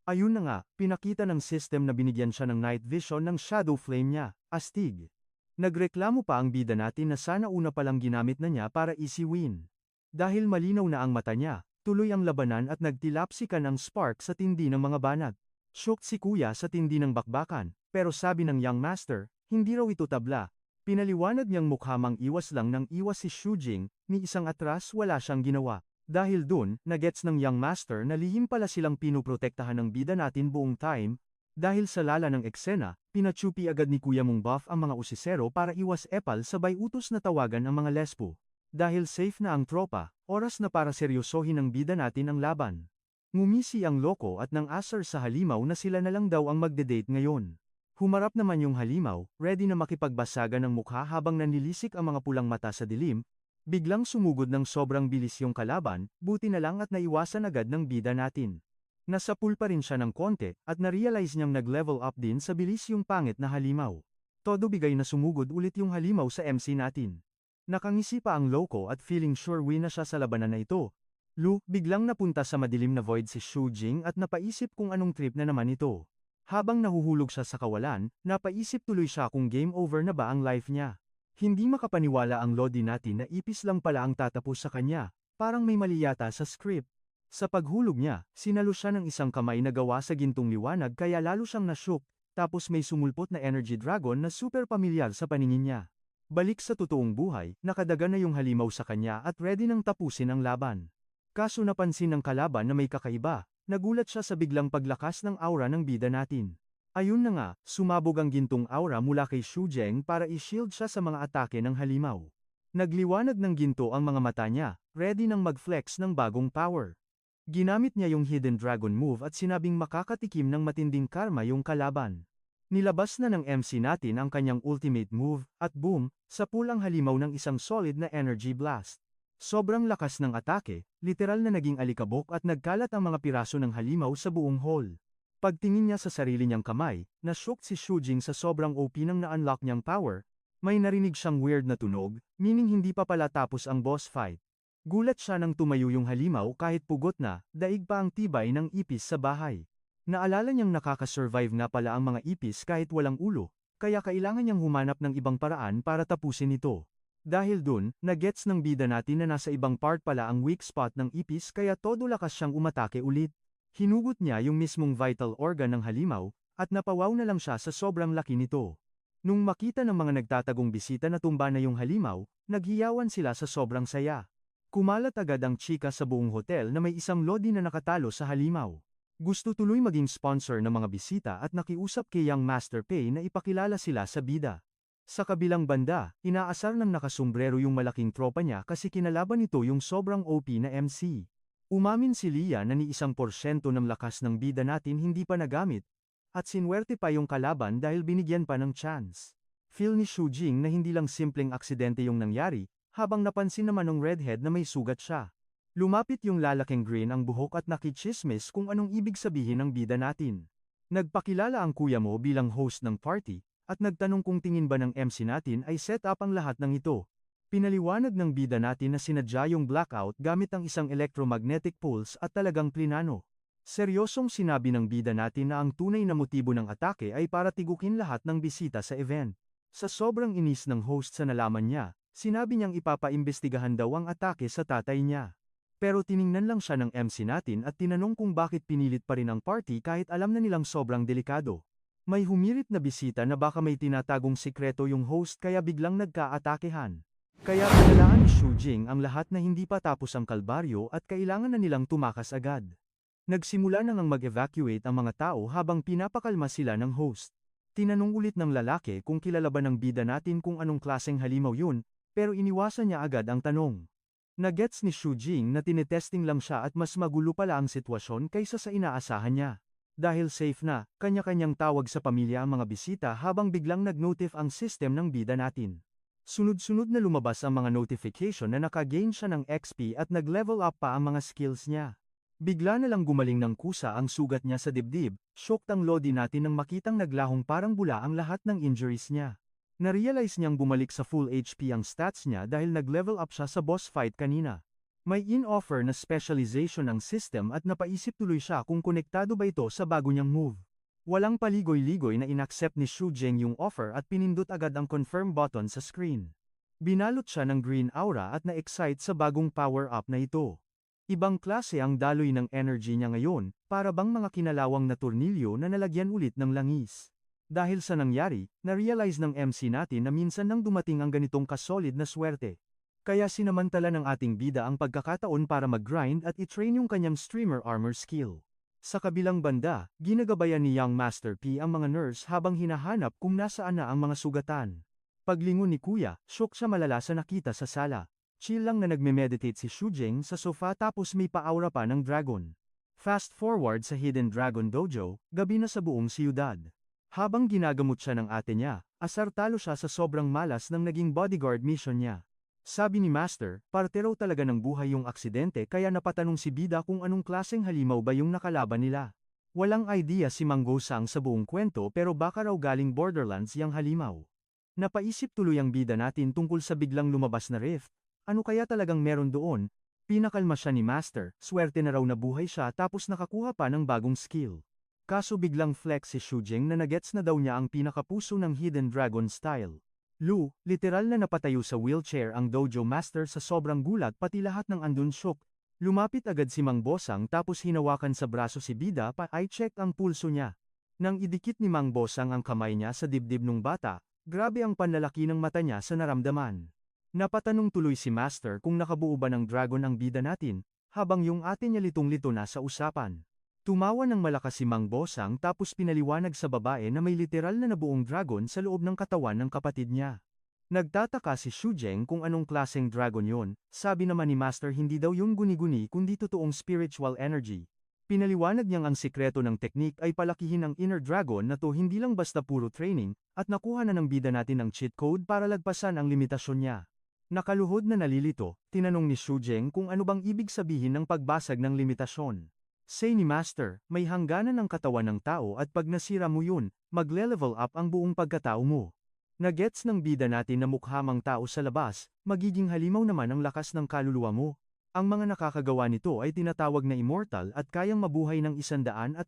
Ayun na nga, pinakita ng system na binigyan siya ng night vision ng shadow flame niya, astig. Nagreklamo pa ang bida natin na sana una palang ginamit na niya para easy win. Dahil malinaw na ang mata niya, tuloy ang labanan at nagtilapsikan ang spark sa tindi ng mga banat. Shocked si kuya sa tindi ng bakbakan, pero sabi ng young master, hindi raw ito tabla. Pinaliwanag niyang mukhamang iwas lang ng iwas si Shujing, ni isang atras wala siyang ginawa. Dahil dun, nagets ng young master na lihim pala silang pinuprotektahan ng bida natin buong time. Dahil sa lala ng eksena, pinatsupi agad ni Kuya Mong Buff ang mga usisero para iwas epal sabay utos na tawagan ang mga lesbo. Dahil safe na ang tropa, oras na para seryosohin ng bida natin ang laban. Ngumisi ang loko at nang asar sa halimaw na sila na lang daw ang magde-date ngayon. Humarap naman yung halimaw, ready na makipagbasagan ng mukha habang nanlilisik ang mga pulang mata sa dilim. Biglang sumugod ng sobrang bilis yung kalaban, buti na lang at naiwasan agad ng bida natin. Nasapul pa rin siya ng konti, at na-realize niyang nag-level up din sa bilis yung pangit na halimaw. Todo bigay na sumugod ulit yung halimaw sa MC natin. Nakangisi pa ang loko at feeling sure win na siya sa labanan na ito. Biglang napunta sa madilim na void si Shujing at napaisip kung anong trip na naman ito. Habang nahuhulog siya sa kawalan, napaisip tuloy siya kung game over na ba ang life niya. Hindi makapaniwala ang lodi natin na ipis lang pala ang tatapos sa kanya, parang may mali yata sa script. Sa paghulog niya, sinalo siya ng isang kamay na gawa sa gintong liwanag kaya lalo siyang nashook, tapos may sumulpot na energy dragon na super pamilyar sa paningin niya. Balik sa totoong buhay, nakadaga na yung halimaw sa kanya at ready nang tapusin ang laban. Kaso napansin ng kalaban na may kakaiba. Nagulat siya sa biglang paglakas ng aura ng bida natin. Ayun na nga, sumabog ang gintong aura mula kay Shujing para i-shield siya sa mga atake ng halimaw. Nagliwanag ng ginto ang mga mata niya, ready nang mag-flex ng bagong power. Ginamit niya yung Hidden Dragon move at sinabing makakatikim ng matinding karma yung kalaban. Nilabas na ng MC natin ang kanyang ultimate move, at boom, sapul ang halimaw ng isang solid na energy blast. Sobrang lakas ng atake, literal na naging alikabok at nagkalat ang mga piraso ng halimaw sa buong hall. Pagtingin niya sa sarili niyang kamay, na-shock si Shujing sa sobrang OP ng na-unlock niyang power, may narinig siyang weird na tunog, meaning hindi pa pala tapos ang boss fight. Gulat siya nang tumayo yung halimaw kahit pugot na, daig pa ang tibay ng ipis sa bahay. Naalala niyang nakakasurvive na pala ang mga ipis kahit walang ulo, kaya kailangan niyang humanap ng ibang paraan para tapusin ito. Dahil dun, nagets ng bida natin na nasa ibang part pala ang weak spot ng ipis kaya todo lakas siyang umatake ulit. Hinugot niya yung mismong vital organ ng halimaw, at napawaw na lang siya sa sobrang laki nito. Nung makita ng mga nagtatagong bisita na tumba na yung halimaw, naghiyawan sila sa sobrang saya. Kumalat agad ang chika sa buong hotel na may isang lodi na nakatalo sa halimaw. Gusto tuloy maging sponsor ng mga bisita at nakiusap kay Young Master Pay na ipakilala sila sa bida. Sa kabilang banda, inaasar ng nakasombrero yung malaking tropa niya kasi kinalaban nito yung sobrang OP na MC. Umamin si Lia na ni 1% ng lakas ng bida natin hindi pa nagamit, at sinwerte pa yung kalaban dahil binigyan pa ng chance. Feel ni Shujing na hindi lang simpleng aksidente yung nangyari, habang napansin naman ng redhead na may sugat siya. Lumapit yung lalaking green ang buhok at nakichismis kung anong ibig sabihin ng bida natin. Nagpakilala ang kuya mo bilang host ng party, at nagtanong kung tingin ba ng MC natin ay set up ang lahat ng ito. Pinaliwanag ng bida natin na sinadya yung blackout gamit ang isang electromagnetic pulse at talagang plinano. Seryosong sinabi ng bida natin na ang tunay na motibo ng atake ay para tigukin lahat ng bisita sa event. Sa sobrang inis ng host sa nalaman niya, sinabi niyang ipapaimbestigahan daw ang atake sa tatay niya. Pero tiningnan lang siya ng MC natin at tinanong kung bakit pinilit pa rin ang party kahit alam na nilang sobrang delikado. May humirit na bisita na baka may tinatagong sikreto yung host kaya biglang nagka-atakehan. Kaya pinalaan ni Shu Jing ang lahat na hindi pa tapos ang kalbaryo at kailangan na nilang tumakas agad. Nagsimula na ngang mag-evacuate ang mga tao habang pinapakalma sila ng host. Tinanong ulit ng lalaki kung kilala ba ng bida natin kung anong klaseng halimaw yun, pero iniwasan niya agad ang tanong. Nagets ni Shu Jing na tinetesting lang siya at mas magulo pala ang sitwasyon kaysa sa inaasahan niya. Dahil safe na, kanya-kanyang tawag sa pamilya ang mga bisita habang biglang nag-notif ang system ng bida natin. Sunod-sunod na lumabas ang mga notification na naka-gain siya ng XP at nag-level up pa ang mga skills niya. Bigla na lang gumaling ng kusa ang sugat niya sa dibdib, shocked ang lodi natin nang makitang naglahong parang bula ang lahat ng injuries niya. Narealize niyang bumalik sa full HP ang stats niya dahil nag-level up siya sa boss fight kanina. May in-offer na specialization ang system at napaisip tuloy siya kung konektado ba ito sa bago niyang move. Walang paligoy-ligoy na inaccept ni Shu Jing yung offer at pinindot agad ang confirm button sa screen. Binalot siya ng green aura at na-excite sa bagong power-up na ito. Ibang klase ang daloy ng energy niya ngayon, para bang mga kinalawang na tornilyo na nalagyan ulit ng langis. Dahil sa nangyari, na-realize ng MC natin na minsan nang dumating ang ganitong kasolid na swerte. Kaya sinamantala ng ating bida ang pagkakataon para mag-grind at i-train yung kanyang streamer armor skill. Sa kabilang banda, ginagabayan ni Young Master P ang mga nurse habang hinahanap kung nasaan na ang mga sugatan. Paglingon ni Kuya, shock siya malala sa nakita sa sala. Chill lang na nagme-meditate si Shu Jing sa sofa tapos may pa-aura pa ng dragon. Fast forward sa Hidden Dragon Dojo, gabi na sa buong siyudad. Habang ginagamot siya ng ate niya, asar talo siya sa sobrang malas ng naging bodyguard mission niya. Sabi ni Master, parte raw talaga ng buhay yung aksidente kaya napatanong si Bida kung anong klaseng halimaw ba yung nakalaban nila. Walang idea si Mang Gosang sa buong kwento pero baka raw galing Borderlands yang halimaw. Napaisip tuloy ang bida natin tungkol sa biglang lumabas na rift. Ano kaya talagang meron doon? Pinakalma siya ni Master, swerte na raw nabuhay siya tapos nakakuha pa ng bagong skill. Kaso biglang flex si Shu Jing na nagets na daw niya ang pinakapuso ng Hidden Dragon style. Lu, literal na napatayo sa wheelchair ang dojo master sa sobrang gulat pati lahat ng andun shock. Lumapit agad si Mang Bosang tapos hinawakan sa braso si Bida pa i-check ang pulso niya. Nang idikit ni Mang Bosang ang kamay niya sa dibdib ng bata, grabe ang panlalaki ng mata niya sa naramdaman. Napatanong tuloy si Master kung nakabuo ba ng dragon ang bida natin, habang yung ate niya litong-lito na sa usapan. Tumawa ng malakas si Mang Bosang tapos pinaliwanag sa babae na may literal na nabuong dragon sa loob ng katawan ng kapatid niya. Nagtataka si Shu Jing kung anong klaseng dragon yon, sabi naman ni Master hindi daw yung guni-guni kundi totoong spiritual energy. Pinaliwanag niyang ang sikreto ng teknik ay palakihin ang inner dragon na to hindi lang basta puro training, at nakuha na ng bida natin ang cheat code para lagpasan ang limitasyon niya. Nakaluhod na nalilito, tinanong ni Shu Jing kung ano bang ibig sabihin ng pagbasag ng limitasyon. Say ni Master, may hangganan ng katawan ng tao at pag nasira mo yun, magle-level up ang buong pagkatao mo. Nagets ng bida natin na mukhamang tao sa labas, magiging halimaw naman ang lakas ng kaluluwa mo. Ang mga nakakagawa nito ay tinatawag na immortal at kayang mabuhay ng 150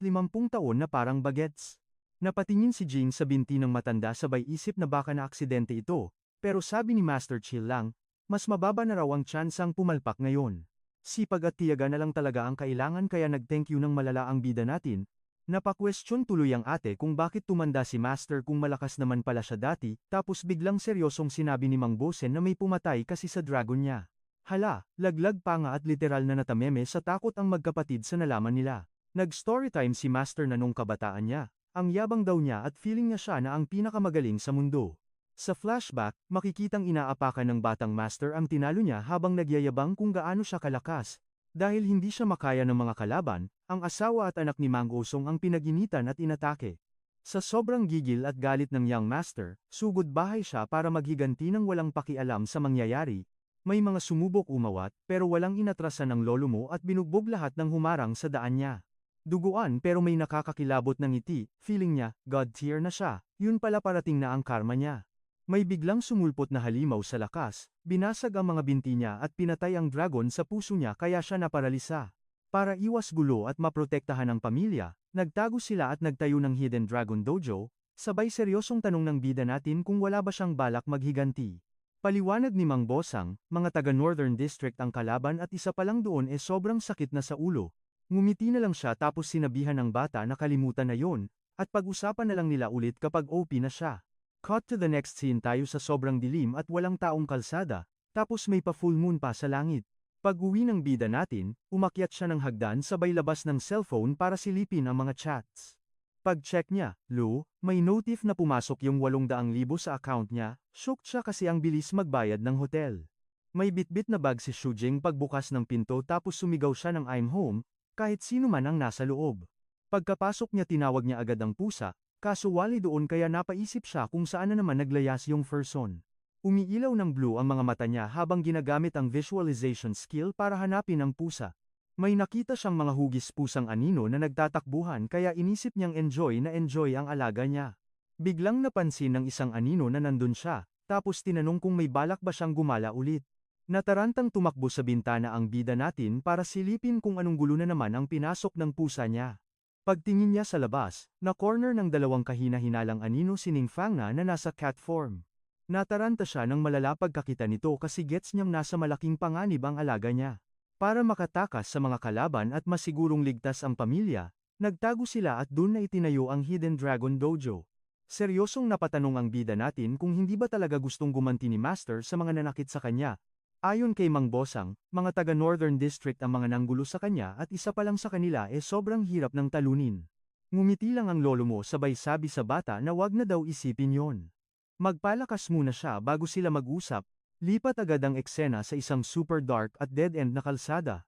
taon na parang bagets. Napatingin si Jing sa binti ng matanda sabay isip na baka na aksidente ito, pero sabi ni Master chill lang, mas mababa na raw ang tsansang pumalpak ngayon. Sipag at tiyaga na lang talaga ang kailangan kaya nag-thank you ng malala ang bida natin. Napa-question tuloy ang ate kung bakit tumanda si Master kung malakas naman pala siya dati, tapos biglang seryosong sinabi ni Mang Bosen na may pumatay kasi sa dragon niya. Hala, laglag pa nga at literal na natameme sa takot ang magkapatid sa nalaman nila. Nag-storytime si Master na nung kabataan niya, ang yabang daw niya at feeling niya siya na ang pinakamagaling sa mundo. Sa flashback, makikitang inaapakan ng batang Master ang tinalo niya habang nagyayabang kung gaano siya kalakas. Dahil hindi siya makaya ng mga kalaban, ang asawa at anak ni Mang Osong ang pinaginitan at inatake. Sa sobrang gigil at galit ng Young Master, sugod bahay siya para maghiganti ng walang pakialam sa mangyayari. May mga sumubok umawat, pero walang inatrasan ng lolo mo at binugbog lahat ng humarang sa daan niya. Duguan pero may nakakakilabot na ngiti, feeling niya, God tier na siya, yun pala parating na ang karma niya. May biglang sumulpot na halimaw sa lakas, binasag ang mga binti niya at pinatay ang dragon sa puso niya kaya siya naparalisa. Para iwas gulo at maprotektahan ang pamilya, nagtago sila at nagtayo ng Hidden Dragon Dojo, sabay seryosong tanong ng bida natin kung wala ba siyang balak maghiganti. Paliwanag ni Mang Bosang, mga taga Northern District ang kalaban at isa pa lang doon sobrang sakit na sa ulo. Ngumiti na lang siya tapos sinabihan ng bata na kalimutan na yon, at pag-usapan na lang nila ulit kapag OP na siya. Cut to the next scene tayo sa sobrang dilim at walang taong kalsada, tapos may pa full moon pa sa langit. Pag-uwi ng bida natin, umakyat siya ng hagdan sabay labas ng cellphone para silipin ang mga chats. Pag-check niya, may notif na pumasok yung 800,000 sa account niya, shocked siya kasi ang bilis magbayad ng hotel. May bitbit na bag si Shujing pagbukas ng pinto tapos sumigaw siya ng I'm home, kahit sino man ang nasa loob. Pagkapasok niya tinawag niya agad ang pusa, kaso wali doon kaya napaisip siya kung saan na naman naglayas yung person. Umiilaw ng blue ang mga mata niya habang ginagamit ang visualization skill para hanapin ang pusa. May nakita siyang mga hugis pusang anino na nagtatakbuhan kaya inisip niyang enjoy ang alaga niya. Biglang napansin ng isang anino na nandun siya, tapos tinanong kung may balak ba siyang gumala ulit. Natarantang tumakbo sa bintana ang bida natin para silipin kung anong gulo na naman ang pinasok ng pusa niya. Pagtingin niya sa labas, na-corner ng dalawang kahina-hinalang anino si Ningfang na nasa cat form. Nataranta siya ng malala pagkakita nito kasi gets niyang nasa malaking panganib ang alaga niya. Para makatakas sa mga kalaban at masigurong ligtas ang pamilya, nagtago sila at dun na itinayo ang Hidden Dragon Dojo. Seryosong napatanong ang bida natin kung hindi ba talaga gustong gumanti ni Master sa mga nanakit sa kanya. Ayon kay Mang Bosang, mga taga Northern District ang mga nanggulo sa kanya at isa pa lang sa kanila sobrang hirap ng talunin. Ngumiti lang ang lolo mo sabay sabi sa bata na wag na daw isipin yon. Magpalakas muna siya bago sila mag-usap. Lipat agad ang eksena sa isang super dark at dead-end na kalsada.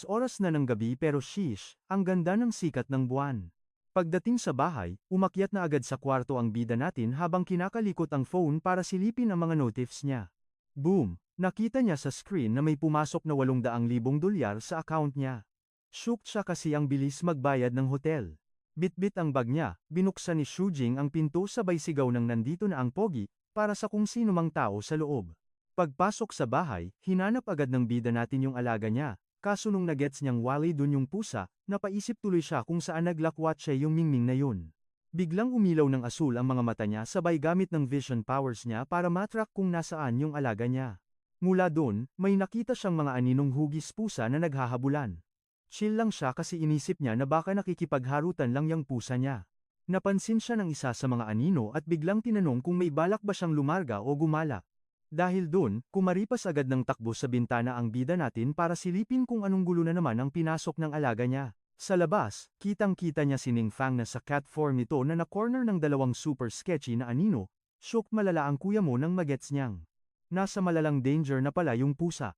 Oras na ng gabi pero sheesh, ang ganda ng sikat ng buwan. Pagdating sa bahay, umakyat na agad sa kwarto ang bida natin habang kinakalikot ang phone para silipin ang mga notifs niya. Boom! Nakita niya sa screen na may pumasok na 800,000 dolyar sa account niya. Shocked siya kasi ang bilis magbayad ng hotel. Bitbit ang bag niya, binuksan ni Shujing ang pinto sabay sigaw ng nandito na ang pogi, para sa kung sino mang tao sa loob. Pagpasok sa bahay, hinanap agad ng bida natin yung alaga niya, kaso nung nagets niyang wali dun yung pusa, napaisip tuloy siya kung saan naglakwat siya yung mingming na yun. Biglang umilaw ng asul ang mga mata niya sabay gamit ng vision powers niya para matrack kung nasaan yung alaga niya. Mula dun, may nakita siyang mga aninong hugis pusa na naghahabulan. Chill lang siya kasi inisip niya na baka nakikipagharutan lang yung pusa niya. Napansin siya ng isa sa mga anino at biglang tinanong kung may balak ba siyang lumarga o gumala. Dahil dun, kumaripas agad ng takbo sa bintana ang bida natin para silipin kung anong gulo na naman ang pinasok ng alaga niya. Sa labas, kitang-kita niya si Ningfang na sa cat form nito na na-corner ng dalawang super sketchy na anino. Shock malala ang kuya mo nang magets niyang. Nasa malalang danger na pala yung pusa.